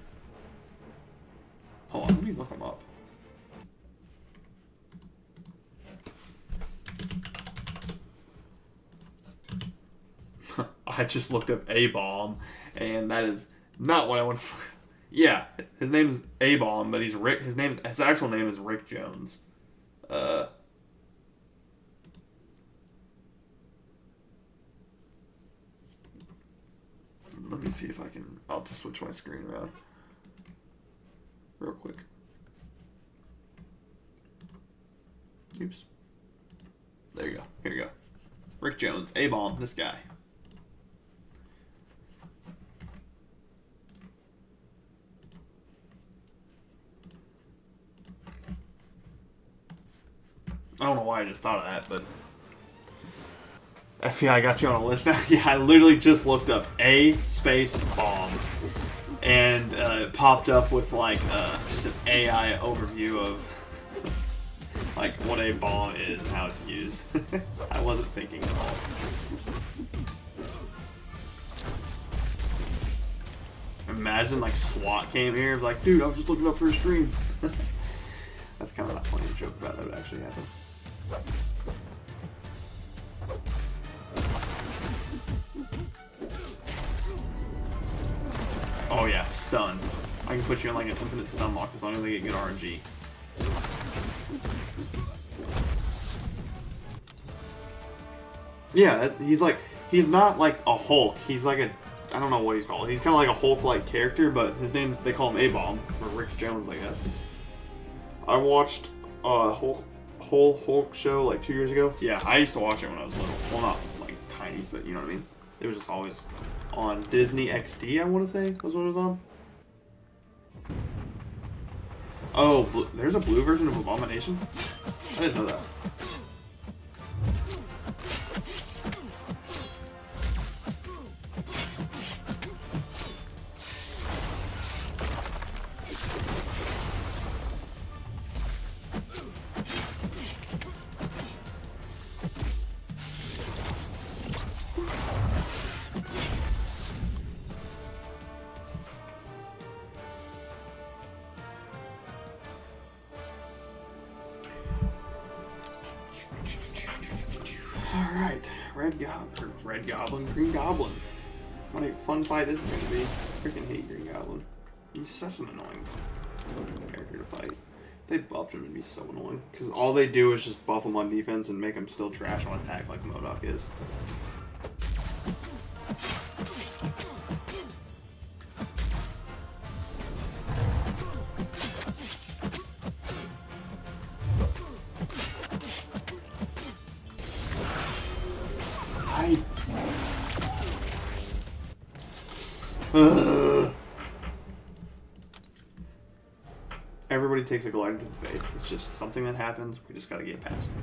Hold on, let me look them up. I just looked up A-Bomb, and that is not what I want to. Yeah, his name is A-Bomb, but he's Rick. His actual name is Rick Jones. Let me see if I can. I'll just switch my screen around real quick. Oops. There you go. Here you go. Rick Jones, A-Bomb, this guy. I don't know why I just thought of that, but FBI got you on a list now. Yeah, I literally just looked up A space bomb, and it popped up with like just an AI overview of like what a bomb is and how it's used. I wasn't thinking at all. Imagine like SWAT came here, like, dude, I was just looking up for a stream. That's kind of not funny to joke about. That would actually happen. Oh yeah, stun. I can put you in like an infinite stun lock as long as they get good RNG. Yeah, he's not like a Hulk. He's like I don't know what he's called. He's kind of like a Hulk-like character, but his name, they call him A-Bomb, for Rick Jones, I guess. I watched whole Hulk show like 2 years ago. Yeah, I used to watch it when I was little. Well, not like tiny, but you know what I mean. It was just always on Disney XD, I want to say, was what it was on. Oh, there's a blue version of Abomination? I didn't know that. Alright, Red Goblin, Green Goblin. What a fun fight this is going to be. I freaking hate Green Goblin. He's such an annoying character to fight. If they buffed him, it'd be so annoying. Because all they do is just buff him on defense and make him still trash on attack like MCOC is. Everybody takes a glider to the face. It's just something that happens. We just gotta get past it.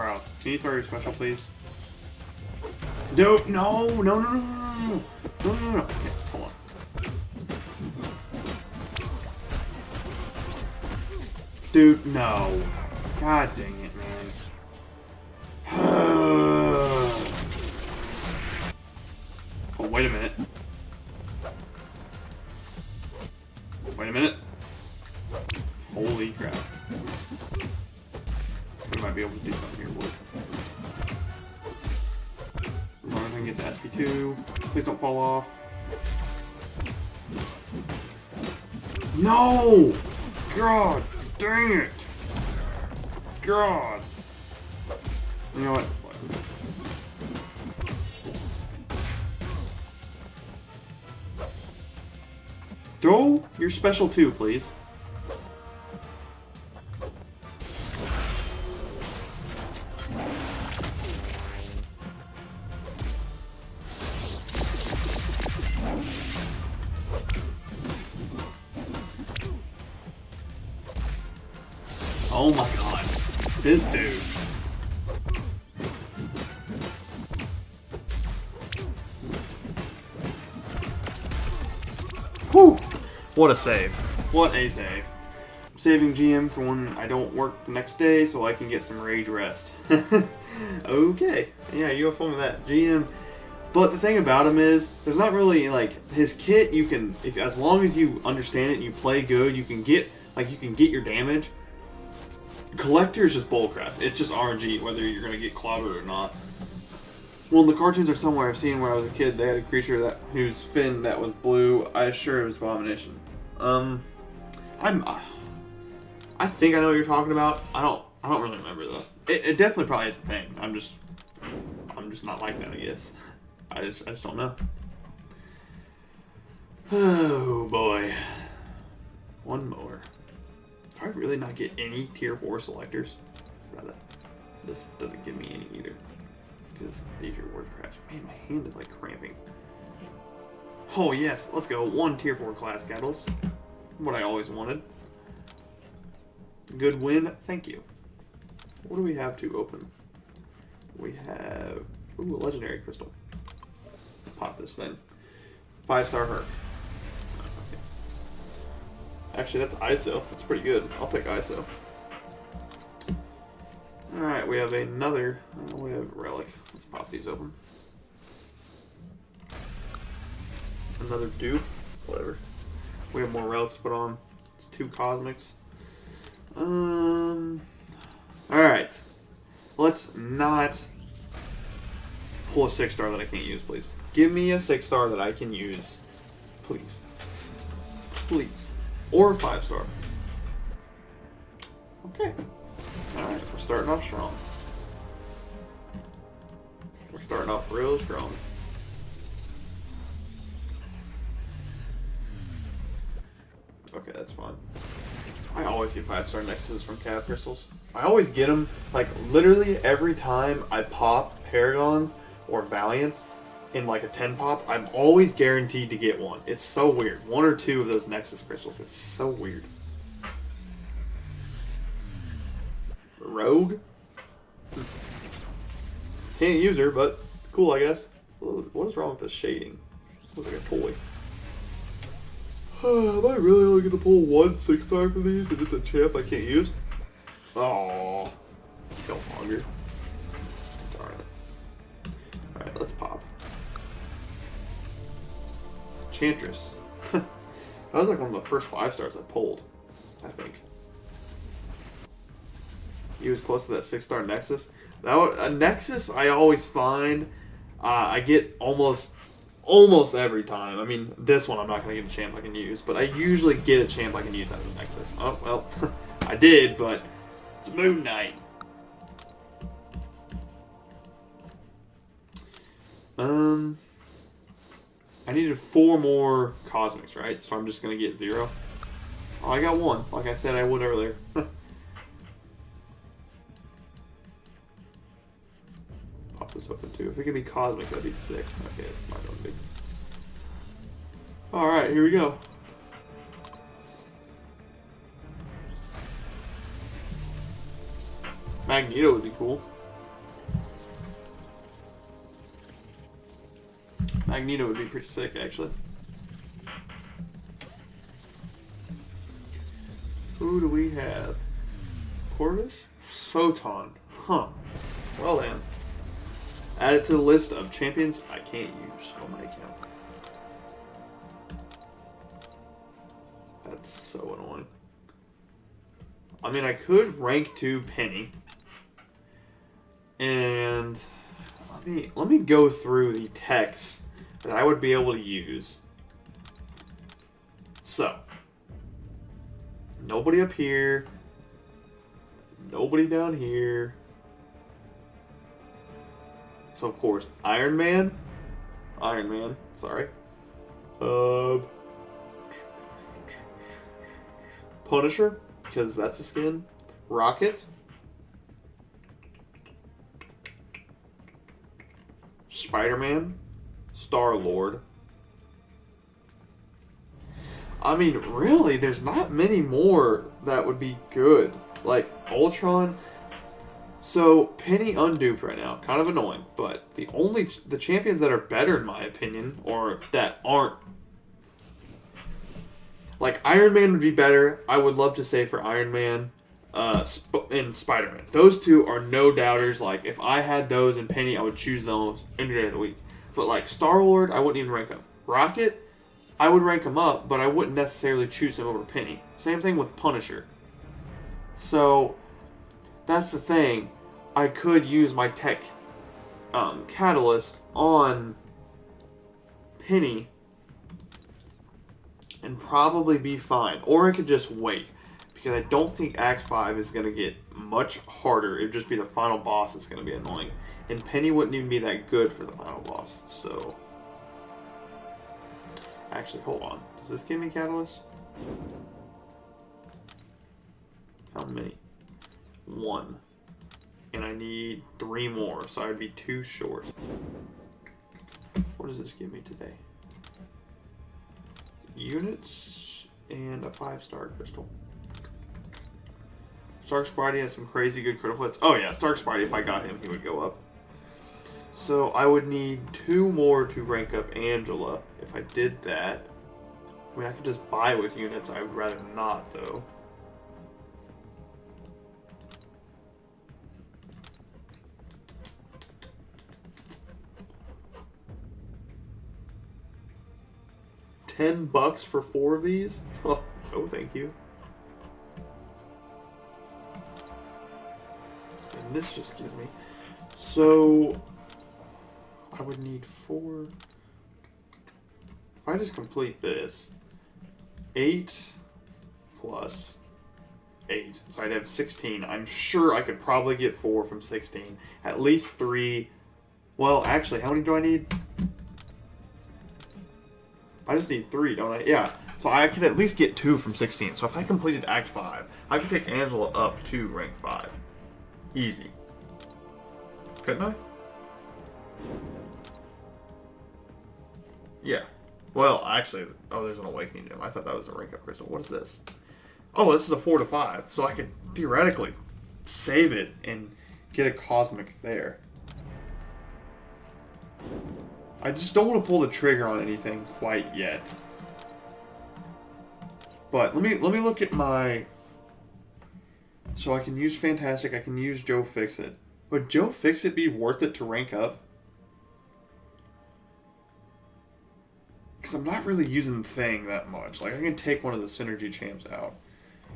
Bro, can you throw your special, please? Dude, no, no, no, no, no, no, no, no, no. Okay, hold on. Dude, no. God dang it, man. Oh, wait a minute. Wait a minute. Holy crap. We might be able to do something here, boys. As long as I can get to SP2. Please don't fall off. No! God dang it! God! You know what? Throw your special 2, please. Oh my god. This dude. Whew. What a save. What a save. I'm saving GM for when I don't work the next day so I can get some rage rest. Okay. Yeah, you have fun with that. GM. But the thing about him is, there's not really, like, his kit, you can, if as long as you understand it and you play good, you can get your damage. Collector is just bullcrap. It's just RNG, whether you're going to get clobbered or not. Well, the cartoons are somewhere. I've seen when I was a kid, they had a creature whose fin that was blue. I assure it was Abomination. I think I know what you're talking about. I don't really remember though. It definitely probably is a thing. I'm just not like that, I guess. I just don't know. Oh boy. One more. Do I really not get any tier 4 selectors? Rather, this doesn't give me any either. Because these rewards crash. Man, my hand is like cramping. Oh yes, let's go. 1 tier 4 class catalyst. What I always wanted. Good win, thank you. What do we have to open? We have a legendary crystal. Pop this thing. 5-star Herc. Okay. Actually, that's ISO. That's pretty good. I'll take ISO. Alright, we have another. We have Relic. Let's pop these open. Another dupe. Whatever. We have more relics to put on. It's 2 cosmics. Alright. Let's not pull a 6-star that I can't use, please. Give me a 6-star that I can use. Please. Please. Or a 5-star. Okay. Alright, we're starting off strong. We're starting off real strong. Okay, that's fine. I always get 5-star Nexus from Cav Crystals. I always get them, like, literally every time I pop Paragons or Valiants in, like, a 10 pop, I'm always guaranteed to get one. It's so weird. 1 or 2 of those Nexus Crystals. It's so weird. Rogue? Can't use her, but cool, I guess. What is wrong with the shading? Looks like a toy. Am I really only going to pull 1 6-star for these and it's a champ I can't use? Aww. Killmonger. Darn it. Alright, let's pop. Chantress. That was like one of the first 5-stars I pulled, I think. He was close to that 6-star Nexus. A Nexus I always find I get almost every time. I mean, this one I'm not going to get a champ I can use, but I usually get a champ I can use out of the Nexus. Oh, well, I did, but it's Moon Knight. I needed 4 more Cosmics, right? So I'm just going to get 0. Oh, I got 1, like I said I would earlier. Pop this open too. If it could be Cosmic, that'd be sick. Okay, it's not going to be. Alright, here we go. Magneto would be cool. Magneto would be pretty sick, actually. Who do we have? Corvus? Photon. Huh. Well then. Add it to the list of champions I can't use on my account. That's so annoying. I mean, I could rank 2 Penny. And let me go through the techs that I would be able to use. So, nobody up here. Nobody down here. So, of course, Iron Man, sorry. Punisher, because that's a skin. Rocket. Spider-Man. Star-Lord. I mean, really, there's not many more that would be good. Like, Ultron. So, Penny unduped right now. Kind of annoying. But the champions that are better, in my opinion, or that aren't. Like, Iron Man would be better. I would love to say for Iron Man and Spider-Man. Those two are no doubters. Like, if I had those in Penny, I would choose those any day of the week. But, like, Star-Lord, I wouldn't even rank up. Rocket, I would rank him up, but I wouldn't necessarily choose him over Penny. Same thing with Punisher. So, that's the thing. I could use my tech catalyst on Penny and probably be fine. Or I could just wait. Because I don't think Act 5 is going to get much harder. It would just be the final boss that's going to be annoying. And Penny wouldn't even be that good for the final boss. So, actually, hold on. Does this give me catalyst? How many? 1. And I need 3 more, so I'd be 2 short. What does this give me today? Units and a 5-star crystal. Stark Spidey has some crazy good critical hits. Oh yeah, Stark Spidey, if I got him, he would go up. So I would need 2 more to rank up Angela if I did that. I mean, I could just buy with units. I would rather not, though. $10 for 4 of these? Oh, thank you. And this just gives me. So I would need 4. If I just complete this, 8 plus 8. So I'd have 16. I'm sure I could probably get 4 from 16. At least 3. Well, actually, how many do I need? I just need 3, don't I? Yeah. So I could at least get 2 from 16. So if I completed Act 5, I could take Angela up to rank 5. Easy. Couldn't I? Yeah. Well, actually, oh, there's an Awakening Gem. I thought that was a rank up crystal. What is this? Oh, this is a 4 to 5. So I could theoretically save it and get a Cosmic there. I just don't want to pull the trigger on anything quite yet. But let me look at my. So I can use Fantastic. I can use Joe Fixit. Would Joe Fixit be worth it to rank up? Because I'm not really using Thing that much. Like, I can take one of the Synergy champs out.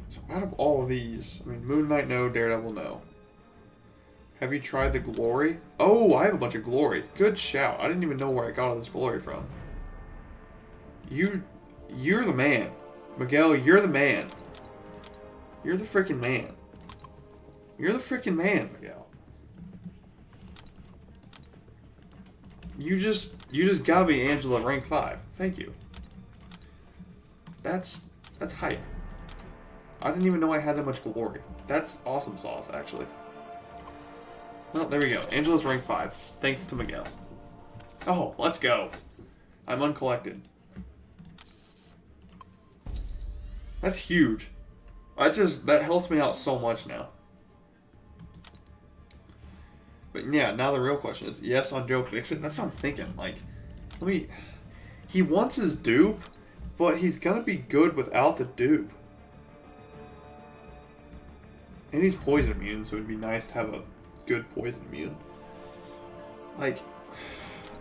So out of all of these, I mean, Moon Knight, no. Daredevil, no. Have you tried the Glory? Oh, I have a bunch of Glory. Good shout. I didn't even know where I got all this Glory from. You're the man. Miguel, you're the man. You're the freaking man. You're the freaking man, Miguel. You just got me Angela rank 5. Thank you. That's hype. I didn't even know I had that much Glory. That's awesome sauce, actually. Well, there we go. Angela's rank 5. Thanks to Miguel. Oh, let's go. I'm uncollected. That's huge. That helps me out so much now. But yeah, now the real question is, yes on Joe Fixit? That's what I'm thinking. Like, Let me... He wants his dupe, but he's gonna be good without the dupe. And he's poison immune, so it'd be nice to have a good poison immune. Like,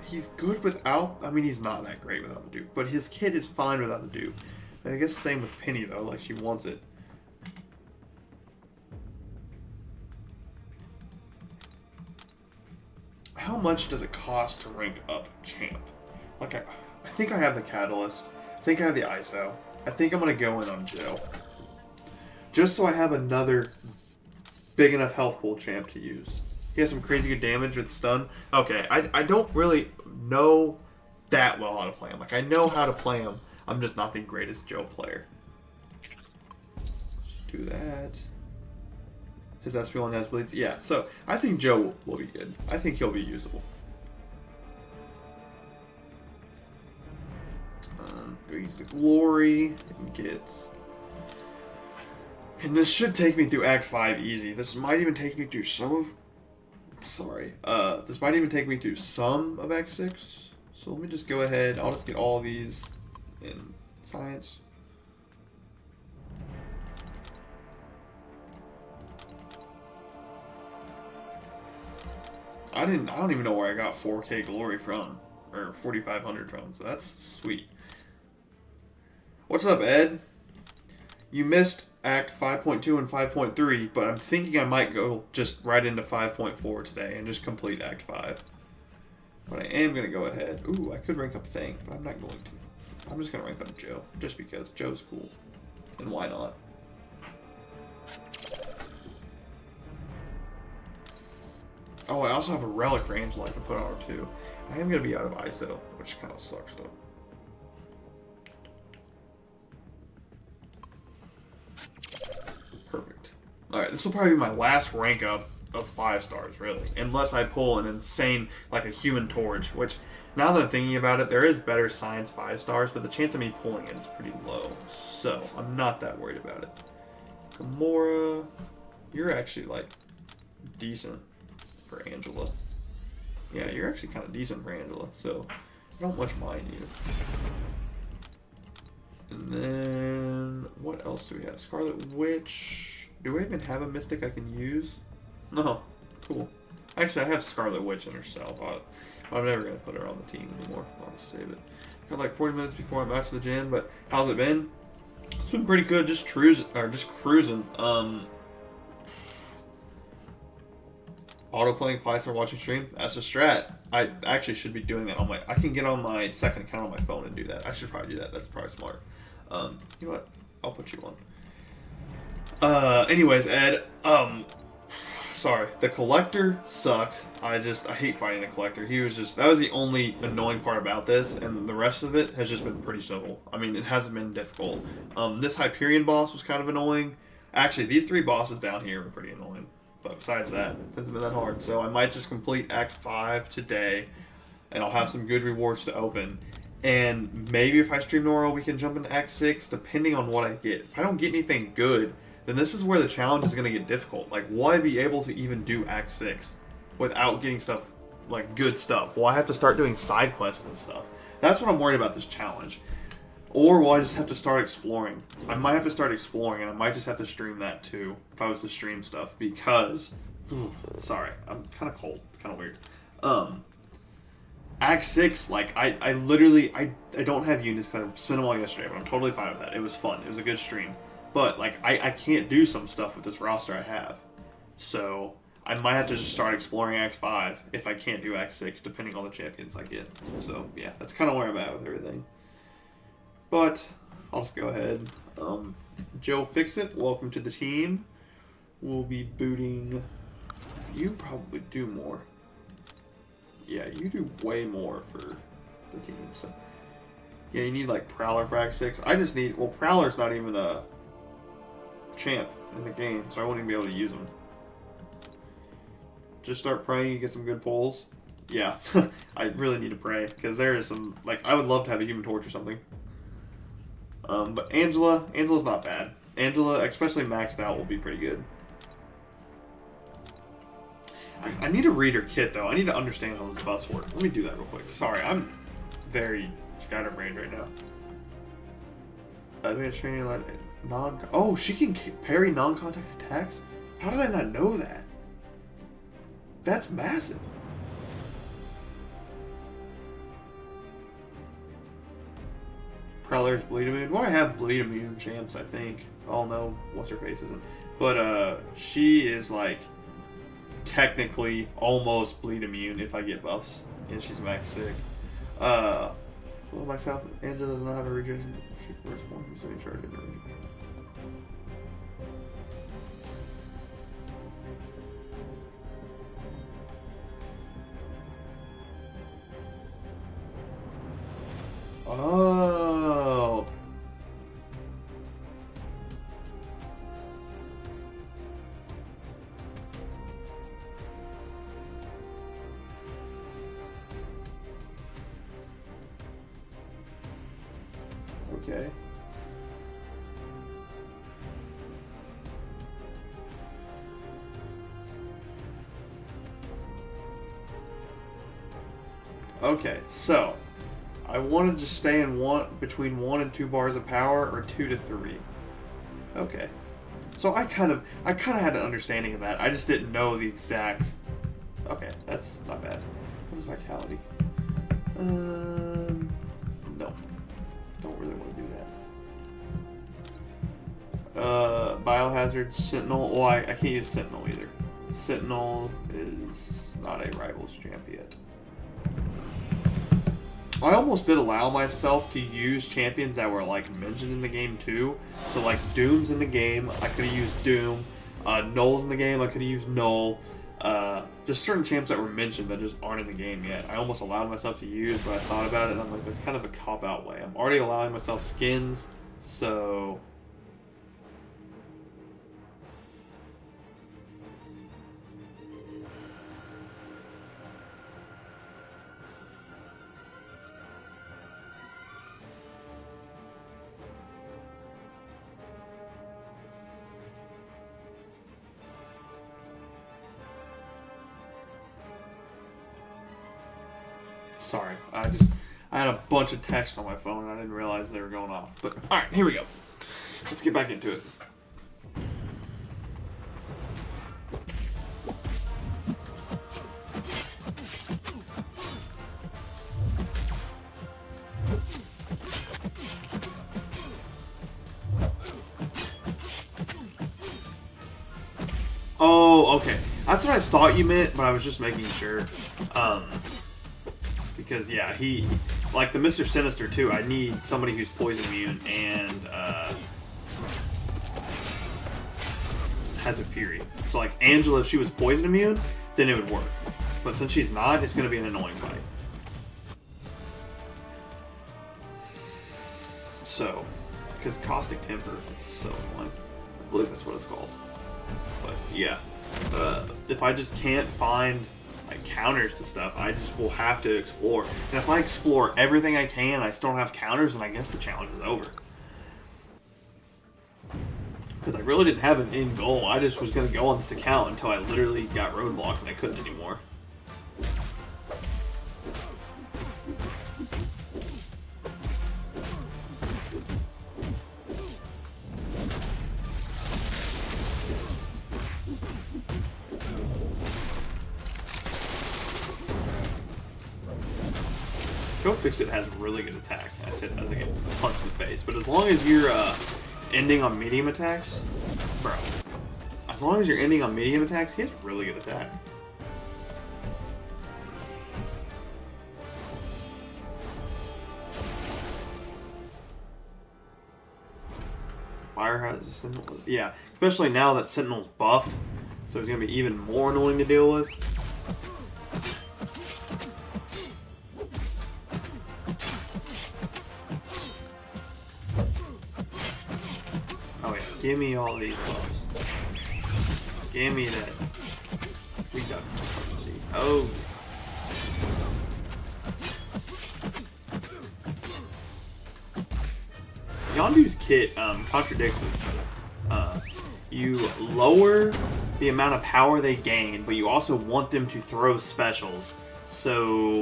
he's good without... I mean, he's not that great without the dupe, but his kit is fine without the dupe. And I guess same with Penny, though. Like, she wants it. How much does it cost to rank up champ? Like, I think I have the Catalyst. I think I have the ISO. I think I'm going to go in on Joe. Just so I have another big enough health pool champ to use. He has some crazy good damage with stun. Okay, I don't really know that well how to play him. Like, I know how to play him. I'm just not the greatest Joe player. Let's do that. His SP1 has bleeds. Yeah, so I think Joe will be good. I think he'll be usable. Go use the glory and get... And this should take me through Act 5 easy. This might even take me through some of... Sorry. This might even take me through some of Act 6. So let me just go ahead. I'll just get all of these in science. I don't even know where I got 4K glory from. Or 4,500 from. So that's sweet. What's up, Ed? You missed Act 5.2 and 5.3, but I'm thinking I might go just right into 5.4 today and just complete Act 5. But I am going to go ahead. Ooh, I could rank up Thing, but I'm not going to. I'm just going to rank up Joe, just because Joe's cool. And why not? Oh, I also have a relic for Angela I can put on her too. I am going to be out of ISO, which kind of sucks though. Perfect. Alright, this will probably be my last rank up of 5 stars, really. Unless I pull an insane, like a Human Torch, which, now that I'm thinking about it, there is better Science 5 stars, but the chance of me pulling it is pretty low. So, I'm not that worried about it. Gamora, you're actually, like, decent for Angela. Yeah, you're actually kind of decent for Angela, so I don't much mind you. And then, what else do we have? Scarlet Witch. Do we even have a Mystic I can use? No. Cool. Actually, I have Scarlet Witch in herself. I'm never going to put her on the team anymore. I'll just save it. Got like 40 minutes before I'm back to the gym, but how's it been? It's been pretty good. Just cruising. Auto playing fights or watching stream. That's a strat. I actually should be doing that on my... I can get on my second account on my phone and do that. I should probably do that. That's probably smart. You know what? I'll put you on. Anyways, Ed, sorry. The Collector sucked. I hate fighting the Collector. That was the only annoying part about this, and the rest of it has just been pretty simple. I mean, it hasn't been difficult. This Hyperion boss was kind of annoying. Actually, these 3 bosses down here were pretty annoying. But besides that, it hasn't been that hard. So I might just complete Act 5 today, and I'll have some good rewards to open. And maybe if I stream tomorrow, we can jump into Act 6, depending on what I get. If I don't get anything good, then this is where the challenge is going to get difficult. Like, will I be able to even do Act 6 without getting stuff, like good stuff? Will I have to start doing side quests and stuff? That's what I'm worried about this challenge. Or will I just have to start exploring? I might have to start exploring, and I might just have to stream that too, if I was to stream stuff, because... sorry, I'm kind of cold. Kind of weird. Act 6, like, I literally... I don't have units because I spent them all yesterday, but I'm totally fine with that. It was fun. It was a good stream. But, like, I can't do some stuff with this roster I have. So, I might have to just start exploring Act 5 if I can't do Act 6, depending on the champions I get. So, yeah, that's kind of where I'm at with everything. But, I'll just go ahead. Joe Fixit, welcome to the team. We'll be booting... You probably do more. Yeah, you do way more for the team. So, yeah, you need, like, Prowler for Act 6. I just need... Well, Prowler's not even a champ in the game, so I won't even be able to use him. Just start praying you get some good pulls. Yeah, I really need to pray, because there is some... Like, I would love to have a Human Torch or something. But Angela's not bad. Angela, especially maxed out, will be pretty good. I need to read her kit, though. I need to understand how those buffs work. Let me do that real quick. Sorry, I'm very scatterbrained right now. Advanced training, oh, she can parry non-contact attacks? How did I not know that? That's massive. Prowler's bleed immune. Well, I have bleed immune champs, I think. Oh no, what's her face isn't. But she is like technically almost bleed immune if I get buffs. And she's max sick. Well, myself, Angela does not have a regeneration. She first one who's in charge of the region. Oh. Okay. Okay, so I wanted to stay in between 1 and 2 bars of power, or 2 to 3. Okay, so I kind of had an understanding of that. I just didn't know the exact. Okay, that's not bad. What is vitality? No, don't really want to do that. Biohazard, Sentinel. Oh, I can't use Sentinel either. Sentinel is not a rivals champ yet. I almost did allow myself to use champions that were like mentioned in the game too. So like Doom's in the game, I could have used Doom. Null's in the game, I could have used Null. Just certain champs that were mentioned that just aren't in the game yet. I almost allowed myself to use, but I thought about it and I'm like, that's kind of a cop-out way. I'm already allowing myself skins, so... Sorry, I had a bunch of text on my phone and I didn't realize they were going off. But alright, here we go. Let's get back into it. Oh, okay. That's what I thought you meant, but I was just making sure. Because, yeah, he, like the Mr. Sinister, too, I need somebody who's poison immune and has a Fury. So, like, Angela, if she was poison immune, then it would work. But since she's not, it's going to be an annoying fight. So, because Caustic Temper is so annoying. I believe that's what it's called. But, yeah. If I just can't find... like counters to stuff, I just will have to explore. And if I explore everything I can, I still don't have counters, then I guess the challenge is over. Because I really didn't have an end goal. I just was going to go on this account until I literally got roadblocked and I couldn't anymore. Go Fix It has really good attack. I said as I get punched in the face. But as long as you're ending on medium attacks, bro. As long as you're ending on medium attacks, he has really good attack. Fire has Sentinel. Yeah, especially now that Sentinel's buffed, so he's gonna be even more annoying to deal with. Give me all these buffs. Give me that. Oh. Yondu's kit contradicts with each other. You lower the amount of power they gain, but you also want them to throw specials So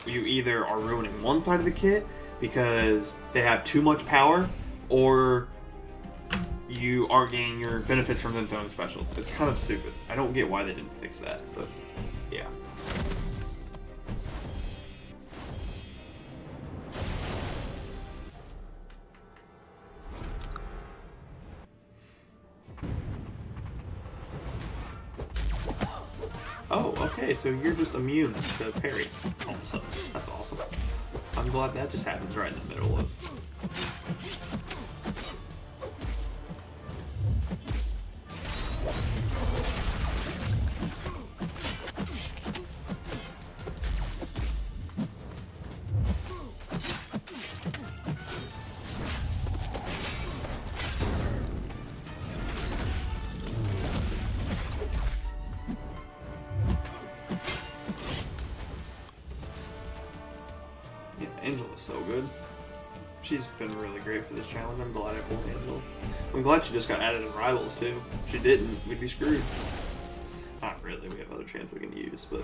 you either are ruining one side of the kit because they have too much power, or you aren't getting your benefits from them throwing specials. It's kind of stupid. I don't get why they didn't fix that, but yeah. Oh, okay, so you're just immune to parry all of a sudden. That's awesome. I'm glad that just happens right in the middle of... Angela's so good. She's been really great for this challenge. I'm glad I pulled Angela. I'm glad she just got added in Rivals, too. If she didn't, we'd be screwed. Not really. We have other champs we can use, but...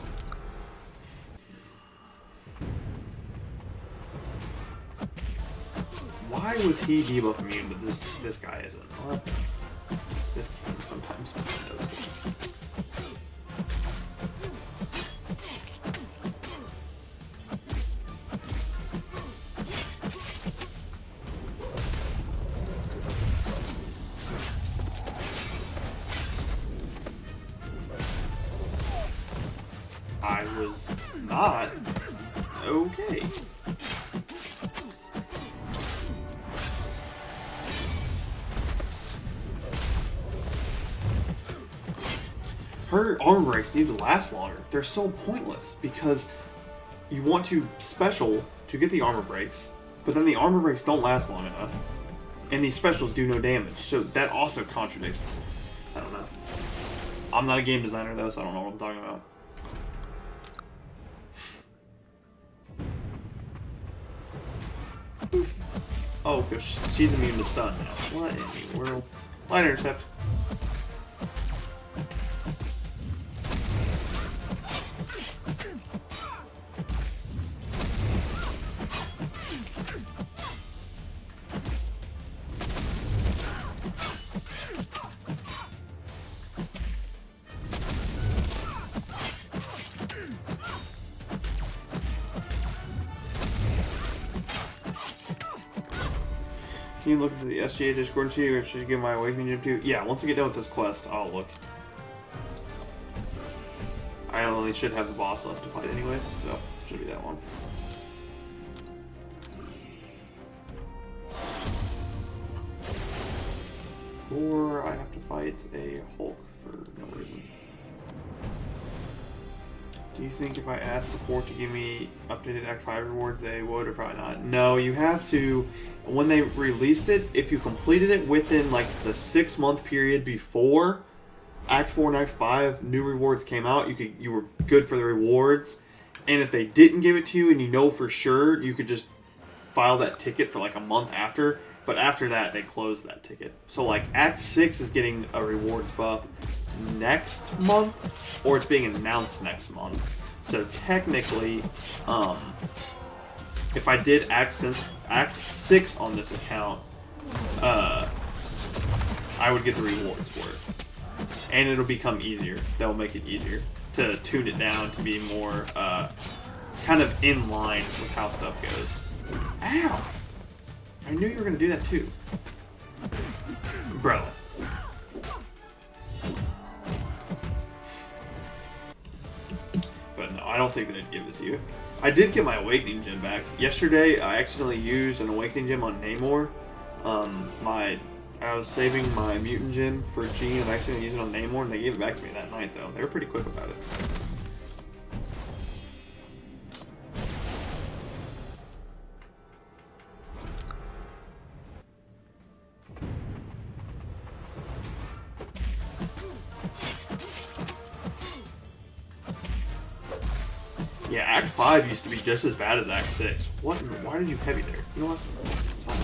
Why was he debuff immune, but this guy isn't? What? This game sometimes knows. I was not okay. Her armor breaks need to last longer. They're so pointless because you want to special to get the armor breaks, but then the armor breaks don't last long enough, and these specials do no damage. So that also contradicts. I don't know. I'm not a game designer though, so I don't know what I'm talking about. Oh, because she's immune to stun now. What in the world? Light intercept. Can you look into the SGA Discord and see if I should give my Awakening Gem to? Yeah, once I get done with this quest, I'll look. I only should have the boss left to fight anyways, so it should be that one. Or I have to fight a Hulk for no reason. Do you think if I asked support to give me updated Act 5 rewards, they would, or probably not? No, you have to, when they released it, if you completed it within like the 6-month period before Act 4 and Act 5 new rewards came out, you were good for the rewards. And if they didn't give it to you and you know for sure, you could just file that ticket for like a month after. But after that, they closed that ticket. So like Act 6 is getting a rewards buff next month, or it's being announced next month. So technically, if I did Act 6 on this account, I would get the rewards for it. And it'll become easier. They'll make it easier to tune it down to be more kind of in line with how stuff goes. Ow! I knew you were going to do that too. Bro. But no, I don't think they'd give this to you. I did get my Awakening Gem back. Yesterday, I accidentally used an Awakening Gem on Namor. I was saving my Mutant Gem for Gene and I accidentally used it on Namor, and they gave it back to me that night though. They were pretty quick about it. Yeah, Act 5 used to be just as bad as Act 6. What? Why did you heavy there? You know what? It's fine.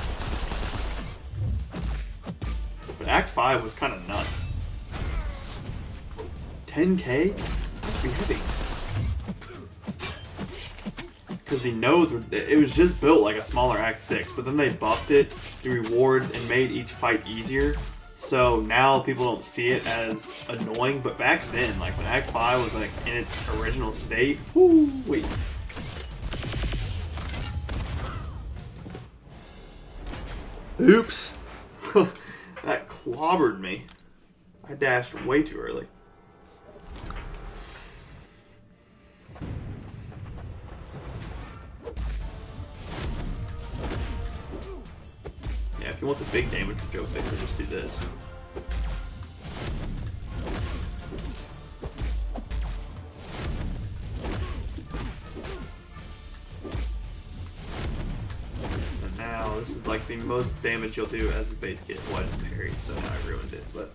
But Act 5 was kind of nuts. 10k? That's be heavy. because the nodes were, it was just built like a smaller Act 6, but then they buffed it, the rewards, and made each fight easier. So now people don't see it as annoying, but back then, like when Act 5 was like in its original state, whoo, wait. Oops. That clobbered me. I dashed way too early. Yeah, if you want the big damage to Joe Fixer, just do this. And now, this is like the most damage you'll do as a base kit. Well, I just parried, so now I ruined it, but...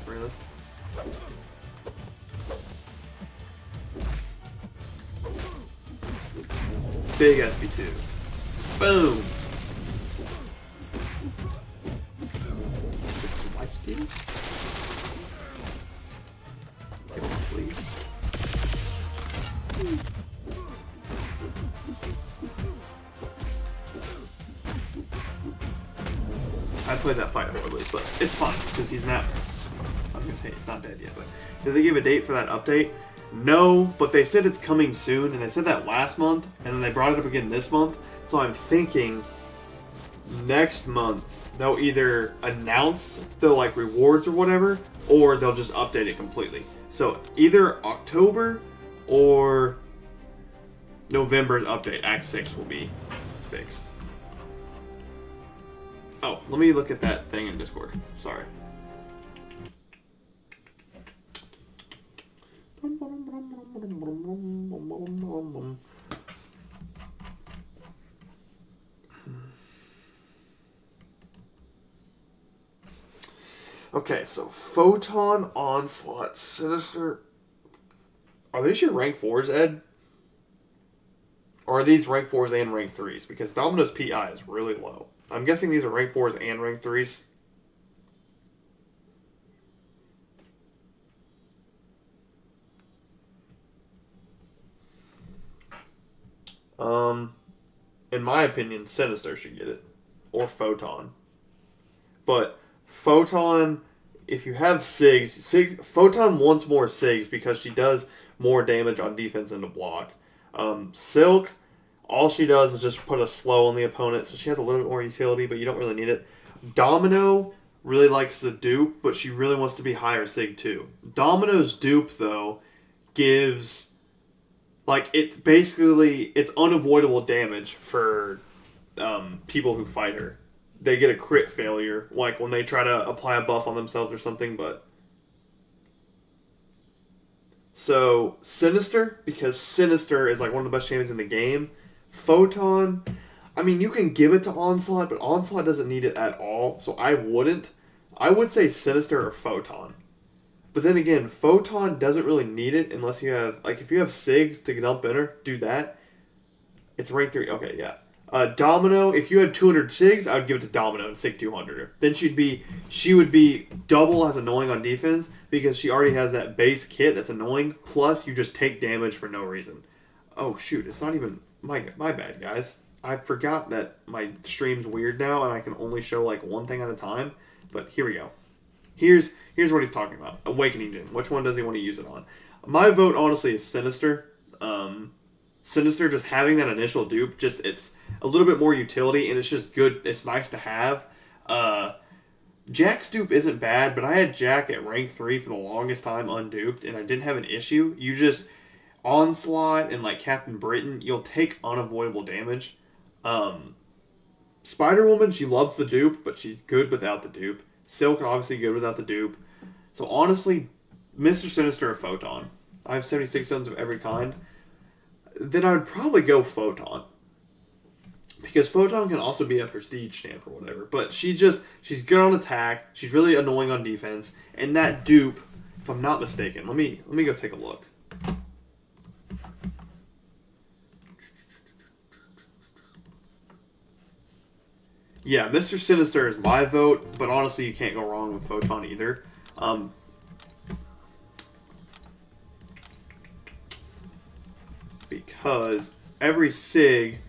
Really? Big SP2. Boom! Some life steal? Come on, please. I played that fight horribly, but it's fine, because he's not... I was going to say he's not dead yet, but... Did they give a date for that update? No, but they said it's coming soon, and they said that last month, and then they brought it up again this month, so I'm thinking next month they'll either announce the like rewards or whatever, or they'll just update it completely. So either October or November's update, Act 6 will be fixed. Oh, let me look at that thing in Discord. Sorry. Okay, so Photon, Onslaught, Sinister. Are these your rank 4s, Ed? Or are these rank 4s and rank 3s? Because Domino's PI is really low. I'm guessing these are rank 4s and rank 3s. In my opinion, Sinister should get it. Or Photon. But Photon, if you have Sigs, Photon wants more Sigs because she does more damage on defense and to block. Silk, all she does is just put a slow on the opponent, so she has a little bit more utility, but you don't really need it. Domino really likes the dupe, but she really wants to be higher Sig too. Domino's dupe, though, gives... Like, it's basically, it's unavoidable damage for people who fight her. They get a crit failure, like when they try to apply a buff on themselves or something, but... So, Sinister, because Sinister is like one of the best champions in the game. Photon, I mean, you can give it to Onslaught, but Onslaught doesn't need it at all, so I wouldn't. I would say Sinister or Photon. But then again, Photon doesn't really need it unless you have... Like, if you have Sigs to dump in her, do that. It's rank 3. Okay, yeah. Domino, if you had 200 Sigs, I would give it to Domino and Sig 200 her. Then she would be double as annoying on defense because she already has that base kit that's annoying. Plus, you just take damage for no reason. Oh, shoot. It's not even... My bad, guys. I forgot that my stream's weird now and I can only show, like, one thing at a time. But here we go. Here's what he's talking about. Awakening Gem. Which one does he want to use it on? My vote, honestly, is Sinister. Sinister, just having that initial dupe, just it's a little bit more utility, and it's just good. It's nice to have. Jack's dupe isn't bad, but I had Jack at rank 3 for the longest time unduped, and I didn't have an issue. You just... Onslaught and, like, Captain Britain, you'll take unavoidable damage. Spider-Woman, she loves the dupe, but she's good without the dupe. Silk, obviously good without the dupe. So, honestly, Mr. Sinister or Photon. I have 76 stones of every kind. Then I would probably go Photon. Because Photon can also be a prestige stamp or whatever. But she's good on attack. She's really annoying on defense. And that dupe, if I'm not mistaken, let me go take a look. Yeah, Mr. Sinister is my vote, but honestly, you can't go wrong with Photon either. Because every SIG,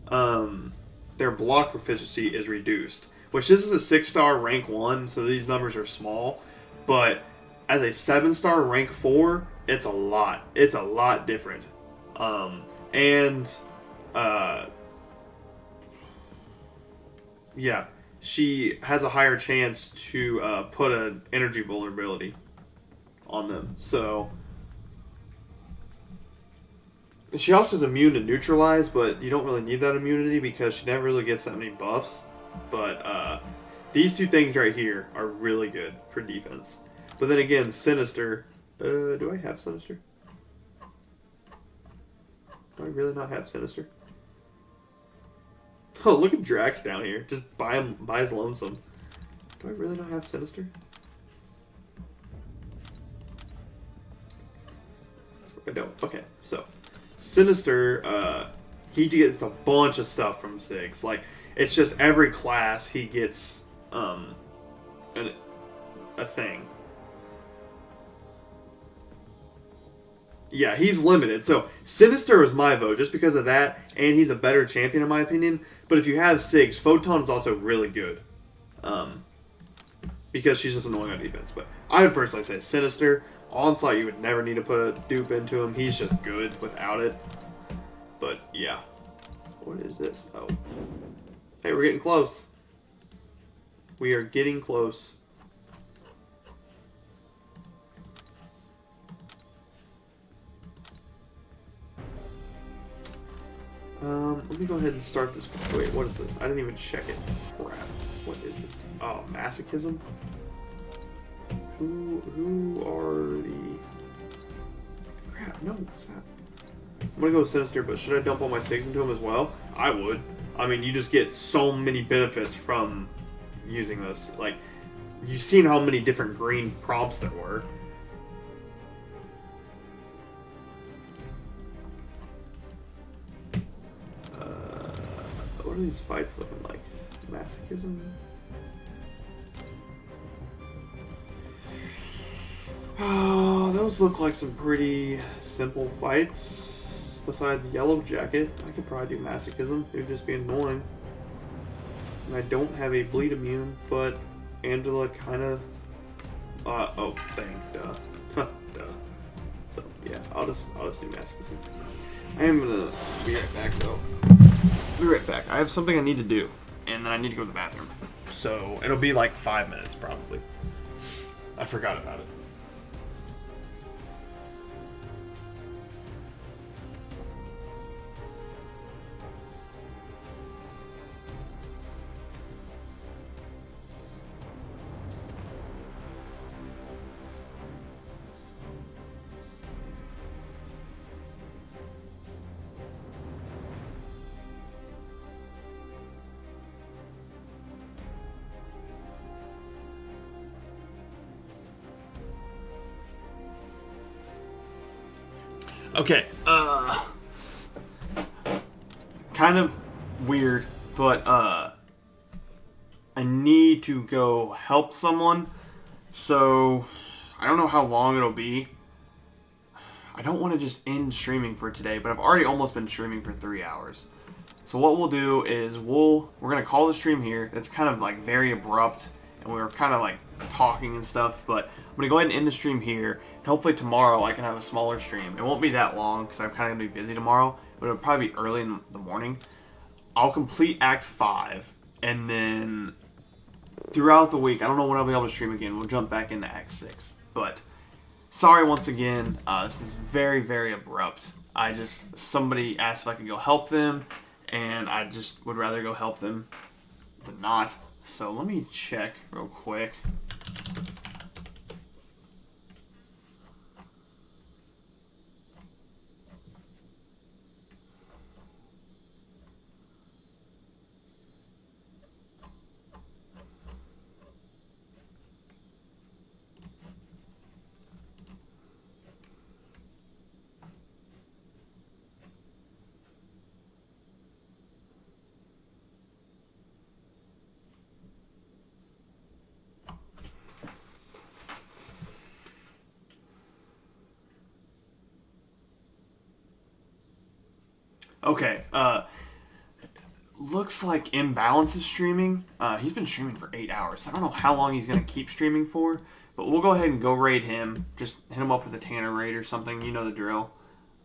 their block proficiency is reduced. Which this is a 6-star rank 1, so these numbers are small. But as a 7-star rank 4, it's a lot. It's a lot different. And yeah, she has a higher chance to put an energy vulnerability on them. So she also is immune to neutralize, but you don't really need that immunity because she never really gets that many buffs. But these two things right here are really good for defense. But then again, Sinister. Do I have Sinister? Do I really not have Sinister? Oh, look at Drax down here. Just buy his lonesome. Do I really not have Sinister? I don't. Okay, so Sinister, he gets a bunch of stuff from Sigs. Like, it's just every class he gets a thing. Yeah, he's limited. So Sinister is my vote just because of that, and he's a better champion in my opinion. But if you have Sigs, Photon is also really good, because she's just annoying on defense. But I would personally say Sinister. Onslaught, you would never need to put a dupe into him. He's just good without it. But yeah, what is this? Oh, hey, we're getting close. We are getting close. Let me go ahead and start this. Wait, what is this? I didn't even check it. Crap. What is this? Oh, masochism? Who are the... Crap, no, what's that? I'm gonna go Sinister, but should I dump all my SIGs into him as well? I would. I mean, you just get so many benefits from using those. Like, you've seen how many different green prompts there were. What are these fights looking like? Masochism? Oh, those look like some pretty simple fights. Besides Yellow Jacket, I could probably do Masochism. It would just be annoying. And I don't have a bleed immune, but Angela kind of... oh, dang, duh. Duh. So, yeah, I'll just do Masochism. I am gonna be right back, though. Be right back. I have something I need to do, and then I need to go to the bathroom. So it'll be like 5 minutes, probably. I forgot about it. Okay, kind of weird, but I need to go help someone, so I don't know how long it'll be. I don't want to just end streaming for today, but I've already almost been streaming for 3 hours. So what we'll do is we're gonna call the stream here. It's kind of like very abrupt, and we were kind of like talking and stuff, but I'm gonna go ahead and end the stream here. And hopefully tomorrow I can have a smaller stream. It won't be that long because I'm kind of gonna be busy tomorrow, but it'll probably be early in the morning. I'll complete Act 5, and then throughout the week, I don't know when I'll be able to stream again. We'll jump back into Act 6. But sorry once again. This is very, very abrupt. Somebody asked if I could go help them, and I just would rather go help them than not. So let me check real quick. Okay. Looks like Imbalance is streaming. He's been streaming for 8 hours. I don't know how long he's gonna keep streaming for, but we'll go ahead and go raid him. Just hit him up with a Tanner raid or something. You know the drill.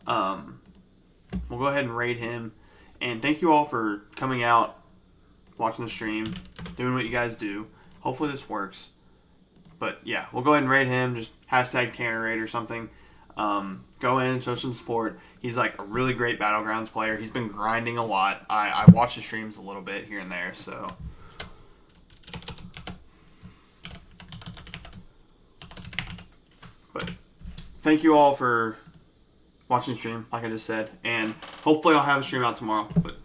We'll go ahead and raid him. And thank you all for coming out, watching the stream, doing what you guys do. Hopefully this works. But yeah, we'll go ahead and raid him. Just hashtag Tanner raid or something. Go in and show some support. He's like a really great Battlegrounds player. He's been grinding a lot. I watch the streams a little bit here and there, so. But thank you all for watching the stream, like I just said. And hopefully I'll have a stream out tomorrow. But